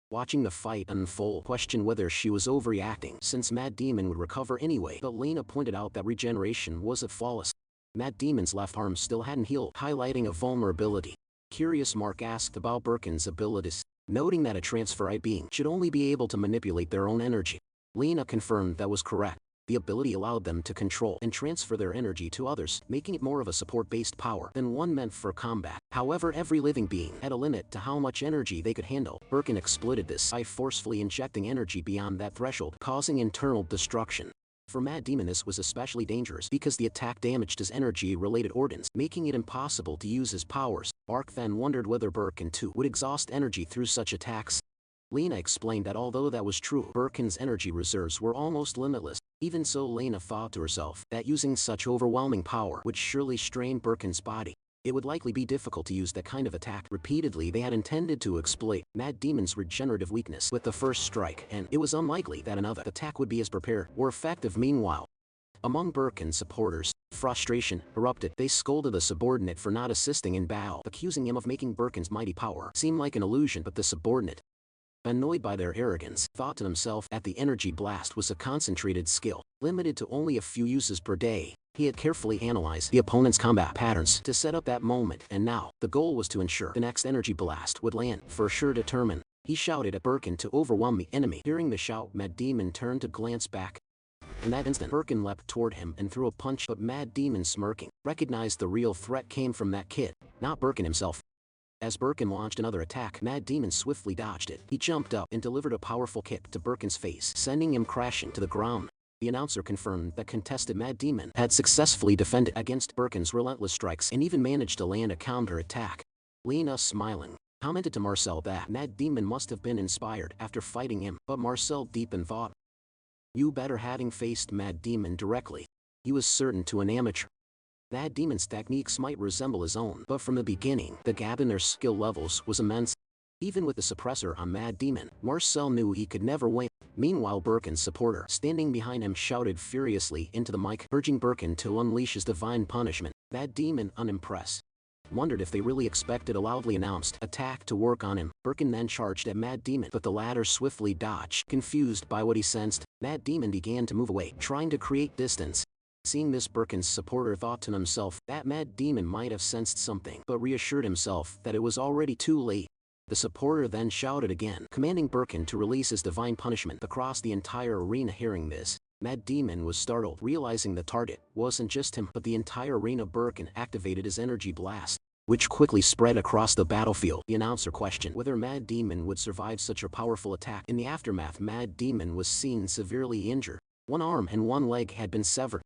watching the fight unfold, questioned whether she was overreacting since Mad Demon would recover anyway, but Lena pointed out that regeneration wasn't flawless. Mad Demon's left arm still hadn't healed, highlighting a vulnerability. Curious, Mark asked about Birkin's abilities, noting that a transferite being should only be able to manipulate their own energy. Lena confirmed that was correct. The ability allowed them to control and transfer their energy to others, making it more of a support-based power than one meant for combat. However, every living being had a limit to how much energy they could handle. Birkin exploited this by forcefully injecting energy beyond that threshold, causing internal destruction. For Mad Demon this was especially dangerous because the attack damaged his energy-related organs, making it impossible to use his powers. Bark then wondered whether Birkin too would exhaust energy through such attacks. Lena explained that although that was true, Birkin's energy reserves were almost limitless. Even so, Lena thought to herself that using such overwhelming power would surely strain Birkin's body. It would likely be difficult to use that kind of attack repeatedly. They had intended to exploit Mad Demon's regenerative weakness with the first strike, and it was unlikely that another attack would be as prepared or effective. Meanwhile, among Birkin's supporters, frustration erupted. They scolded the subordinate for not assisting in battle, accusing him of making Birkin's mighty power seem like an illusion. But the subordinate, annoyed by their arrogance, thought to himself that the energy blast was a concentrated skill, limited to only a few uses per day. He had carefully analyzed the opponent's combat patterns to set up that moment, and now, the goal was to ensure the next energy blast would land. For sure determined, he shouted at Birkin to overwhelm the enemy. Hearing the shout, Mad Demon turned to glance back. In that instant, Birkin leapt toward him and threw a punch, but Mad Demon, smirking, recognized the real threat came from that kid, not Birkin himself. As Birkin launched another attack, Mad Demon swiftly dodged it. He jumped up and delivered a powerful kick to Birkin's face, sending him crashing to the ground. The announcer confirmed that contested Mad Demon had successfully defended against Birkin's relentless strikes and even managed to land a counter-attack. Lena, smiling, commented to Marcel that Mad Demon must have been inspired after fighting him, but Marcel deep in thought. You better. Having faced Mad Demon directly, he was certain to an amateur. Mad Demon's techniques might resemble his own, but from the beginning, the gap in their skill levels was immense. Even with the suppressor on Mad Demon, Marcel knew he could never win. Meanwhile, Birkin's supporter, standing behind him, shouted furiously into the mic, urging Birkin to unleash his divine punishment. Mad Demon, unimpressed, wondered if they really expected a loudly announced attack to work on him. Birkin then charged at Mad Demon, but the latter swiftly dodged. Confused by what he sensed, Mad Demon began to move away, trying to create distance. Seeing this, Birkin's supporter thought to himself that Mad Demon might have sensed something, but reassured himself that it was already too late. The supporter then shouted again, commanding Birkin to release his divine punishment across the entire arena. Hearing this, Mad Demon was startled, realizing the target wasn't just him, but the entire arena. Birkin activated his energy blast, which quickly spread across the battlefield. The announcer questioned whether Mad Demon would survive such a powerful attack. In the aftermath, Mad Demon was seen severely injured. One arm and one leg had been severed.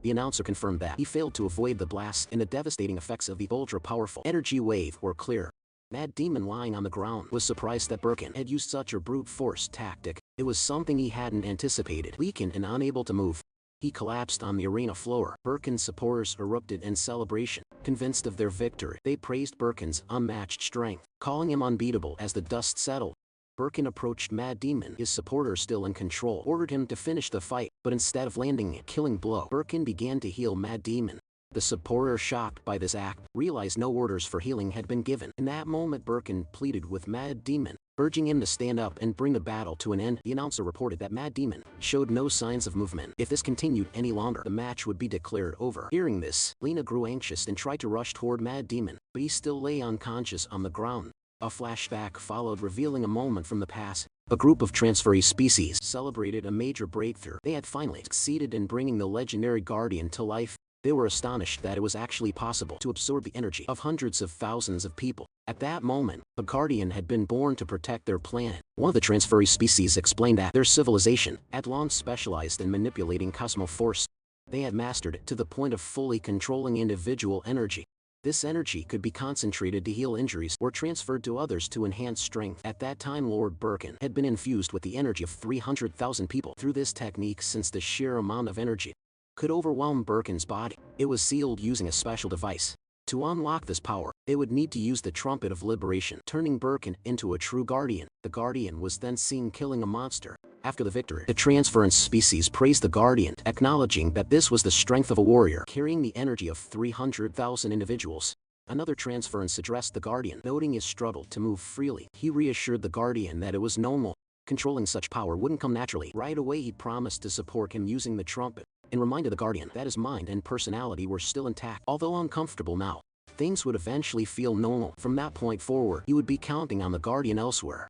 The announcer confirmed that he failed to avoid the blast, and the devastating effects of the ultra-powerful energy wave were clear. Mad Demon, lying on the ground, was surprised that Birkin had used such a brute force tactic. It was something he hadn't anticipated. Weakened and unable to move, he collapsed on the arena floor. Birkin's supporters erupted in celebration. Convinced of their victory, they praised Birkin's unmatched strength, calling him unbeatable. As the dust settled, Birkin approached Mad Demon. His supporter, still in control, ordered him to finish the fight, but instead of landing a killing blow, Birkin began to heal Mad Demon. The supporter, shocked by this act, realized no orders for healing had been given. In that moment, Birkin pleaded with Mad Demon, urging him to stand up and bring the battle to an end. The announcer reported that Mad Demon showed no signs of movement. If this continued any longer, the match would be declared over. Hearing this, Lena grew anxious and tried to rush toward Mad Demon, but he still lay unconscious on the ground. A flashback followed, revealing a moment from the past. A group of transferee species celebrated a major breakthrough. They had finally succeeded in bringing the legendary Guardian to life. They were astonished that it was actually possible to absorb the energy of hundreds of thousands of people. At that moment, a Guardian had been born to protect their planet. One of the transferee species explained that their civilization had long specialized in manipulating cosmic force. They had mastered it to the point of fully controlling individual energy. This energy could be concentrated to heal injuries or transferred to others to enhance strength. At that time, Lord Birkin had been infused with the energy of 300,000 people. Through this technique, since the sheer amount of energy could overwhelm Birkin's body, it was sealed using a special device. To unlock this power, they would need to use the Trumpet of Liberation, turning Birkin into a true Guardian. The Guardian was then seen killing a monster. After the victory, the transference species praised the Guardian, acknowledging that this was the strength of a warrior carrying the energy of 300,000 individuals. Another transference addressed the Guardian, noting his struggle to move freely. He reassured the Guardian that it was normal. Controlling such power wouldn't come naturally. Right away, he promised to support him using the trumpet, and reminded the Guardian that his mind and personality were still intact. Although uncomfortable now, things would eventually feel normal. From that point forward, he would be counting on the Guardian elsewhere.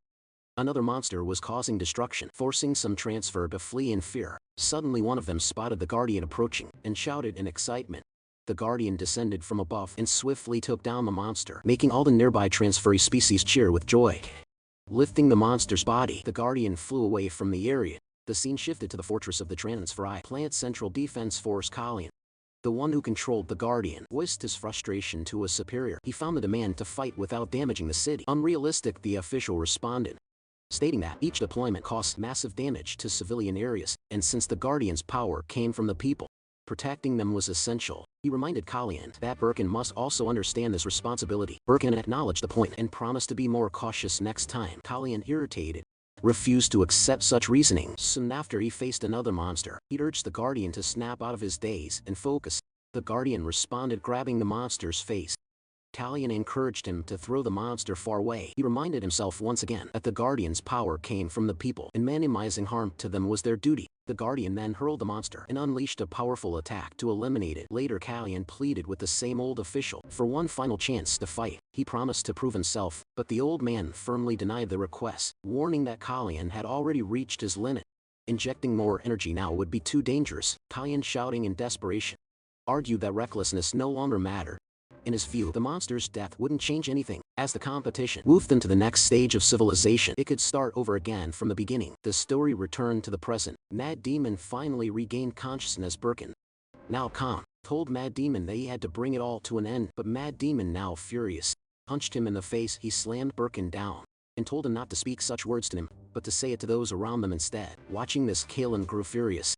Another monster was causing destruction, forcing some transfer to flee in fear. Suddenly, one of them spotted the Guardian approaching and shouted in excitement. The Guardian descended from above and swiftly took down the monster, making all the nearby transferee species cheer with joy. Lifting the monster's body, the Guardian flew away from the area. The scene shifted to the fortress of the Transferai Plant Central Defense Force Kalian. The one who controlled the Guardian voiced his frustration to a superior. He found the demand to fight without damaging the city unrealistic. The official responded, stating that each deployment costs massive damage to civilian areas, and since the Guardian's power came from the people, protecting them was essential. He reminded Kalian that Birkin must also understand this responsibility. Birkin acknowledged the point and promised to be more cautious next time. Kalian, irritated, refused to accept such reasoning. Soon after, he faced another monster. He urged the Guardian to snap out of his daze and focus. The Guardian responded, grabbing the monster's face. Kalian encouraged him to throw the monster far away. He reminded himself once again that the Guardian's power came from the people, and minimizing harm to them was their duty. The Guardian then hurled the monster and unleashed a powerful attack to eliminate it. Later, Kalian pleaded with the same old official for one final chance to fight. He promised to prove himself, but the old man firmly denied the request, warning that Kalian had already reached his limit. Injecting more energy now would be too dangerous. Kalian, shouting in desperation, argued that recklessness no longer mattered. In his view, the monster's death wouldn't change anything. As the competition moved into the next stage of civilization, it could start over again from the beginning. The story returned to the present. Mad Demon finally regained consciousness. Birkin, now calm, told Mad Demon that he had to bring it all to an end, but Mad Demon, now furious, punched him in the face. He slammed Birkin down and told him not to speak such words to him, but to say it to those around them instead. Watching this, Kalen grew furious.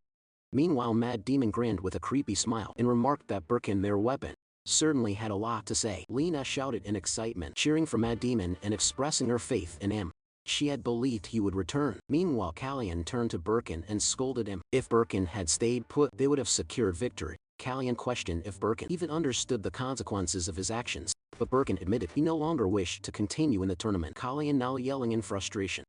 Meanwhile, Mad Demon grinned with a creepy smile and remarked that Birkin, their weapon, certainly had a lot to say. Lena shouted in excitement, cheering for Mad Demon and expressing her faith in him. She had believed he would return. Meanwhile, Kalian turned to Birkin and scolded him. If Birkin had stayed put, they would have secured victory. Kalian questioned if Birkin even understood the consequences of his actions, but Birkin admitted he no longer wished to continue in the tournament. Kalian, now yelling in frustration,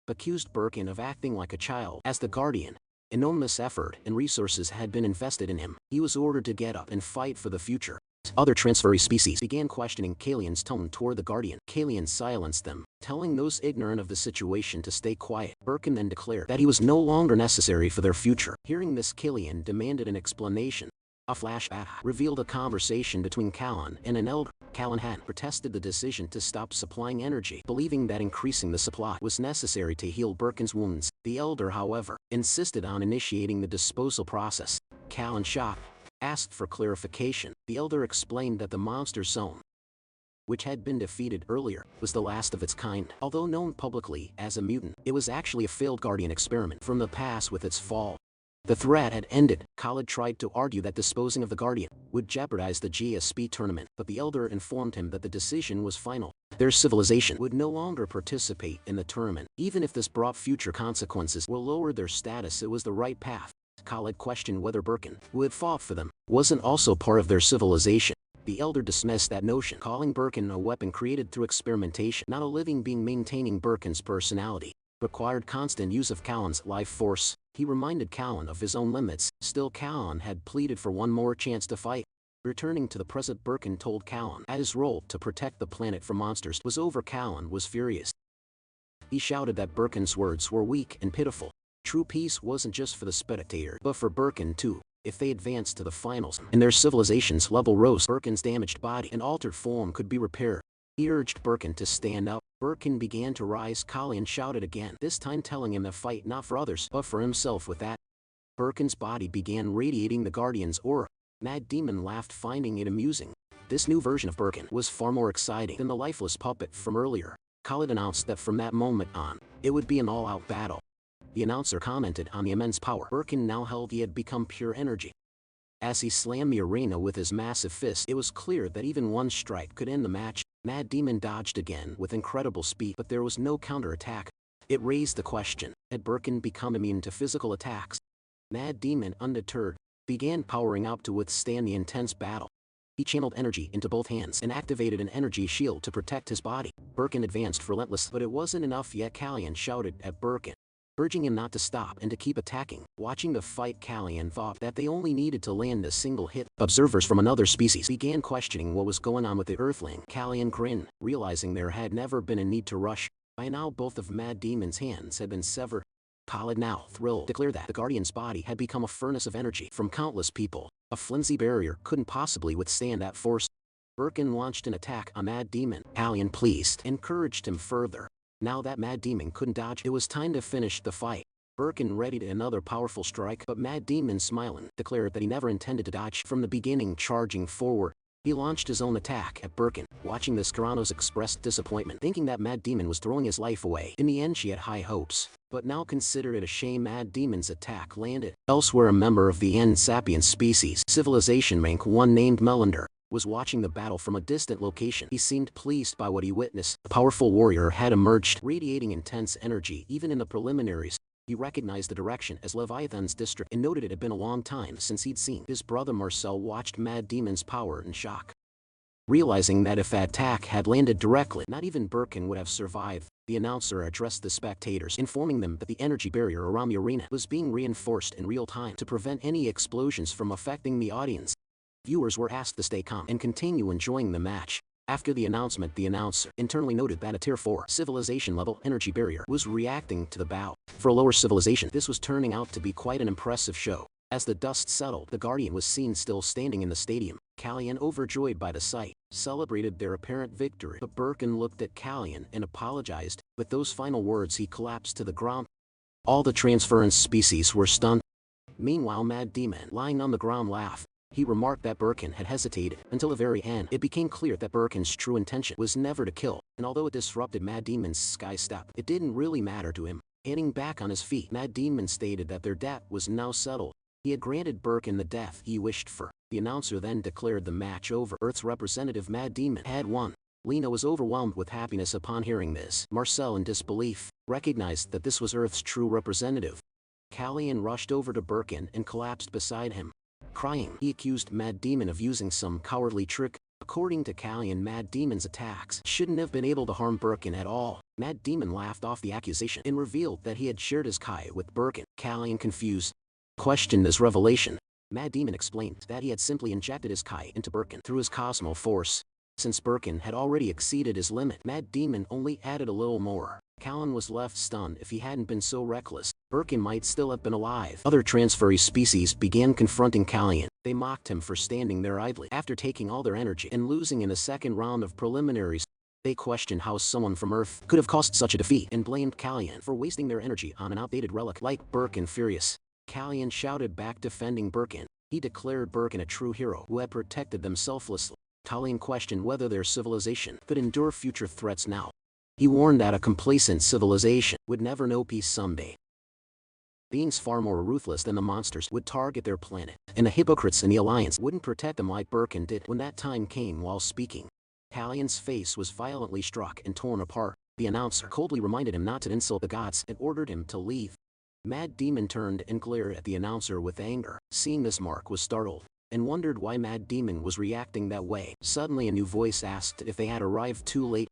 accused Birkin of acting like a child. As the Guardian, enormous effort and resources had been invested in him. He was ordered to get up and fight for the future. Other transferee species began questioning Kalian's tone toward the Guardian. Kalian silenced them, telling those ignorant of the situation to stay quiet. Birkin then declared that he was no longer necessary for their future. Hearing this, Kalian demanded an explanation. A flashback revealed a conversation between Kalian and an elder. Kalian had protested the decision to stop supplying energy, believing that increasing the supply was necessary to heal Birkin's wounds. The elder, however, insisted on initiating the disposal process. Kalian, shocked, asked for clarification. The elder explained that the monster zone, which had been defeated earlier, was the last of its kind. Although known publicly as a mutant, it was actually a failed Guardian experiment from the past. With its fall, the threat had ended. Khalid tried to argue that disposing of the Guardian would jeopardize the GSP tournament, but the elder informed him that the decision was final. Their civilization would no longer participate in the tournament. Even if this brought future consequences or lowered their status, it was the right path. Khalid questioned whether Birkin, who had fought for them, wasn't also part of their civilization. The elder dismissed that notion, calling Birkin a weapon created through experimentation, not a living being. Maintaining Birkin's personality required constant use of Kalian's life force. He reminded Kalian of his own limits. Still, Kalian had pleaded for one more chance to fight. Returning to the present, Birkin told Kalian that his role to protect the planet from monsters was over. Kalian was furious. He shouted that Birkin's words were weak and pitiful. True peace wasn't just for the spectator, but for Birkin too. If they advanced to the finals and their civilization's level rose, Birkin's damaged body and altered form could be repaired. He urged Birkin to stand up. Birkin began to rise. Kalian shouted again, this time telling him to fight not for others, but for himself. With that, Birkin's body began radiating the Guardian's aura. Mad Demon laughed, finding it amusing. This new version of Birkin was far more exciting than the lifeless puppet from earlier. Khalid announced that from that moment on, it would be an all-out battle. The announcer commented on the immense power Birkin now held. He had become pure energy. As he slammed the arena with his massive fist, it was clear that even one strike could end the match. Mad Demon dodged again with incredible speed, but there was no counterattack. It raised the question, had Birkin become immune to physical attacks? Mad Demon, undeterred, began powering up to withstand the intense battle. He channeled energy into both hands and activated an energy shield to protect his body. Birkin advanced relentless, but it wasn't enough yet. Kalian shouted at Birkin, urging him not to stop and to keep attacking. Watching the fight, Kalian thought that they only needed to land a single hit. Observers from another species began questioning what was going on with the Earthling. Kalian grinned, realizing there had never been a need to rush. By now, both of Mad Demon's hands had been severed. Khalid, now thrilled, declared that the Guardian's body had become a furnace of energy from countless people. A flimsy barrier couldn't possibly withstand that force. Birkin launched an attack on Mad Demon. Kalian, pleased, encouraged him further. Now that Mad Demon couldn't dodge, it was time to finish the fight. Birkin readied another powerful strike, but Mad Demon, smiling, declared that he never intended to dodge. From the beginning, charging forward, he launched his own attack at Birkin. Watching this, Carano's expressed disappointment, thinking that Mad Demon was throwing his life away. In the end, she had high hopes, but now considered it a shame Mad Demon's attack landed. Elsewhere, a member of the Sapient species, Civilization Rank 1 named Melander, was watching the battle from a distant location. He seemed pleased by what he witnessed. A powerful warrior had emerged, radiating intense energy. Even in the preliminaries, he recognized the direction as Leviathan's district and noted it had been a long time since he'd seen. His brother Marcel watched Mad Demon's power in shock. Realizing that if that attack had landed directly, not even Birkin would have survived, the announcer addressed the spectators, informing them that the energy barrier around the arena was being reinforced in real time to prevent any explosions from affecting the audience. Viewers were asked to stay calm and continue enjoying the match. After the announcement, the announcer internally noted that a Tier 4 civilization level energy barrier was reacting to the bow. For a lower civilization, this was turning out to be quite an impressive show. As the dust settled, the Guardian was seen still standing in the stadium. Callian, overjoyed by the sight, celebrated their apparent victory. But Birkin looked at Callian and apologized. With those final words, he collapsed to the ground. All the transference species were stunned. Meanwhile, Mad Demon, lying on the ground, laughed. He remarked that Birkin had hesitated until the very end. It became clear that Birkin's true intention was never to kill, and although it disrupted Mad Demon's sky step, it didn't really matter to him. Getting back on his feet, Mad Demon stated that their debt was now settled. He had granted Birkin the death he wished for. The announcer then declared the match over. Earth's representative, Mad Demon, had won. Lena was overwhelmed with happiness upon hearing this. Marcel, in disbelief, recognized that this was Earth's true representative. Callian rushed over to Birkin and collapsed beside him. Crying, he accused Mad Demon of using some cowardly trick. According to Callian, Mad Demon's attacks shouldn't have been able to harm Birkin at all. Mad Demon laughed off the accusation and revealed that he had shared his Kai with Birkin. Callian, confused, questioned this revelation. Mad Demon explained that he had simply injected his Kai into Birkin through his Cosmo Force. Since Birkin had already exceeded his limit, Mad Demon only added a little more. Callian was left stunned. If he hadn't been so reckless, Birkin might still have been alive. Other transferee species began confronting Callian. They mocked him for standing there idly after taking all their energy and losing in the second round of preliminaries. They questioned how someone from Earth could have caused such a defeat and blamed Callian for wasting their energy on an outdated relic like Birkin. Furious, Callian shouted back, defending Birkin. He declared Birkin a true hero who had protected them selflessly. Callian questioned whether their civilization could endure future threats now. He warned that a complacent civilization would never know peace someday. Beings far more ruthless than the monsters would target their planet, and the hypocrites in the Alliance wouldn't protect them like Birkin did. When that time came, while speaking, Callian's face was violently struck and torn apart. The announcer coldly reminded him not to insult the gods and ordered him to leave. Mad Demon turned and glared at the announcer with anger. Seeing this, Mark was startled and wondered why Mad Demon was reacting that way. Suddenly, a new voice asked if they had arrived too late.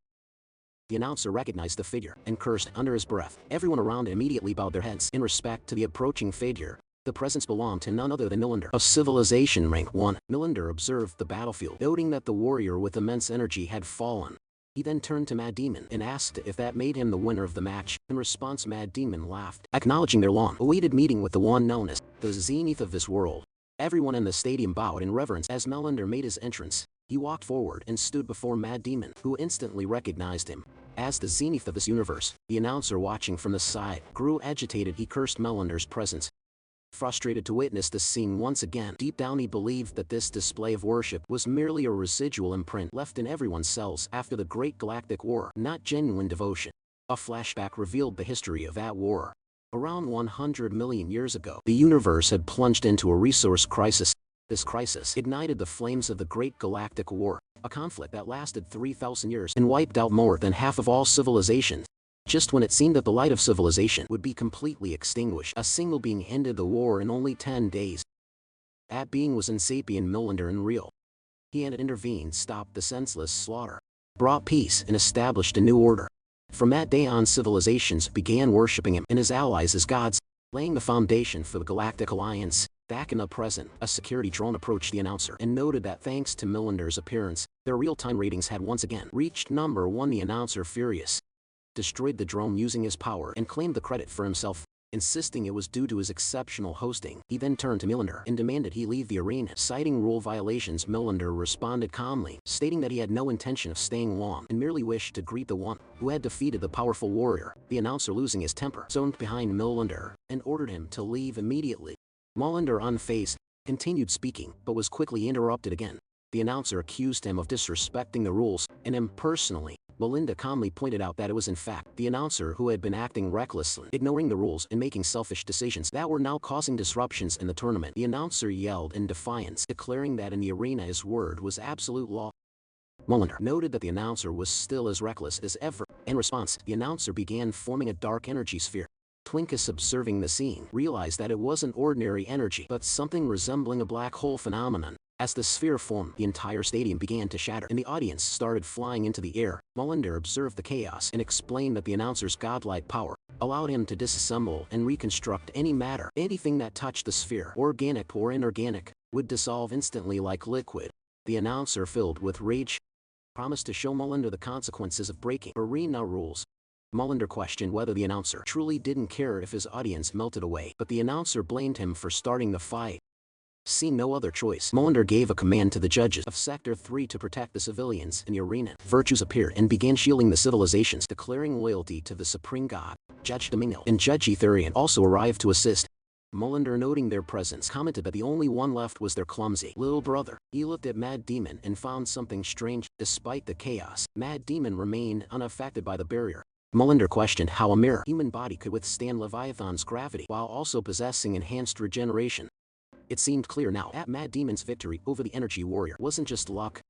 The announcer recognized the figure and cursed under his breath. Everyone around immediately bowed their heads in respect to the approaching figure. The presence belonged to none other than Melander, of Civilization Rank 1. Melander observed the battlefield, noting that the warrior with immense energy had fallen. He then turned to Mad Demon and asked if that made him the winner of the match. In response, Mad Demon laughed, acknowledging their long-awaited meeting with the one known as the zenith of this world. Everyone in the stadium bowed in reverence as Melander made his entrance. He walked forward and stood before Mad Demon, who instantly recognized him as the zenith of this universe. The announcer, watching from the side, grew agitated. He cursed Melander's presence. Frustrated to witness this scene once again, deep down he believed that this display of worship was merely a residual imprint left in everyone's cells after the Great Galactic War, not genuine devotion. A flashback revealed the history of that war. Around 100 million years ago, the universe had plunged into a resource crisis. This crisis ignited the flames of the Great Galactic War, a conflict that lasted 3,000 years and wiped out more than half of all civilizations. Just when it seemed that the light of civilization would be completely extinguished, a single being ended the war in only 10 days. That being was Sapient Melander in real. He had intervened, stopped the senseless slaughter, brought peace, and established a new order. From that day on, civilizations began worshipping him and his allies as gods, laying the foundation for the Galactic Alliance. Back in the present, a security drone approached the announcer and noted that thanks to Melander's appearance, their real-time ratings had once again reached number 1. The announcer, furious, destroyed the drone using his power and claimed the credit for himself. insisting it was due to his exceptional hosting. He then turned to Millender and demanded he leave the arena. Citing rule violations, Millender responded calmly, stating that he had no intention of staying long and merely wished to greet the one who had defeated the powerful warrior. The announcer, losing his temper, zoned behind Millender and ordered him to leave immediately. Millender, unfazed, continued speaking, but was quickly interrupted again. The announcer accused him of disrespecting the rules, and him personally. Melinda calmly pointed out that it was in fact the announcer who had been acting recklessly, ignoring the rules and making selfish decisions that were now causing disruptions in the tournament. The announcer yelled in defiance, declaring that in the arena his word was absolute law. Melinda noted that the announcer was still as reckless as ever. In response, the announcer began forming a dark energy sphere. Twinkus, observing the scene, realized that it wasn't ordinary energy, but something resembling a black hole phenomenon. As the sphere formed, the entire stadium began to shatter, and the audience started flying into the air. Melinda observed the chaos and explained that the announcer's godlike power allowed him to disassemble and reconstruct any matter. Anything that touched the sphere, organic or inorganic, would dissolve instantly like liquid. The announcer, filled with rage, promised to show Melinda the consequences of breaking arena rules. Melinda questioned whether the announcer truly didn't care if his audience melted away, but the announcer blamed him for starting the fight. Seeing no other choice, Melinda gave a command to the judges of Sector 3 to protect the civilians in the arena. Virtues appeared and began shielding the civilizations, declaring loyalty to the supreme god. Judge Domingo and Judge Etherian also arrived to assist. Melinda, noting their presence, commented that the only one left was their clumsy little brother. He looked at Mad Demon and found something strange. Despite the chaos, Mad Demon remained unaffected by the barrier. Melinda questioned how a mere human body could withstand Leviathan's gravity while also possessing enhanced regeneration. It seemed clear now that Mad Demon's victory over the Energy Warrior wasn't just luck.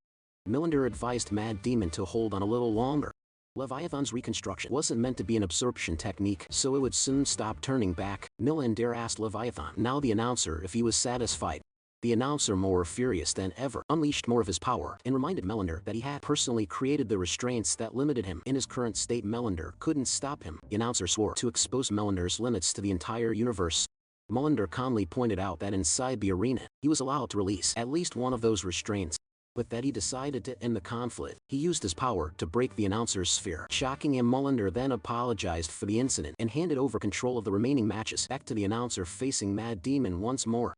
Melinda advised Mad Demon to hold on a little longer. Leviathan's reconstruction wasn't meant to be an absorption technique, so it would soon stop turning back. Melinda asked Leviathan, now the announcer, if he was satisfied. The announcer, more furious than ever, unleashed more of his power and reminded Melinda that he had personally created the restraints that limited him. In his current state, Melinda couldn't stop him. The announcer swore to expose Melinda's limits to the entire universe. Melinda calmly pointed out that inside the arena, he was allowed to release at least one of those restraints, but that he decided to end the conflict. He used his power to break the announcer's sphere. Shocking him, Melinda then apologized for the incident and handed over control of the remaining matches back to the announcer, facing Mad Demon once more.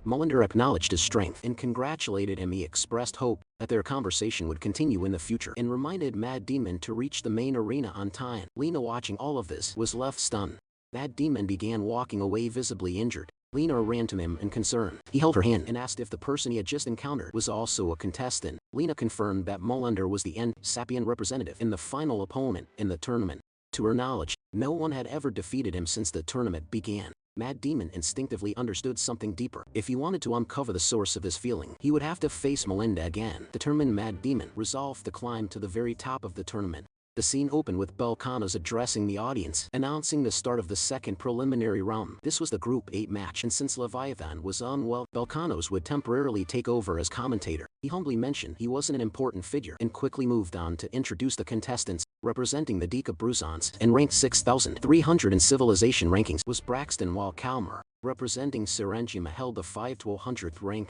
Melinda acknowledged his strength and congratulated him. He expressed hope that their conversation would continue in the future and reminded Mad Demon to reach the main arena on time. Lena, watching all of this, was left stunned. Mad Demon began walking away, visibly injured. Lena ran to him in concern. He held her hand and asked if the person he had just encountered was also a contestant. Lena confirmed that Melinda was the Sapien representative and the final opponent in the tournament. To her knowledge, no one had ever defeated him since the tournament began. Mad Demon instinctively understood something deeper. If he wanted to uncover the source of his feeling, he would have to face Melinda again. Determined, Mad Demon resolved to climb to the very top of the tournament. The scene opened with Belcanos addressing the audience, announcing the start of the second preliminary round. This was the Group 8 match, and since Leviathan was unwell, Belcanos would temporarily take over as commentator. He humbly mentioned he wasn't an important figure and quickly moved on to introduce the contestants. Representing the Deka Bruzons and ranked 6,300 in civilization rankings was Braxton, while Kalmar, representing Serengima, held the 5 to 100th rank.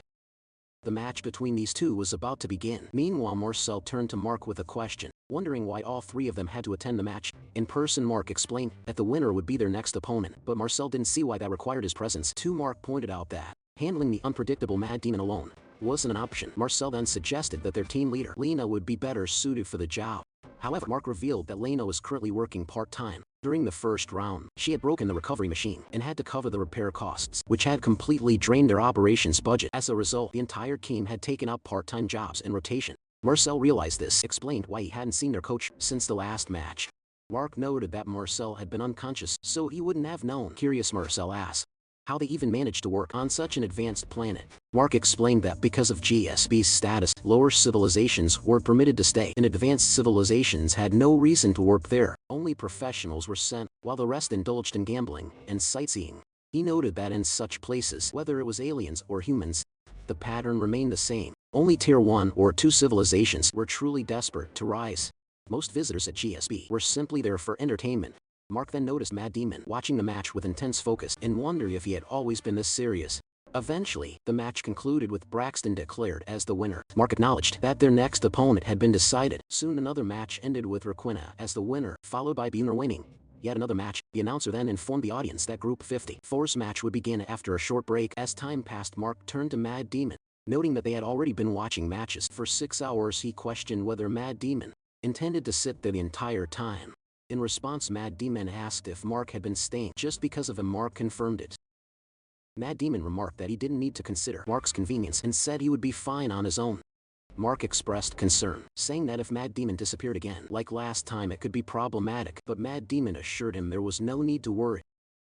The match between these two was about to begin. Meanwhile, Marcel turned to Mark with a question, wondering why all three of them had to attend the match. In person, Mark explained that the winner would be their next opponent, but Marcel didn't see why that required his presence. Mark pointed out that handling the unpredictable Mad Demon alone wasn't an option. Marcel then suggested that their team leader, Lena, would be better suited for the job. However, Mark revealed that Lena was currently working part-time. During the first round, she had broken the recovery machine and had to cover the repair costs, which had completely drained their operations budget. As a result, the entire team had taken up part-time jobs in rotation. Marcel realized this, explained why he hadn't seen their coach since the last match. Mark noted that Marcel had been unconscious, so he wouldn't have known. Curious, Marcel asked how they even managed to work on such an advanced planet. Mark explained that because of GSB's status, lower civilizations were permitted to stay, and advanced civilizations had no reason to work there. Only professionals were sent, while the rest indulged in gambling and sightseeing. He noted that in such places, whether it was aliens or humans, the pattern remained the same. Only Tier 1 or 2 civilizations were truly desperate to rise. Most visitors at GSB were simply there for entertainment. Mark then noticed Mad Demon watching the match with intense focus and wondered if he had always been this serious. Eventually, the match concluded with Braxton declared as the winner. Mark acknowledged that their next opponent had been decided. Soon another match ended with Requena as the winner, followed by Buner winning. Yet another match. The announcer then informed the audience that Group 54's match would begin after a short break. As time passed, Mark turned to Mad Demon. Noting that they had already been watching matches for 6 hours, he questioned whether Mad Demon intended to sit there the entire time. In response, Mad Demon asked if Mark had been staying just because of him. Mark confirmed it. Mad Demon remarked that he didn't need to consider Mark's convenience and said he would be fine on his own. Mark expressed concern, saying that if Mad Demon disappeared again like last time it could be problematic, but Mad Demon assured him there was no need to worry.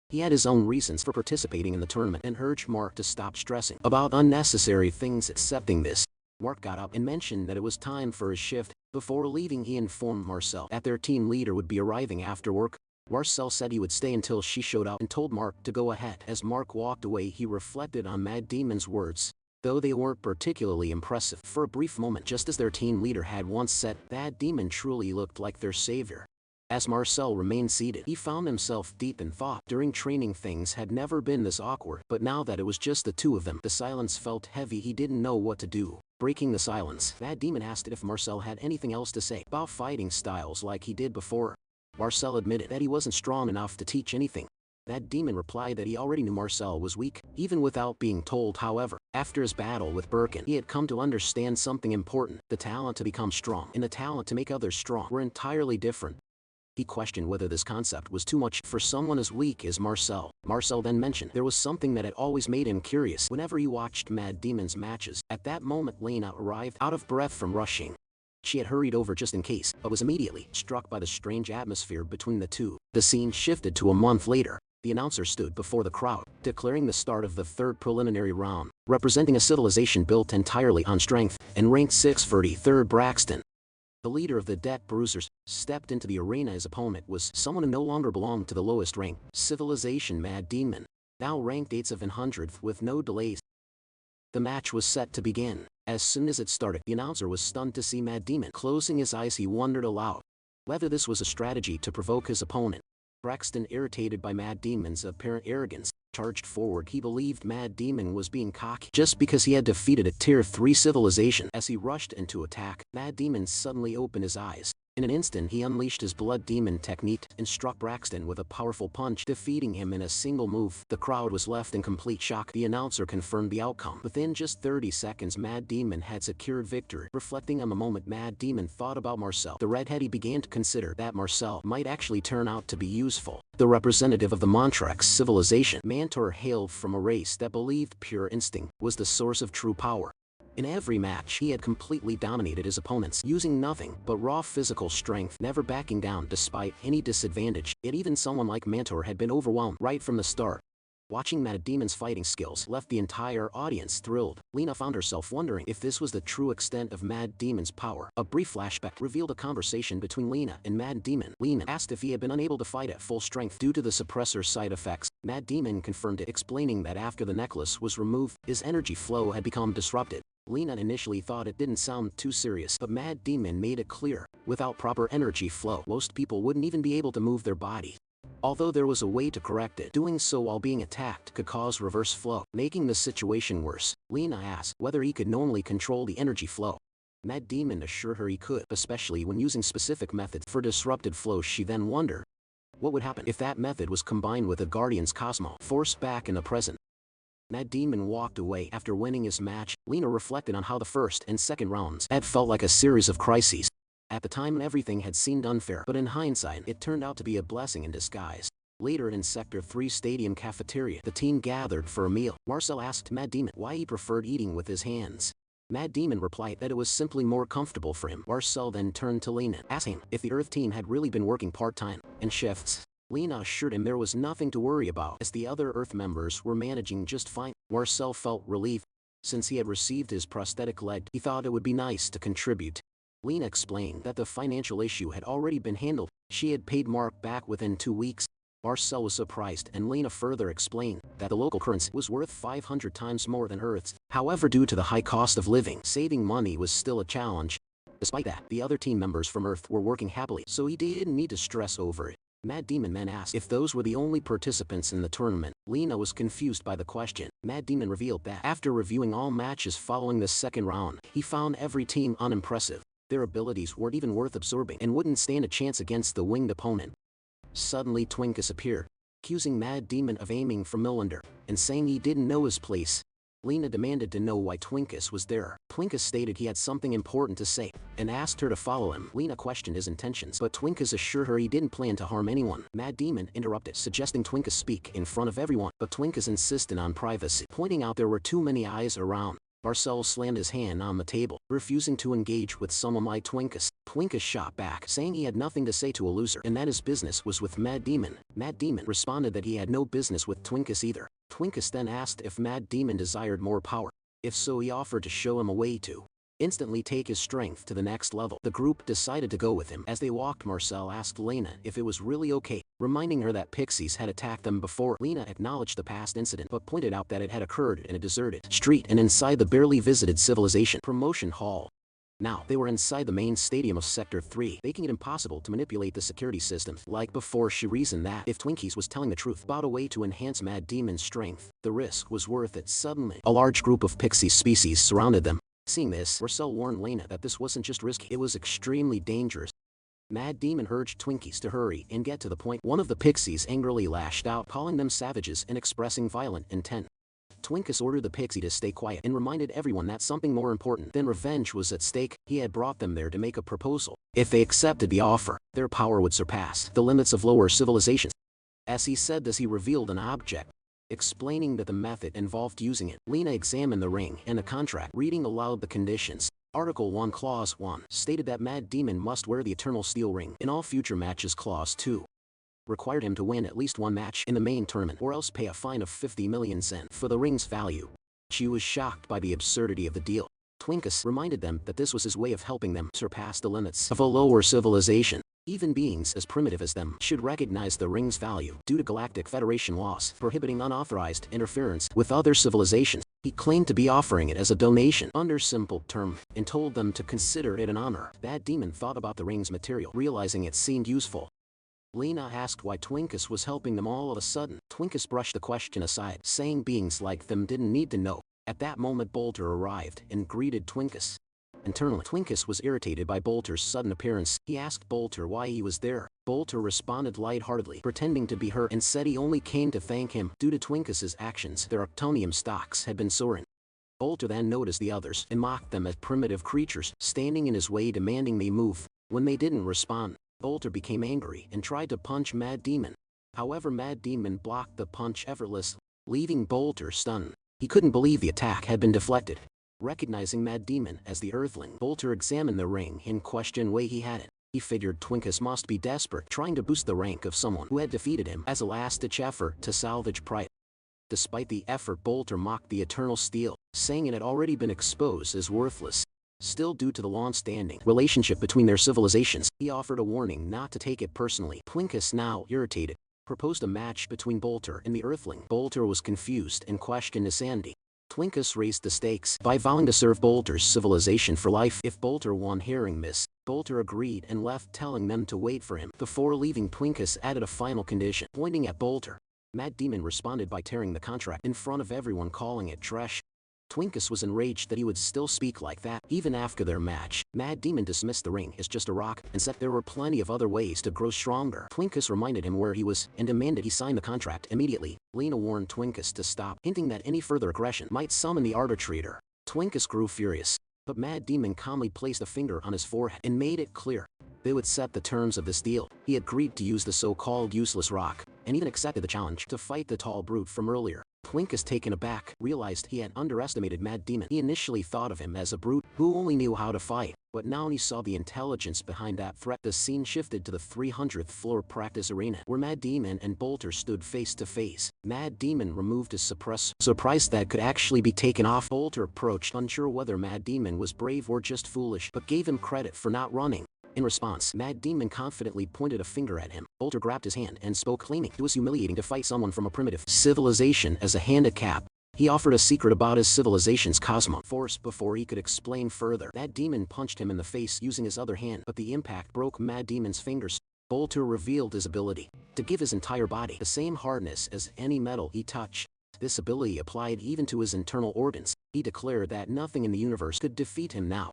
He had his own reasons for participating in the tournament and urged Mark to stop stressing about unnecessary things. Accepting this, Mark got up and mentioned that it was time for his shift. Before leaving, he informed Marcel that their team leader would be arriving after work. Marcel said he would stay until she showed up and told Mark to go ahead. As Mark walked away, he reflected on Mad Demon's words. Though they weren't particularly impressive, for a brief moment, just as their team leader had once said, Mad Demon truly looked like their savior. As Marcel remained seated, he found himself deep in thought. During training, things had never been this awkward, but now that it was just the two of them, the silence felt heavy. He didn't know what to do. Breaking the silence, Mad Demon asked if Marcel had anything else to say about fighting styles like he did before. Marcel admitted that he wasn't strong enough to teach anything. Mad Demon replied that he already knew Marcel was weak, even without being told. However, after his battle with Birkin, he had come to understand something important. The talent to become strong and the talent to make others strong were entirely different. He questioned whether this concept was too much for someone as weak as Marcel. Marcel then mentioned there was something that had always made him curious whenever he watched Mad Demon's matches. At that moment, Lena arrived, out of breath from rushing. She had hurried over just in case, but was immediately struck by the strange atmosphere between the two. The scene shifted to a month later. The announcer stood before the crowd, declaring the start of the third preliminary round, representing a civilization built entirely on strength, and ranked 643rd Braxton. The leader of the Debt Bruisers stepped into the arena. His opponent was someone who no longer belonged to the lowest rank, Civilization Mad Demon, now ranked 800th with no delays. The match was set to begin. As soon as it started, the announcer was stunned to see Mad Demon. Closing his eyes, he wondered aloud whether this was a strategy to provoke his opponent. Braxton, irritated by Mad Demon's apparent arrogance, charged forward. He believed Mad Demon was being cocky just because he had defeated a Tier 3 civilization. As he rushed into attack, Mad Demon suddenly opened his eyes. In an instant, he unleashed his Blood Demon technique and struck Braxton with a powerful punch, defeating him in a single move. The crowd was left in complete shock. The announcer confirmed the outcome. Within just 30 seconds, Mad Demon had secured victory. Reflecting on the moment, Mad Demon thought about Marcel. The redhead, he began to consider that Marcel might actually turn out to be useful. The representative of the Montrex civilization, Mantor, hailed from a race that believed pure instinct was the source of true power. In every match, he had completely dominated his opponents, using nothing but raw physical strength, never backing down despite any disadvantage. Yet even someone like Mantor had been overwhelmed right from the start. Watching Mad Demon's fighting skills left the entire audience thrilled. Lena found herself wondering if this was the true extent of Mad Demon's power. A brief flashback revealed a conversation between Lena and Mad Demon. Lena asked if he had been unable to fight at full strength due to the suppressor side effects. Mad Demon confirmed it, explaining that after the necklace was removed, his energy flow had become disrupted. Lena initially thought it didn't sound too serious, but Mad Demon made it clear, without proper energy flow, most people wouldn't even be able to move their body. Although there was a way to correct it, doing so while being attacked could cause reverse flow, making the situation worse. Lena asked whether he could normally control the energy flow. Mad Demon assured her he could, especially when using specific methods for disrupted flow. She then wondered what would happen if that method was combined with a Guardian's Cosmo Force back in the present. Mad Demon walked away after winning his match. Lena reflected on how the first and second rounds had felt like a series of crises. At the time, everything had seemed unfair, but in hindsight, it turned out to be a blessing in disguise. Later in Sector 3 Stadium cafeteria, the team gathered for a meal. Marcel asked Mad Demon why he preferred eating with his hands. Mad Demon replied that it was simply more comfortable for him. Marcel then turned to Lena, asking if the Earth team had really been working part-time and shifts. Lena assured him there was nothing to worry about, as the other Earth members were managing just fine. Marcel felt relieved. Since he had received his prosthetic leg, he thought it would be nice to contribute. Lena explained that the financial issue had already been handled. She had paid Mark back within 2 weeks. Marcel was surprised, and Lena further explained that the local currency was worth 500 times more than Earth's. However, due to the high cost of living, saving money was still a challenge. Despite that, the other team members from Earth were working happily, so he didn't need to stress over it. Mad Demon then asked if those were the only participants in the tournament. Lena was confused by the question. Mad Demon revealed that after reviewing all matches following the second round, he found every team unimpressive. Their abilities weren't even worth absorbing and wouldn't stand a chance against the winged opponent. Suddenly Twinkus appeared, accusing Mad Demon of aiming for Millender, and saying he didn't know his place. Lena demanded to know why Twinkus was there. Twinkus stated he had something important to say, and asked her to follow him. Lena questioned his intentions, but Twinkus assured her he didn't plan to harm anyone. Mad Demon interrupted, suggesting Twinkus speak in front of everyone, but Twinkus insisted on privacy, pointing out there were too many eyes around. Barcel slammed his hand on the table, refusing to engage with someone like Twinkus. Twinkus shot back, saying he had nothing to say to a loser, and that his business was with Mad Demon. Mad Demon responded that he had no business with Twinkus either. Twinkus then asked if Mad Demon desired more power. If so, he offered to show him a way to instantly take his strength to the next level. The group decided to go with him. As they walked, Marcel asked Lena if it was really okay, reminding her that pixies had attacked them before. Lena acknowledged the past incident, but pointed out that it had occurred in a deserted street and inside the barely visited civilization promotion hall. Now, they were inside the main stadium of Sector 3, making it impossible to manipulate the security systems. Like before, she reasoned that if Twinkies was telling the truth about a way to enhance Mad Demon's strength, the risk was worth it. Suddenly, a large group of pixie species surrounded them. Seeing this, Marcel warned Lena that this wasn't just risky, it was extremely dangerous. Mad Demon urged Twinkies to hurry and get to the point. One of the pixies angrily lashed out, calling them savages and expressing violent intent. Twinkus ordered the pixie to stay quiet and reminded everyone that something more important than revenge was at stake. He had brought them there to make a proposal. If they accepted the offer, their power would surpass the limits of lower civilizations. As he said this, he revealed an object, explaining that the method involved using it. Lena examined the ring and the contract, reading aloud the conditions. Article 1 Clause 1 stated that Mad Demon must wear the Eternal Steel Ring in all future matches. Clause 2 required him to win at least one match in the main tournament or else pay a fine of 50 million yen for the ring's value. She was shocked by the absurdity of the deal. Twinkus reminded them that this was his way of helping them surpass the limits of a lower civilization. Even beings as primitive as them should recognize the ring's value due to Galactic Federation laws prohibiting unauthorized interference with other civilizations. He claimed to be offering it as a donation under simple term and told them to consider it an honor. Mad Demon thought about the ring's material, realizing it seemed useful. Lena asked why Twinkus was helping them all of a sudden. Twinkus brushed the question aside, saying beings like them didn't need to know. At that moment, Bolter arrived and greeted Twinkus. Internally, Twinkus was irritated by Bolter's sudden appearance. He asked Bolter why he was there. Bolter responded lightheartedly, pretending to be hurt, and said he only came to thank him. Due to Twinkus's actions, their octonium stocks had been soaring. Bolter then noticed the others and mocked them as primitive creatures, standing in his way demanding they move. When they didn't respond, Bolter became angry and tried to punch Mad Demon. However, Mad Demon blocked the punch effortlessly, leaving Bolter stunned. He couldn't believe the attack had been deflected. Recognizing Mad Demon as the Earthling, Bolter examined the ring and questioned why he had it. He figured Twinkus must be desperate, trying to boost the rank of someone who had defeated him as a last-ditch effort to salvage pride. Despite the effort, Bolter mocked the Eternal Steel, saying it had already been exposed as worthless. Still, due to the long-standing relationship between their civilizations, he offered a warning not to take it personally. Twinkus, now irritated, proposed a match between Bolter and the Earthling. Bolter was confused and questioned his sanity. Twinkus raised the stakes by vowing to serve Bolter's civilization for life. If Bolter won, hearing this, Bolter agreed and left, telling them to wait for him. Before leaving, Twinkus added a final condition, pointing at Bolter. Mad Demon responded by tearing the contract in front of everyone, calling it trash. Twinkus was enraged that he would still speak like that even after their match. Mad Demon dismissed the ring as just a rock and said there were plenty of other ways to grow stronger. Twinkus reminded him where he was and demanded he sign the contract immediately. Lena warned Twinkus to stop, hinting that any further aggression might summon the arbitrator. Twinkus grew furious, but Mad Demon calmly placed a finger on his forehead and made it clear they would set the terms of this deal. He agreed to use the so-called useless rock, and even accepted the challenge to fight the tall brute from earlier. Twinkus, taken aback, realized he had underestimated Mad Demon. He initially thought of him as a brute who only knew how to fight, but now he saw the intelligence behind that threat. The scene shifted to the 300th floor practice arena, where Mad Demon and Bolter stood face to face. Mad Demon removed his suppressor, surprised that could actually be taken off. Bolter approached, unsure whether Mad Demon was brave or just foolish, but gave him credit for not running. In response, Mad Demon confidently pointed a finger at him. Bolter grabbed his hand and spoke, claiming it was humiliating to fight someone from a primitive civilization as a handicap. He offered a secret about his civilization's cosmo force before he could explain further. Mad Demon punched him in the face using his other hand, but the impact broke Mad Demon's fingers. Bolter revealed his ability to give his entire body the same hardness as any metal he touched. This ability applied even to his internal organs. He declared that nothing in the universe could defeat him now.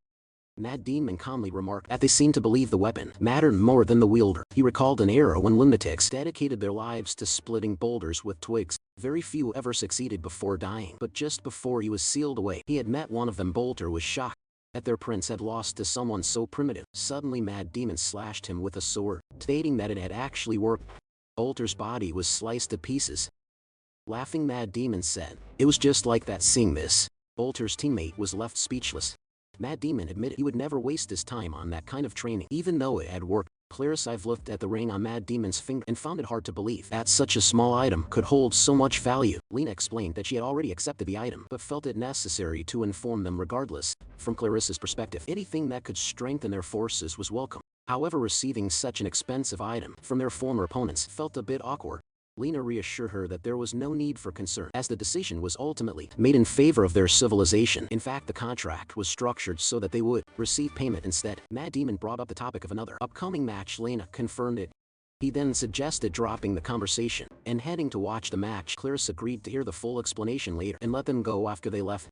Mad Demon calmly remarked that they seemed to believe the weapon mattered more than the wielder. He recalled an era when lunatics dedicated their lives to splitting boulders with twigs. Very few ever succeeded before dying, but just before he was sealed away, he had met one of them. Bolter was shocked that their prince had lost to someone so primitive. Suddenly Mad Demon slashed him with a sword, stating that it had actually worked. Bolter's body was sliced to pieces. Laughing, Mad Demon said, "It was just like that." Seeing this, Bolter's teammate was left speechless. Mad Demon admitted he would never waste his time on that kind of training, even though it had worked. I've looked at the ring on Mad Demon's finger and found it hard to believe that such a small item could hold so much value. Lena explained that she had already accepted the item, but felt it necessary to inform them regardless. From Clarissa's perspective, anything that could strengthen their forces was welcome. However, receiving such an expensive item from their former opponents felt a bit awkward. Lena reassured her that there was no need for concern, as the decision was ultimately made in favor of their civilization. In fact, the contract was structured so that they would receive payment instead. Mad Demon brought up the topic of another upcoming match. Lena confirmed it. He then suggested dropping the conversation and heading to watch the match. Clarissa agreed to hear the full explanation later and let them go after they left.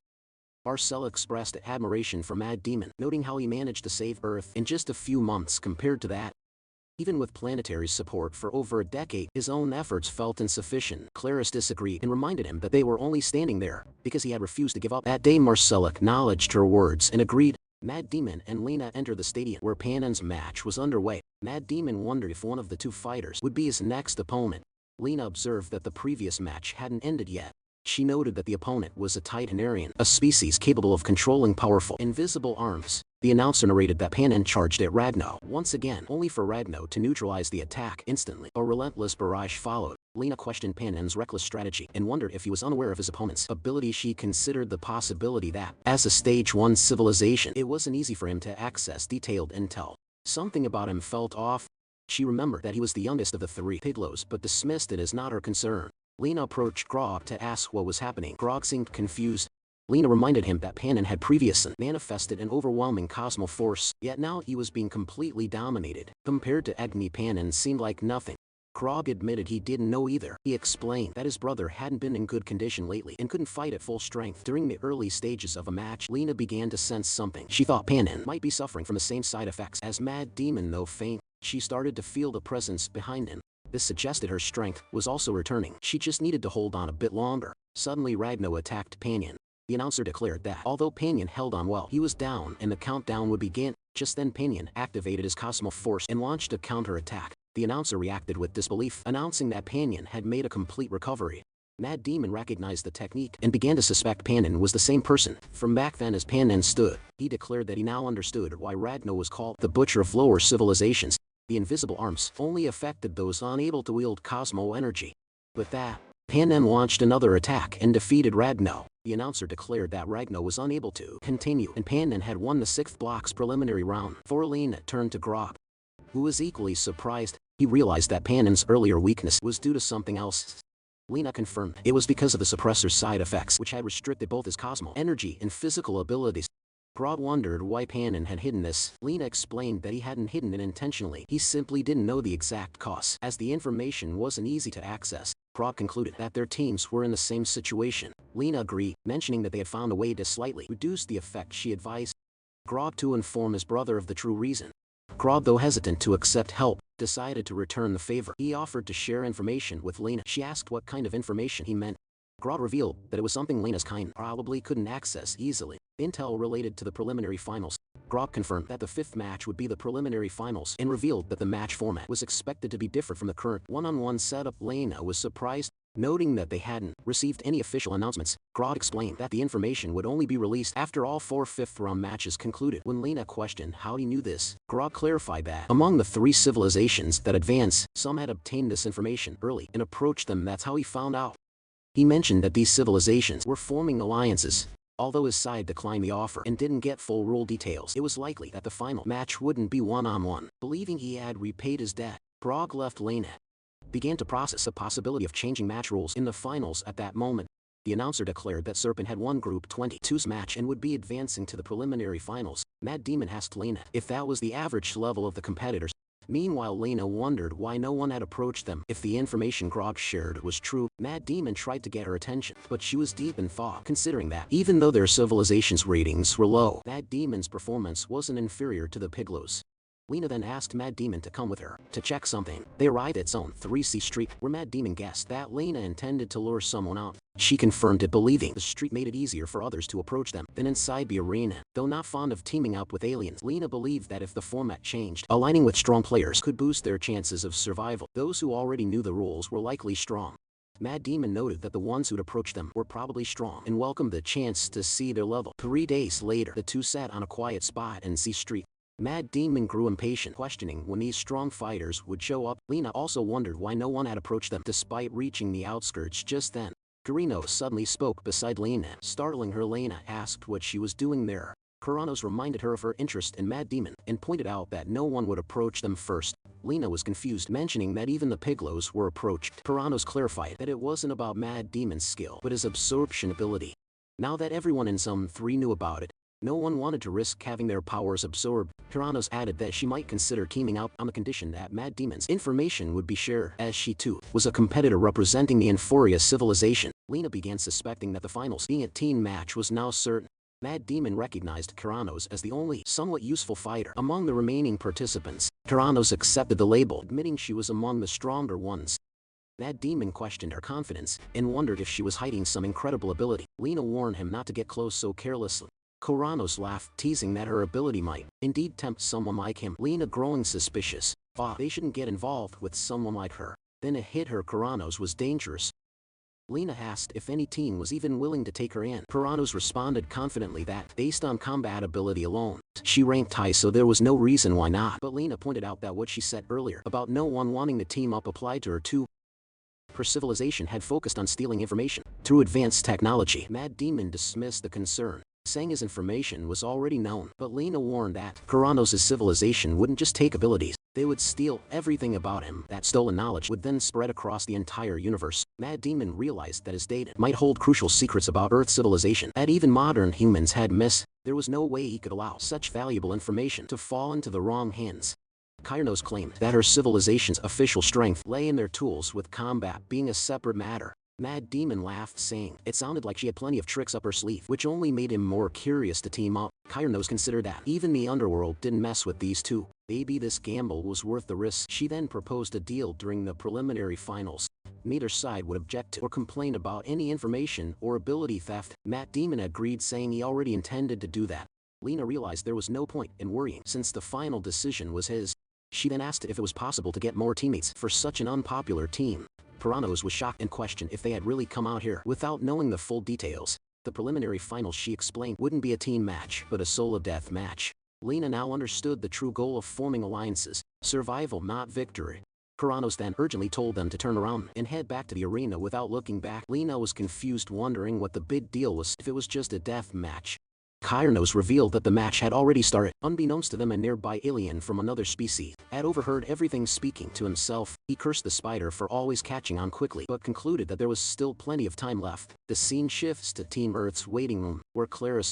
Marcel expressed admiration for Mad Demon, noting how he managed to save Earth in just a few months compared to that. Even with planetary support for over a decade, his own efforts felt insufficient. Clarissa disagreed and reminded him that they were only standing there because he had refused to give up. That day, Marcel acknowledged her words and agreed. Mad Demon and Lena entered the stadium where Panen's match was underway. Mad Demon wondered if one of the two fighters would be his next opponent. Lena observed that the previous match hadn't ended yet. She noted that the opponent was a Titanarian, a species capable of controlling powerful, invisible arms. The announcer narrated that Panen charged at Ragno once again, only for Ragno to neutralize the attack instantly. A relentless barrage followed. Lena questioned Panen's reckless strategy and wondered if he was unaware of his opponent's ability. She considered the possibility that, as a Stage 1 civilization, it wasn't easy for him to access detailed intel. Something about him felt off. She remembered that he was the youngest of the three Piglos but dismissed it as not her concern. Lena approached Grog to ask what was happening. Grog seemed confused. Lena reminded him that Panen had previously manifested an overwhelming cosmo force, yet now he was being completely dominated. Compared to Agni, Panen seemed like nothing. Grog admitted he didn't know either. He explained that his brother hadn't been in good condition lately and couldn't fight at full strength. During the early stages of a match, Lena began to sense something. She thought Panen might be suffering from the same side effects as Mad Demon, though faint. She started to feel the presence behind him. This suggested her strength was also returning. She just needed to hold on a bit longer. Suddenly Ragno attacked Panyan. The announcer declared that although Panyan held on well, he was down and the countdown would begin. Just then Panyan activated his Cosmo Force and launched a counter-attack. The announcer reacted with disbelief, announcing that Panyan had made a complete recovery. Mad Demon recognized the technique and began to suspect Panyan was the same person from back then as Panyan stood. He declared that he now understood why Ragno was called the Butcher of Lower Civilizations. The invisible arms only affected those unable to wield Cosmo energy. With that, Panen launched another attack and defeated Ragno. The announcer declared that Ragno was unable to continue and Panen had won the 6th block's preliminary round. Forlene turned to Grog, who was equally surprised. He realized that Panen's earlier weakness was due to something else. Lena confirmed it was because of the suppressor's side effects, which had restricted both his Cosmo energy and physical abilities. Grog wondered why Panen had hidden this. Lena explained that he hadn't hidden it intentionally. He simply didn't know the exact cause, as the information wasn't easy to access. Grog concluded that their teams were in the same situation. Lena agreed, mentioning that they had found a way to slightly reduce the effect. She advised Grog to inform his brother of the true reason. Grog, though hesitant to accept help, decided to return the favor. He offered to share information with Lena. She asked what kind of information he meant. Grog revealed that it was something Lena's kind probably couldn't access easily. Intel related to the preliminary finals. Grog confirmed that the 5th match would be the preliminary finals and revealed that the match format was expected to be different from the current one-on-one setup. Lena was surprised, noting that they hadn't received any official announcements. Grog explained that the information would only be released after all 4 5th-round matches concluded. When Lena questioned how he knew this, Grog clarified that among the 3 civilizations that advanced, some had obtained this information early and approached them. That's how he found out. He mentioned that these civilizations were forming alliances. Although his side declined the offer and didn't get full rule details, it was likely that the final match wouldn't be one-on-one. Believing he had repaid his debt, Grog left Lena. Began to process the possibility of changing match rules in the finals. At that moment, the announcer declared that Serpent had won Group 22's match and would be advancing to the preliminary finals. Mad Demon asked Lena if that was the average level of the competitors. Meanwhile, Lena wondered why no one had approached them. If the information Grog shared was true, Mad Demon tried to get her attention, but she was deep in thought, considering that even though their civilization's ratings were low, Mad Demon's performance wasn't inferior to the Piglos. Lena then asked Mad Demon to come with her, to check something. They arrived at Zone 3C Street, where Mad Demon guessed that Lena intended to lure someone out. She confirmed it, believing the street made it easier for others to approach them than inside the arena. Though not fond of teaming up with aliens, Lena believed that if the format changed, aligning with strong players could boost their chances of survival. Those who already knew the rules were likely strong. Mad Demon noted that the ones who'd approached them were probably strong and welcomed the chance to see their level. 3 days later, the two sat on a quiet spot in C Street. Mad Demon grew impatient, questioning when these strong fighters would show up. Lena also wondered why no one had approached them despite reaching the outskirts just then. Carino suddenly spoke beside Lena, startling her. Lena asked what she was doing there. Kuranos reminded her of her interest in Mad Demon and pointed out that no one would approach them first. Lena was confused, mentioning that even the Piglos were approached. Kuranos clarified that it wasn't about Mad Demon's skill, but his absorption ability. Now that everyone in Zone 3 knew about it, no one wanted to risk having their powers absorbed. Kuranos added that she might consider teaming up on the condition that Mad Demon's information would be shared, as she too was a competitor representing the Euphoria civilization. Lena began suspecting that the finals, being a team match, was now certain. Mad Demon recognized Kuranos as the only somewhat useful fighter among the remaining participants. Kuranos accepted the label, admitting she was among the stronger ones. Mad Demon questioned her confidence and wondered if she was hiding some incredible ability. Lena warned him not to get close so carelessly. Kuranos laughed, teasing that her ability might indeed tempt someone like him. Lena, growing suspicious, thought they shouldn't get involved with someone like her. Then it hit her: Kuranos was dangerous. Lena asked if any team was even willing to take her in. Kuranos responded confidently that, based on combat ability alone, she ranked high, so there was no reason why not. But Lena pointed out that what she said earlier about no one wanting to team up applied to her too. Her civilization had focused on stealing information through advanced technology. Mad Demon dismissed the concern, saying his information was already known. But Lena warned that Kuranos' civilization wouldn't just take abilities, they would steal everything about him. That stolen knowledge would then spread across the entire universe. Mad Demon realized that his data might hold crucial secrets about Earth civilization that even modern humans had missed. There was no way he could allow such valuable information to fall into the wrong hands. Kairos claimed that her civilization's official strength lay in their tools, with combat being a separate matter. Mad Demon laughed, saying it sounded like she had plenty of tricks up her sleeve, which only made him more curious to team up. Kairos considered that even the underworld didn't mess with these two. Maybe this gamble was worth the risk. She then proposed a deal during the preliminary finals. Neither side would object to or complain about any information or ability theft. Mad Demon agreed, saying he already intended to do that. Lena realized there was no point in worrying since the final decision was his. She then asked if it was possible to get more teammates for such an unpopular team. Kuranos was shocked and questioned if they had really come out here without knowing the full details. The preliminary finals, she explained, wouldn't be a team match, but a solo death match. Lena now understood the true goal of forming alliances: survival, not victory. Kuranos then urgently told them to turn around and head back to the arena without looking back. Lena was confused, wondering what the big deal was if it was just a death match. Kairos revealed that the match had already started. Unbeknownst to them, a nearby alien from another species had overheard everything. Speaking to himself, he cursed the spider for always catching on quickly, but concluded that there was still plenty of time left. The scene shifts to Team Earth's waiting room, where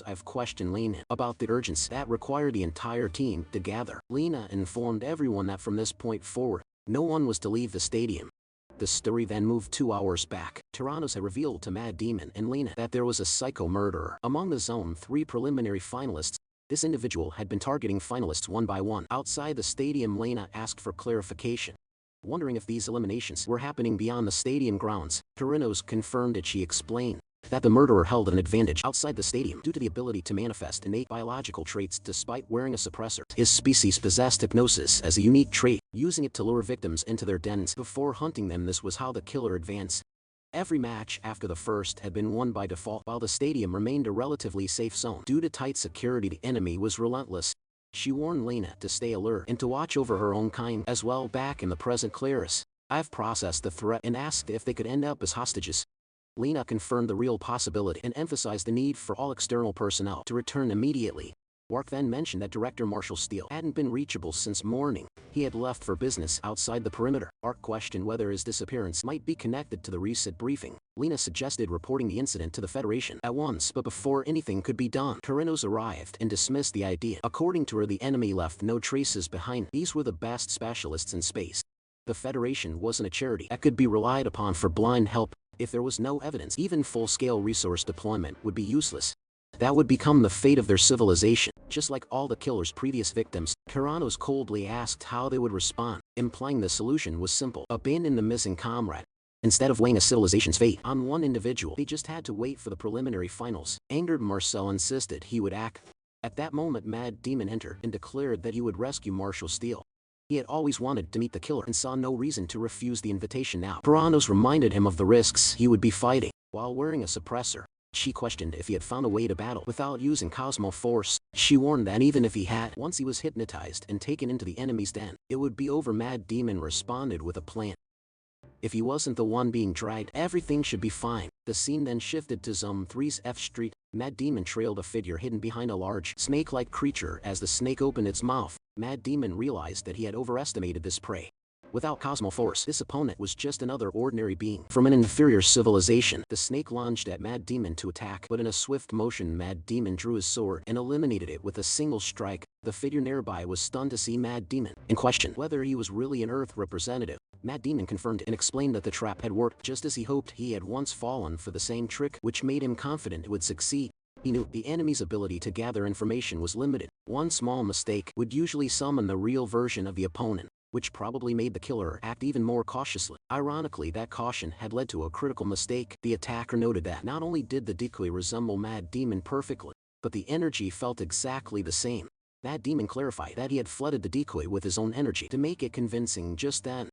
I've questioned Lena about the urgency that required the entire team to gather. Lena informed everyone that from this point forward, no one was to leave the stadium. The story then moved 2 hours back. Tyrannos had revealed to Mad Demon and Lena that there was a psycho murderer among the Zone 3 preliminary finalists. This individual had been targeting finalists one by one. Outside the stadium, Lena asked for clarification, wondering if these eliminations were happening beyond the stadium grounds. Tyrannos confirmed it. She explained that the murderer held an advantage outside the stadium due to the ability to manifest innate biological traits despite wearing a suppressor. His species possessed hypnosis as a unique trait, using it to lure victims into their dens before hunting them. This was how the killer advanced. Every match after the first had been won by default, while the stadium remained a relatively safe zone. Due to tight security, the enemy was relentless. She warned Lena to stay alert and to watch over her own kind as well. Back in the present, I've processed the threat and asked if they could end up as hostages. Lena confirmed the real possibility and emphasized the need for all external personnel to return immediately. Wark then mentioned that Director Marshall Steele hadn't been reachable since morning. He had left for business outside the perimeter. Wark questioned whether his disappearance might be connected to the reset briefing. Lena suggested reporting the incident to the Federation at once, but before anything could be done, Karinos arrived and dismissed the idea. According to her, the enemy left no traces behind. These were the best specialists in space. The Federation wasn't a charity that could be relied upon for blind help. If there was no evidence, even full-scale resource deployment would be useless. That would become the fate of their civilization. Just like all the killer's previous victims, Karinos coldly asked how they would respond, implying the solution was simple: abandon the missing comrade. Instead of weighing a civilization's fate on one individual, they just had to wait for the preliminary finals. Angered, Marcel insisted he would act. At that moment, Mad Demon entered and declared that he would rescue Marshall Steele. He had always wanted to meet the killer and saw no reason to refuse the invitation now. Karinos reminded him of the risks he would be fighting. While wearing a suppressor, she questioned if he had found a way to battle without using Cosmo Force. She warned that even if he had, once he was hypnotized and taken into the enemy's den, it would be over. Mad Demon responded with a plan. If he wasn't the one being dragged, everything should be fine. The scene then shifted to Zone 3's F Street. Mad Demon trailed a figure hidden behind a large, snake-like creature. As the snake opened its mouth, Mad Demon realized that he had overestimated this prey. Without Cosmo Force, this opponent was just another ordinary being from an inferior civilization. The snake lunged at Mad Demon to attack, but in a swift motion, Mad Demon drew his sword and eliminated it with a single strike. The figure nearby was stunned to see Mad Demon and questioned whether he was really an Earth representative. Mad Demon confirmed and explained that the trap had worked just as he hoped. He had once fallen for the same trick, which made him confident it would succeed. He knew the enemy's ability to gather information was limited. One small mistake would usually summon the real version of the opponent, which probably made the killer act even more cautiously. Ironically, that caution had led to a critical mistake. The attacker noted that not only did the decoy resemble Mad Demon perfectly, but the energy felt exactly the same. Mad Demon clarified that he had flooded the decoy with his own energy to make it convincing. Just then,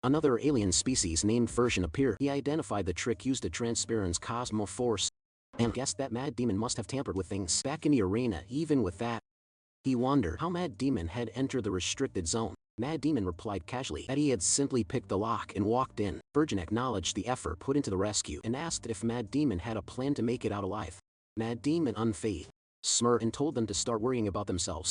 another alien species named Version appeared. He identified the trick used to transparent's Cosmo Force, and guessed that Mad Demon must have tampered with things back in the arena. Even with that, he wondered how Mad Demon had entered the restricted zone. Mad Demon replied casually that he had simply picked the lock and walked in. Virgin acknowledged the effort put into the rescue and asked if Mad Demon had a plan to make it out alive. Mad Demon unfazed, smirked and told them to start worrying about themselves.